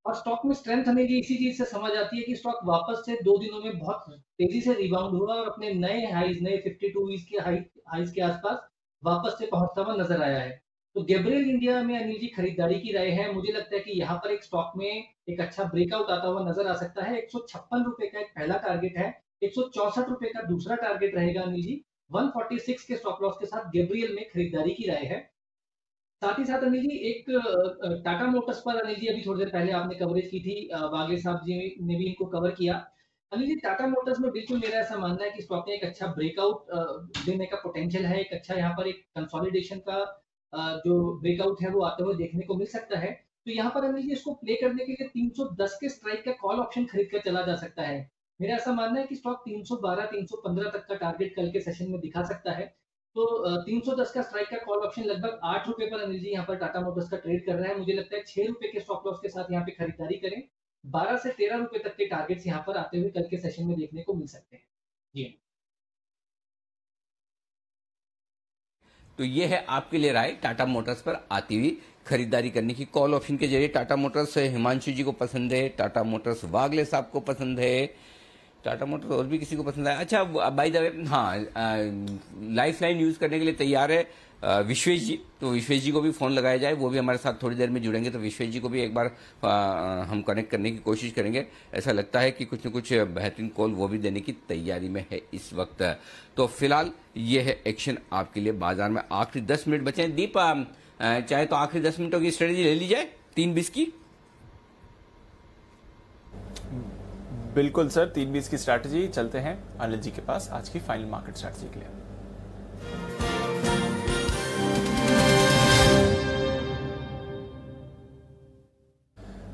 और स्टॉक में स्ट्रेंथ हमें ये इसी चीज से समझ आती है कि स्टॉक वापस से 2 दिनों में बहुत तेजी से रिबाउंड हुआ और अपने नए हाईज, नए 52 वीक के हाईज के आसपास वापस से पहुंचता हुआ नजर आया है। तो गैब्रियल इंडिया में अनिल जी खरीदारी की राय है। मुझे लगता है कि यहाँ पर एक स्टॉक में एक अच्छा ब्रेकआउट आता हुआ नजर आ सकता है। 156 रुपए का एक पहला टारगेट है, 164 रुपए का दूसरा टारगेट रहेगा अनिल जी। 146 के स्टॉप लॉस के साथ गैब्रियल में खरीदारी की राय है। साथ ही साथ अनिल जी एक टाटा मोटर्स पर अनिल जी अभी थोड़ी देर पहले आपने कवरेज की थी, वागले साहब जी ने भी इनको कवर किया। अनिल जी टाटा मोटर्स में बिल्कुल मेरा ऐसा मानना है कि स्टॉक में एक अच्छा ब्रेकआउट देने का पोटेंशियल है। एक अच्छा यहाँ पर एक कंसोलिडेशन का जो ब्रेकआउट है वो आते हुए देखने को मिल सकता है। तो यहाँ पर अनिल जी इसको प्ले करने के लिए 310 के स्ट्राइक का कॉल ऑप्शन खरीद कर चला जा सकता है। मेरा ऐसा मानना है कि स्टॉक 312 315 तक का टारगेट कल के सेशन में दिखा सकता है। तो 310 का स्ट्राइक का कॉल ऑप्शन लगभग 8 रुपए पर अनिल जी यहाँ पर टाटा मोटर्स का ट्रेड कर रहा है। मुझे लगता है 6 रुपए के स्टॉप लॉस के साथ यहाँ पे खरीदारी करें। 12 से 13 रुपए तक के टारगेट्स यहाँ पर आते हुए कल के सेशन में देखने को मिल सकते हैं। जी तो ये है आपके लिए राय टाटा मोटर्स पर आती हुई खरीदारी करने की। कॉल ऑप्शन के जरिए टाटा मोटर्स हिमांशु जी को पसंद है, टाटा मोटर्स वागले साहब को पसंद है, टाटा मोटर्स और भी किसी को पसंद है। अच्छा बाय द वे, हाँ, लाइफ लाइन यूज करने के लिए तैयार है विश्वेश जी। तो विश्वेश जी को भी फोन लगाया जाए, वो भी हमारे साथ थोड़ी देर में जुड़ेंगे। तो विश्वेश जी को भी एक बार हम कनेक्ट करने की कोशिश करेंगे। ऐसा लगता है कि कुछ न कुछ बेहतरीन कॉल वो भी देने की तैयारी में है इस वक्त। तो फिलहाल ये है एक्शन आपके लिए बाजार में। आखिरी 10 मिनट बचे हैं। दीप, चाहे तो आखिरी 10 मिनटों की स्ट्रेटेजी ले ली जाए 3-20 की। बिल्कुल सर, 3-20 की स्ट्रैटेजी। चलते हैं अनिल जी के पास आज की फाइनल मार्केट स्ट्रैटेजी के लिए।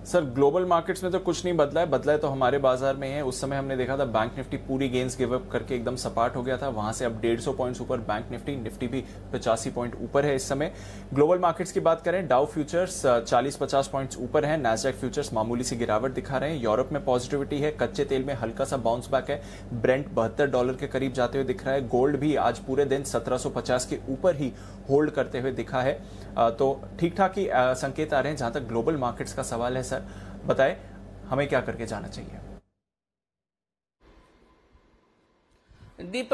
सर ग्लोबल मार्केट्स में तो कुछ नहीं बदला है तो हमारे बाजार में है। उस समय हमने देखा था बैंक निफ्टी पूरी गेंस गिव अप करके एकदम सपाट हो गया था, वहां से अब 150 पॉइंट्स ऊपर बैंक निफ्टी भी 85 पॉइंट ऊपर है इस समय। ग्लोबल मार्केट्स की बात करें, डाउ फ्यूचर्स 40-50 पॉइंट्स ऊपर है, नैस्डैक फ्यूचर्स मामूली सी गिरावट दिखा रहे हैं। यूरोप में पॉजिटिविटी है, कच्चे तेल में हल्का सा बाउंस बैक है, ब्रेंट $72 के करीब जाते हुए दिख रहा है। गोल्ड भी आज पूरे दिन 1750 के ऊपर ही होल्ड करते हुए दिखा है। तो ठीक ठाक ही संकेत आ रहे हैं। जहां तक ग्लोबल मार्केट्स का सवाल है, सर बताएं हमें क्या करके जाना चाहिए। दीप,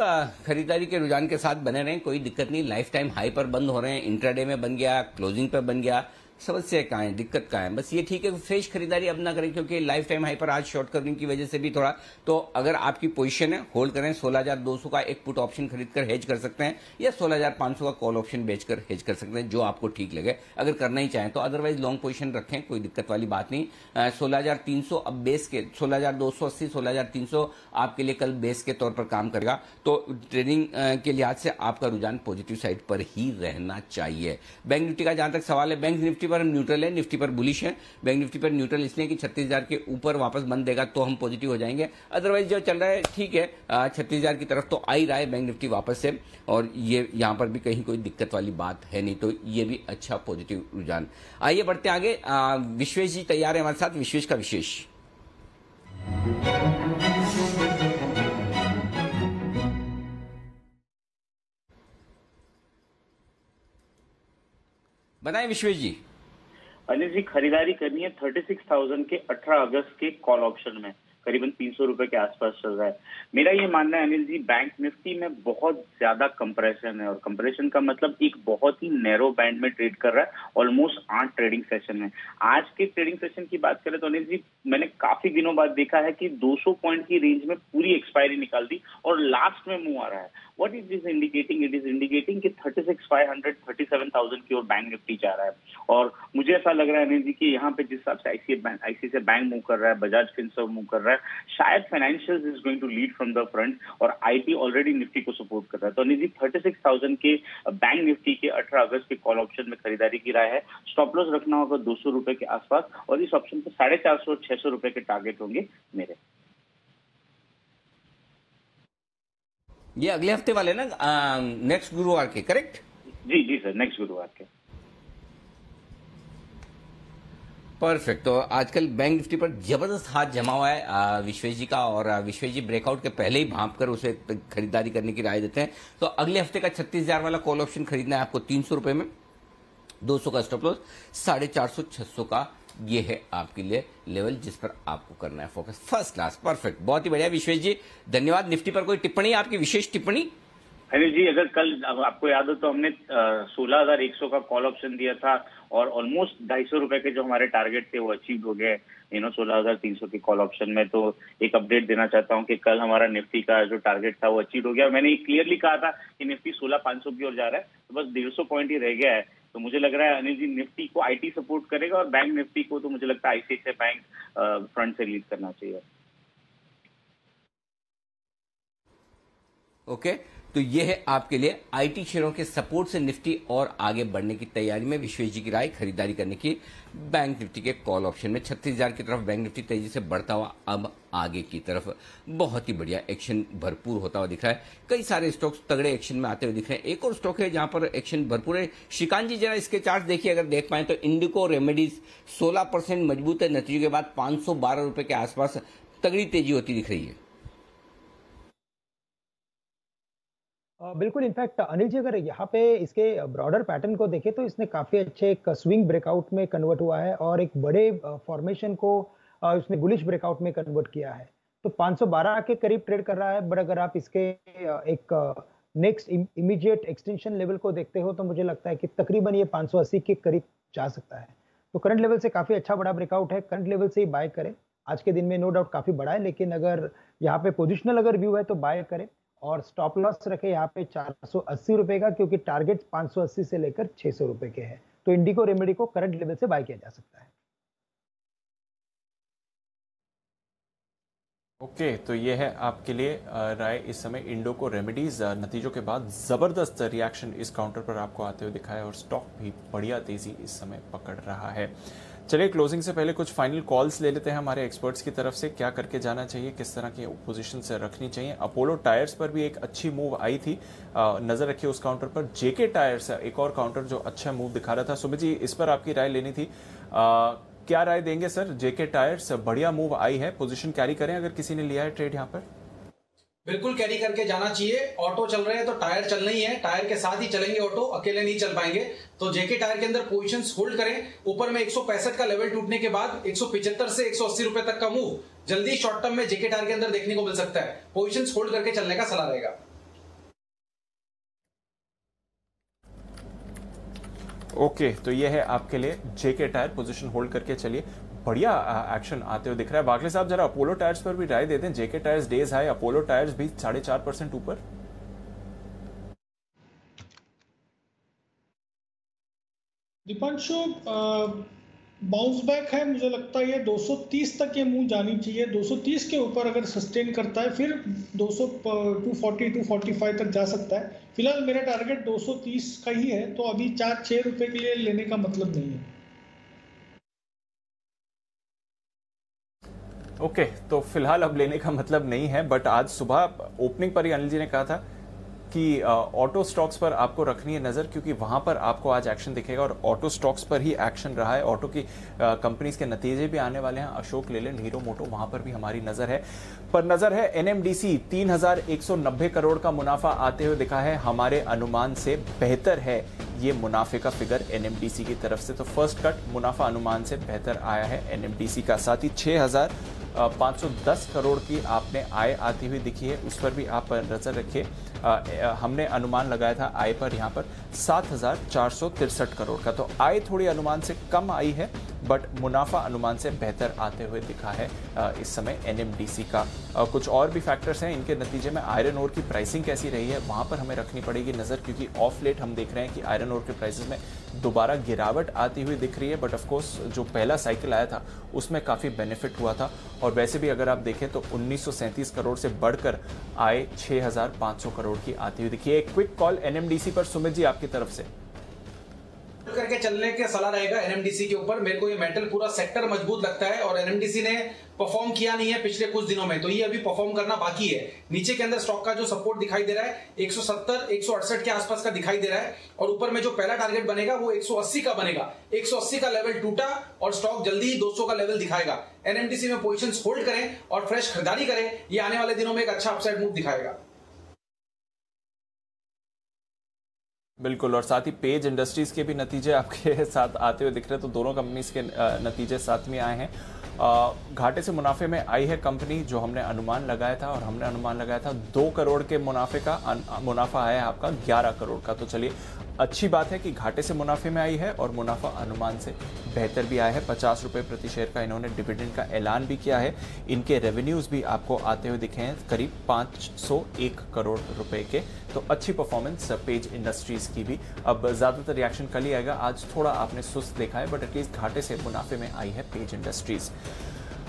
खरीदारी के रुझान के साथ बने रहें, कोई दिक्कत नहीं। लाइफ टाइम हाई पर बंद हो रहे हैं, इंट्राडे में बन गया, क्लोजिंग पर बन गया, समस्या कहाँ है, दिक्कत कहाँ है। बस ये ठीक है फ्रेश खरीदारी अब ना करें, क्योंकि लाइफ टाइम हाई पर आज शॉर्ट कवरिंग की वजह से भी थोड़ा, तो अगर आपकी पोजीशन है होल्ड करें। 16,200 का एक पुट ऑप्शन खरीदकर हेज कर सकते हैं, या 16,500 का कॉल ऑप्शन बेचकर हेज कर सकते हैं, जो आपको ठीक लगे अगर करना ही चाहें तो। अदरवाइज लॉन्ग पोजीशन रखें, कोई दिक्कत वाली बात नहीं। 16,300 अब बेस के 16,280 16,300 आपके लिए कल बेस के तौर पर काम करेगा। तो ट्रेडिंग के लिहाज से आपका रुझान पॉजिटिव साइड पर ही रहना चाहिए। बैंक निफ्टी का जहां तक सवाल है, बैंक निफ्टी पर हम न्यूट्रल है, निफ्टी पर बुलिश है। बैंक निफ्टी पर न्यूट्रल इसलिए कि 36,000 के ऊपर वापस बंद देगा तो हम पॉजिटिव हो जाएंगे। अदरवाइज जो चल रहा है ठीक है, 36,000 की तरफ तो आ ही रहा है बैंक निफ्टी वापस से, और ये यहां पर भी कहीं कोई दिक्कत वाली बात है नहीं, तो ये भी अच्छा पॉजिटिव रुझान। आइए बढ़ते आगे। विश्वेश जी तैयार है हमारे साथ। विश्वेश का विशेष बताएं विश्वेश जी। अनिल जी, खरीदारी करनी है 36,000 के 18 अगस्त के कॉल ऑप्शन में, करीबन 300 रुपए के आसपास चल रहा है। मेरा ये मानना है अनिल जी, बैंक निफ्टी में बहुत ज्यादा कंप्रेशन है, और कंप्रेशन का मतलब एक बहुत ही नैरो बैंड में ट्रेड कर रहा है, ऑलमोस्ट 8 ट्रेडिंग सेशन में। आज के ट्रेडिंग सेशन की बात करें तो अनिल जी, मैंने काफी दिनों बाद देखा है कि 200 पॉइंट की रेंज में पूरी एक्सपायरी निकाल दी और लास्ट में मूव आ रहा है। What is this indicating? It is indicating कि 36,500 37,000 की ओर बैंक निफ्टी जा रहा है। और मुझे ऐसा लग रहा है अनिल जी कि यहाँ पे जिस हिसाब से आईसीआईसीआई बैंक मूव कर रहा है, बजाज फिनसर्व मूव कर रहा है, शायद financials is going to lead from the front, और आईटी ऑलरेडी निफ्टी को सपोर्ट कर रहा है। तो अनिल जी 36,000 के बैंक निफ्टी के 18 अगस्त के कॉल ऑप्शन में खरीदारी की राय है। स्टॉप लॉस रखना होगा 200 रुपए के आसपास, और इस ऑप्शन पे 450 और 600 रुपए के टारगेट होंगे मेरे। ये अगले हफ्ते वाले ना, नेक्स्ट गुरुवार के, करेक्ट? जी जी सर, नेक्स्ट गुरुवार के। परफेक्ट। तो आजकल बैंक निफ्टी पर जबरदस्त हाथ जमा हुआ है विश्वेश जी का, और विश्वेश जी ब्रेकआउट के पहले ही भांप कर उसे खरीदारी करने की राय देते हैं। तो अगले हफ्ते का 36,000 वाला कॉल ऑप्शन खरीदना है आपको 300 रुपए में, 200 का स्टॉप लॉस, 450-600 का ये है आपके लिए लेवल जिस पर आपको करना है फोकस। फर्स्ट क्लास, परफेक्ट, बहुत ही बढ़िया विश्वेश जी, धन्यवाद। निफ्टी पर कोई टिप्पणी, आपकी विशेष टिप्पणी? अनिल जी, अगर कल आपको याद हो तो हमने 16,100 का कॉल ऑप्शन दिया था और ऑलमोस्ट 250 रुपए के जो हमारे टारगेट थे वो अचीव हो गए 16,300 के कॉल ऑप्शन में। तो एक अपडेट देना चाहता हूं कि कल हमारा निफ्टी का जो टारगेट था वो अचीव हो गया। मैंने क्लियरली कहा था कि निफ्टी 16,500 की ओर जा रहा है, तो बस 150 पॉइंट ही रह गया है। तो मुझे लग रहा है अनिल जी, निफ्टी को आईटी सपोर्ट करेगा और बैंक निफ्टी को तो मुझे लगता है आईसीआईसीआई बैंक फ्रंट से लीड करना चाहिए। ओके, तो ये है आपके लिए आईटी शेयरों के सपोर्ट से निफ्टी और आगे बढ़ने की तैयारी में विश्वेश जी की राय, खरीदारी करने की बैंक निफ्टी के कॉल ऑप्शन में 36,000 की तरफ बैंक निफ्टी तेजी से बढ़ता हुआ अब आगे की तरफ बहुत ही बढ़िया एक्शन भरपूर होता हुआ दिख रहा है। कई सारे स्टॉक्स तगड़े एक्शन में आते हुए दिख रहे हैं। एक और स्टॉक है जहां पर एक्शन भरपूर है। श्रीकांत जी, जरा इसके चार्ट देखिए, अगर देख पाए तो इंडिको रेमेडीज 16% मजबूत है, नतीजों के बाद 512 रुपए के आसपास तगड़ी तेजी होती दिख रही है। बिल्कुल, इनफैक्ट अनिल जी, अगर यहाँ पे इसके ब्रॉडर पैटर्न को देखें तो इसने काफी अच्छे एक स्विंग ब्रेकआउट में कन्वर्ट हुआ है और एक बड़े फॉर्मेशन को उसने बुलिश ब्रेकआउट में कन्वर्ट किया है। तो 512 के करीब ट्रेड कर रहा है, बट अगर आप इसके एक नेक्स्ट इमीडिएट एक्सटेंशन लेवल को देखते हो तो मुझे लगता है कि तकरीबन ये 580 के करीब जा सकता है। तो करंट लेवल से काफी अच्छा बड़ा ब्रेकआउट है, करंट लेवल से ही बाय करें। आज के दिन में नो डाउट काफी बड़ा है, लेकिन अगर यहाँ पे पोजिशनल अगर व्यू है तो बाय करें और स्टॉप लॉस रखे यहाँ पे 480 रुपए का, क्योंकि टारगेट 580 से लेकर 600 रुपए के हैं। तो इंडिको रेमेडी को करंट लेवल से बाय किया जा सकता है। ओके, तो ये है आपके लिए राय इस समय इंडिको रेमेडीज। नतीजों के बाद जबरदस्त रिएक्शन इस काउंटर पर आपको आते हुए दिखा है और स्टॉक भी बढ़िया तेजी इस समय पकड़ रहा है। चलिए, क्लोजिंग से पहले कुछ फाइनल कॉल्स ले लेते हैं हमारे एक्सपर्ट्स की तरफ से, क्या करके जाना चाहिए, किस तरह की पोजीशन से रखनी चाहिए। अपोलो टायर्स पर भी एक अच्छी मूव आई थी, नजर रखिए उस काउंटर पर। जेके टायर्स एक और काउंटर जो अच्छा मूव दिखा रहा था। सुमित जी, इस पर आपकी राय लेनी थी, क्या राय देंगे सर? जेके टायर्स बढ़िया मूव आई है, पोजीशन कैरी करें अगर किसी ने लिया है ट्रेड यहाँ पर? बिल्कुल कैरी करके जाना चाहिए। ऑटो चल रहे हैं तो टायर चलना ही है, टायर के साथ ही चलेंगे, ऑटो अकेले नहीं चल पाएंगे। तो जेके टायर के अंदर पोजीशंस होल्ड करें। ऊपर में 165 का लेवल टूटने के बाद 175 से 180 रुपए तक का मूव जल्दी शॉर्ट टर्म में जेके टायर के अंदर देखने को मिल सकता है। पोजीशंस होल्ड करके चलने का सलाह रहेगा। ओके, तो ये है आपके लिए जेके टायर, पोजीशन होल्ड करके चलिए। बढ़िया एक्शन आते हुए दिख रहा है। बागले साहब, जरा अपोलो टायर्स पर भी राय दे दें। JK tyres day's high, Apollo tyres भी 4.5% ऊपर। दीपांशु, बाउंस बैक है, मुझे लगता है ये 230 तक ये मूव जानी चाहिए। 230 के ऊपर अगर सस्टेन करता है फिर 240 245 तक जा सकता है। फिलहाल मेरा टारगेट 230 का ही है, तो अभी 4-6 रुपए के लिए लेने का मतलब नहीं है। ओके, तो फिलहाल अब लेने का मतलब नहीं है, बट आज सुबह ओपनिंग पर ही अनिल जी ने कहा था कि ऑटो स्टॉक्स पर आपको रखनी है नजर, क्योंकि वहां पर आपको आज एक्शन दिखेगा और ऑटो स्टॉक्स पर ही एक्शन रहा है। ऑटो की कंपनीज के नतीजे भी आने वाले हैं, अशोक लेलैंड, हीरो मोटो, वहां पर भी हमारी नजर है। पर नजर है एनएमडीसी, 3,190 करोड़ का मुनाफा आते हुए दिखा है। हमारे अनुमान से बेहतर है ये मुनाफे का फिगर एनएमडीसी की तरफ से। तो फर्स्ट कट मुनाफा अनुमान से बेहतर आया है एनएमडीसी का। साथ ही 6,510 करोड़ की आपने आय आती हुई दिखी है, उस पर भी आप नजर रखिए। हमने अनुमान लगाया था आय पर यहाँ पर 7,463 करोड़ का। तो आय थोड़ी अनुमान से कम आई है, बट मुनाफा अनुमान से बेहतर आते हुए दिखा है इस समय एनएमडीसी का। कुछ और भी फैक्टर्स हैं इनके नतीजे में। आयरन ओर की प्राइसिंग कैसी रही है, वहां पर हमें रखनी पड़ेगी नजर, क्योंकि ऑफ लेट हम देख रहे हैं कि आयरन ओर के प्राइसेस में दोबारा गिरावट आती हुई दिख रही है। बट ऑफकोर्स जो पहला साइकिल आया था उसमें काफी बेनिफिट हुआ था, और वैसे भी अगर आप देखें तो 1937 करोड़ से बढ़कर आय 6,500 करोड़ की आती हुई दिखी है। एक क्विक कॉल एनएमडीसी पर सुमित जी आपकी तरफ से। करके चलने का सलाह रहेगा एनएमडीसी के ऊपर। मेरे को ये मेटल पूरा सेक्टर मजबूत लगता है और एनएमडीसी ने परफॉर्म किया नहीं है पिछले कुछ दिनों में, तो ये अभी परफॉर्म करना बाकी है। नीचे के अंदर स्टॉक का जो सपोर्ट दिखाई दे रहा है 170 168 के आसपास का दिखाई दे रहा है, और ऊपर में जो पहला टारगेट बनेगा वो 180 का बनेगा। 180 का लेवल टूटा और स्टॉक जल्दी ही 200 का लेवल दिखाएगा। एनएमडीसी में पोजीशंस होल्ड करें और फ्रेश खरीदारी करें, ये आने वाले दिनों में एक अच्छा अपसाइड मूव दिखाएगा। बिल्कुल, और साथ ही पेज इंडस्ट्रीज के भी नतीजे आपके साथ आते हुए दिख रहे हैं, तो दोनों कंपनीज के नतीजे साथ में आए हैं। घाटे से मुनाफे में आई है कंपनी, जो हमने अनुमान लगाया था, और हमने अनुमान लगाया था 2 करोड़ के मुनाफे का, मुनाफा आया है आपका 11 करोड़ का। तो चलिए, अच्छी बात है कि घाटे से मुनाफे में आई है और मुनाफा अनुमान से बेहतर भी आया है। 50 रुपए प्रति शेयर का इन्होंने डिविडेंड का ऐलान भी किया है। इनके रेवेन्यूज भी आपको आते हुए दिखे हैं करीब 501 करोड़ रुपए के। तो अच्छी परफॉर्मेंस पेज इंडस्ट्रीज की भी। अब ज्यादातर रिएक्शन कल ही आएगा, आज थोड़ा आपने सुस्त देखा है, बट एटलीस्ट घाटे से मुनाफे में आई है पेज इंडस्ट्रीज।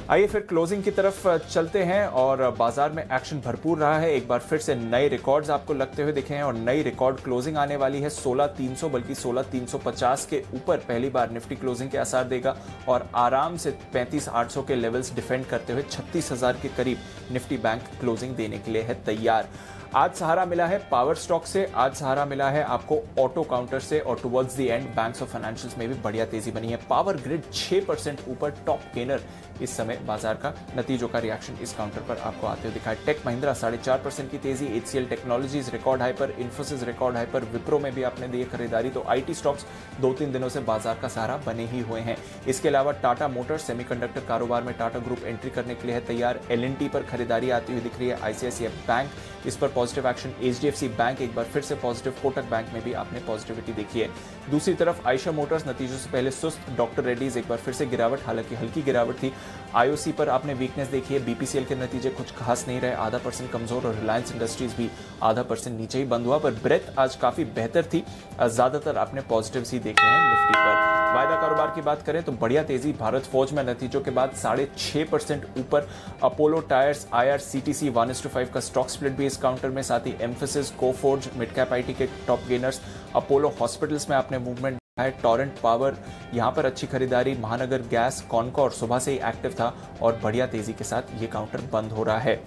आइए फिर क्लोजिंग की तरफ चलते हैं, और बाजार में एक्शन भरपूर रहा है। एक बार फिर से नए रिकॉर्ड्स आपको लगते हुए दिखे हैं, और नई रिकॉर्ड क्लोजिंग आने वाली है 16,300 बल्कि 16,350 के ऊपर पहली बार निफ्टी क्लोजिंग के आसार देगा, और आराम से 35,800 के लेवल्स डिफेंड करते हुए 36,000 के करीब निफ्टी बैंक क्लोजिंग देने के लिए है तैयार। आज सहारा मिला है पावर स्टॉक से, आज सहारा मिला है आपको ऑटो काउंटर से, और टुवर्ड्स द एंड बैंक्स और फाइनेंशियल्स में भी बढ़िया तेजी बनी है। पावर ग्रिड 6% ऊपर, टॉप गेनर इस समय बाजार का। नतीजों का रिएक्शन इस काउंटर पर आपको आते हुए दिखा है। टेक महिंद्रा 4.5% की तेजी, HCL टेक्नोलॉजीज रिकॉर्ड हाई पर, इन्फोसिस रिकॉर्ड हाई पर, विप्रो में भी आपने दी खरीदारी। तो IT स्टॉक्स 2-3 दिनों से बाजार का सहारा बने ही हुए हैं। इसके अलावा टाटा मोटर्स सेमीकंडक्टर कारोबार में टाटा ग्रुप एंट्री करने के लिए है तैयार। L&T पर खरीदारी आती हुई दिख रही है। ICICI बैंक इस पर पॉजिटिव एक्शन, HDFC बैंक एक बार फिर से पॉजिटिव, कोटक बैंक में भी आपने पॉजिटिविटी देखी है। दूसरी तरफ आयशा मोटर्स नतीजों से पहले सुस्त, डॉक्टर रेड्डीज एक बार फिर से गिरावट, हालांकि हल्की गिरावट थी। IOC पर आपने वीकनेस देखी है। BPCL के नतीजे कुछ खास नहीं रहे, 0.5% कमजोर, और रिलायंस इंडस्ट्रीज भी 0.5% नीचे ही बंद हुआ, पर ब्रेथ आज काफी बेहतर थी। ज्यादातर आपने पॉजिटिव ही देखे हैं निफ्टी पर। वायदा कारोबार की बात करें तो बढ़िया तेजी भारत फोर्ज में नतीजों के बाद 6.5% ऊपर। अपोलो टायर्स, IRCTC 1:5 का स्टॉक स्प्लिट भी इस काउंटर में, साथ ही Mphasis, Coforge, mid cap IT के टॉप गेनर्स। अपोलो हॉस्पिटल्स में आपने मूवमेंट है। टॉरेंट पावर यहां पर अच्छी खरीदारी। महानगर गैस, कॉनकॉर सुबह से ही एक्टिव था, और बढ़िया तेजी के साथ ये काउंटर बंद हो रहा है।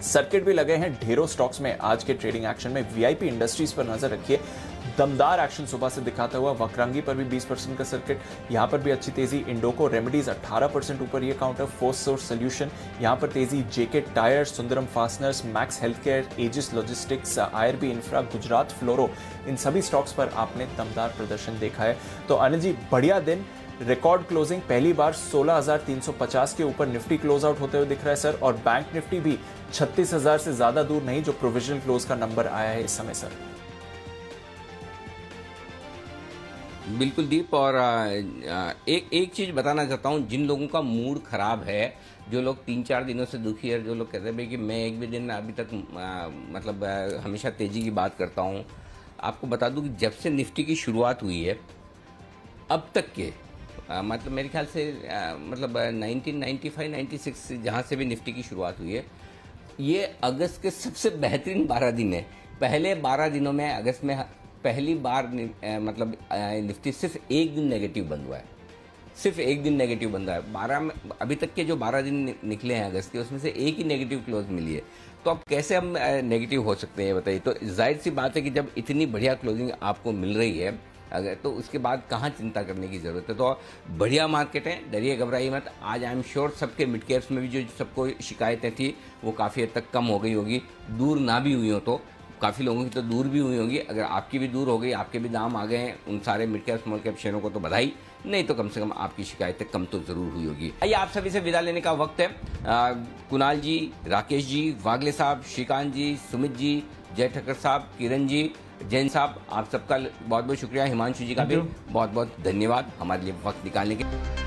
सर्किट भी लगे हैं ढेरों स्टॉक्स में आज के ट्रेडिंग एक्शन में। VIP इंडस्ट्रीज पर नजर रखिए, दमदार एक्शन सुबह से दिखाता हुआ। वक्रांगी पर भी 20% का सर्किट, यहां पर भी अच्छी तेजी। इंडोको रेमेडीज 18% ऊपर ये काउंटर। फोर्स सोर्स सोल्यूशन यहां पर तेजी। JK tyre, Sundaram fasteners, Max health care, Aegis logistics, IRB infra, Gujarat fluoro, इन सभी स्टॉक्स पर आपने दमदार प्रदर्शन देखा है। तो अनिल जी, बढ़िया दिन, रिकॉर्ड क्लोजिंग, पहली बार 16,350 के ऊपर निफ्टी क्लोज आउट होते हुए दिख रहा है सर, और बैंक निफ्टी भी 36,000 से ज्यादा दूर नहीं, जो प्रोविजनल क्लोज का नंबर आया है इस समय सर। बिल्कुल दीप, और एक चीज बताना चाहता हूं, जिन लोगों का मूड खराब है, जो लोग 3-4 दिनों से दुखी है, जो लोग कहते हैं कि मैं एक भी दिन अभी तक मतलब हमेशा तेजी की बात करता हूं, आपको बता दूं कि जब से निफ्टी की शुरुआत हुई है अब तक के मतलब मेरे ख्याल से मतलब 1995-96 जहाँ से भी निफ्टी की शुरुआत हुई है, ये अगस्त के सबसे बेहतरीन 12 दिन है। पहले 12 दिनों में अगस्त में पहली बार मतलब निफ्टी सिर्फ एक दिन नेगेटिव बंद हुआ है, सिर्फ एक दिन नेगेटिव बंद हुआ है। 12 में अभी तक के जो 12 दिन निकले हैं अगस्त के, उसमें से एक ही नेगेटिव क्लोज मिली है। तो अब कैसे हम नेगेटिव हो सकते हैं बताइए। तो जाहिर सी बात है कि जब इतनी बढ़िया क्लोजिंग आपको मिल रही है अगर, तो उसके बाद कहाँ चिंता करने की ज़रूरत है। तो बढ़िया मार्केट है, डरिए घबराइए मत। आज आई एम श्योर सबके मिड कैप्स में भी जो सबको शिकायतें थी वो काफ़ी हद तक कम हो गई होगी। दूर ना भी हुई हो तो काफ़ी लोगों की तो दूर भी हुई होगी। अगर आपकी भी दूर हो गई, आपके भी दाम आ गए हैं उन सारे मिड कैप स्मॉल कैप शेयरों को, तो बधाई, नहीं तो कम से कम आपकी शिकायतें कम तो ज़रूर हुई होगी। आइए आप सभी से विदा लेने का वक्त है। कुणाल जी, राकेश जी, वागले साहब, श्रीकांत जी, सुमित जी, जय ठक्कर साहब, किरण जी, जैन साहब, आप सबका बहुत बहुत शुक्रिया। हिमांशु जी का भी बहुत बहुत धन्यवाद हमारे लिए वक्त निकालने के।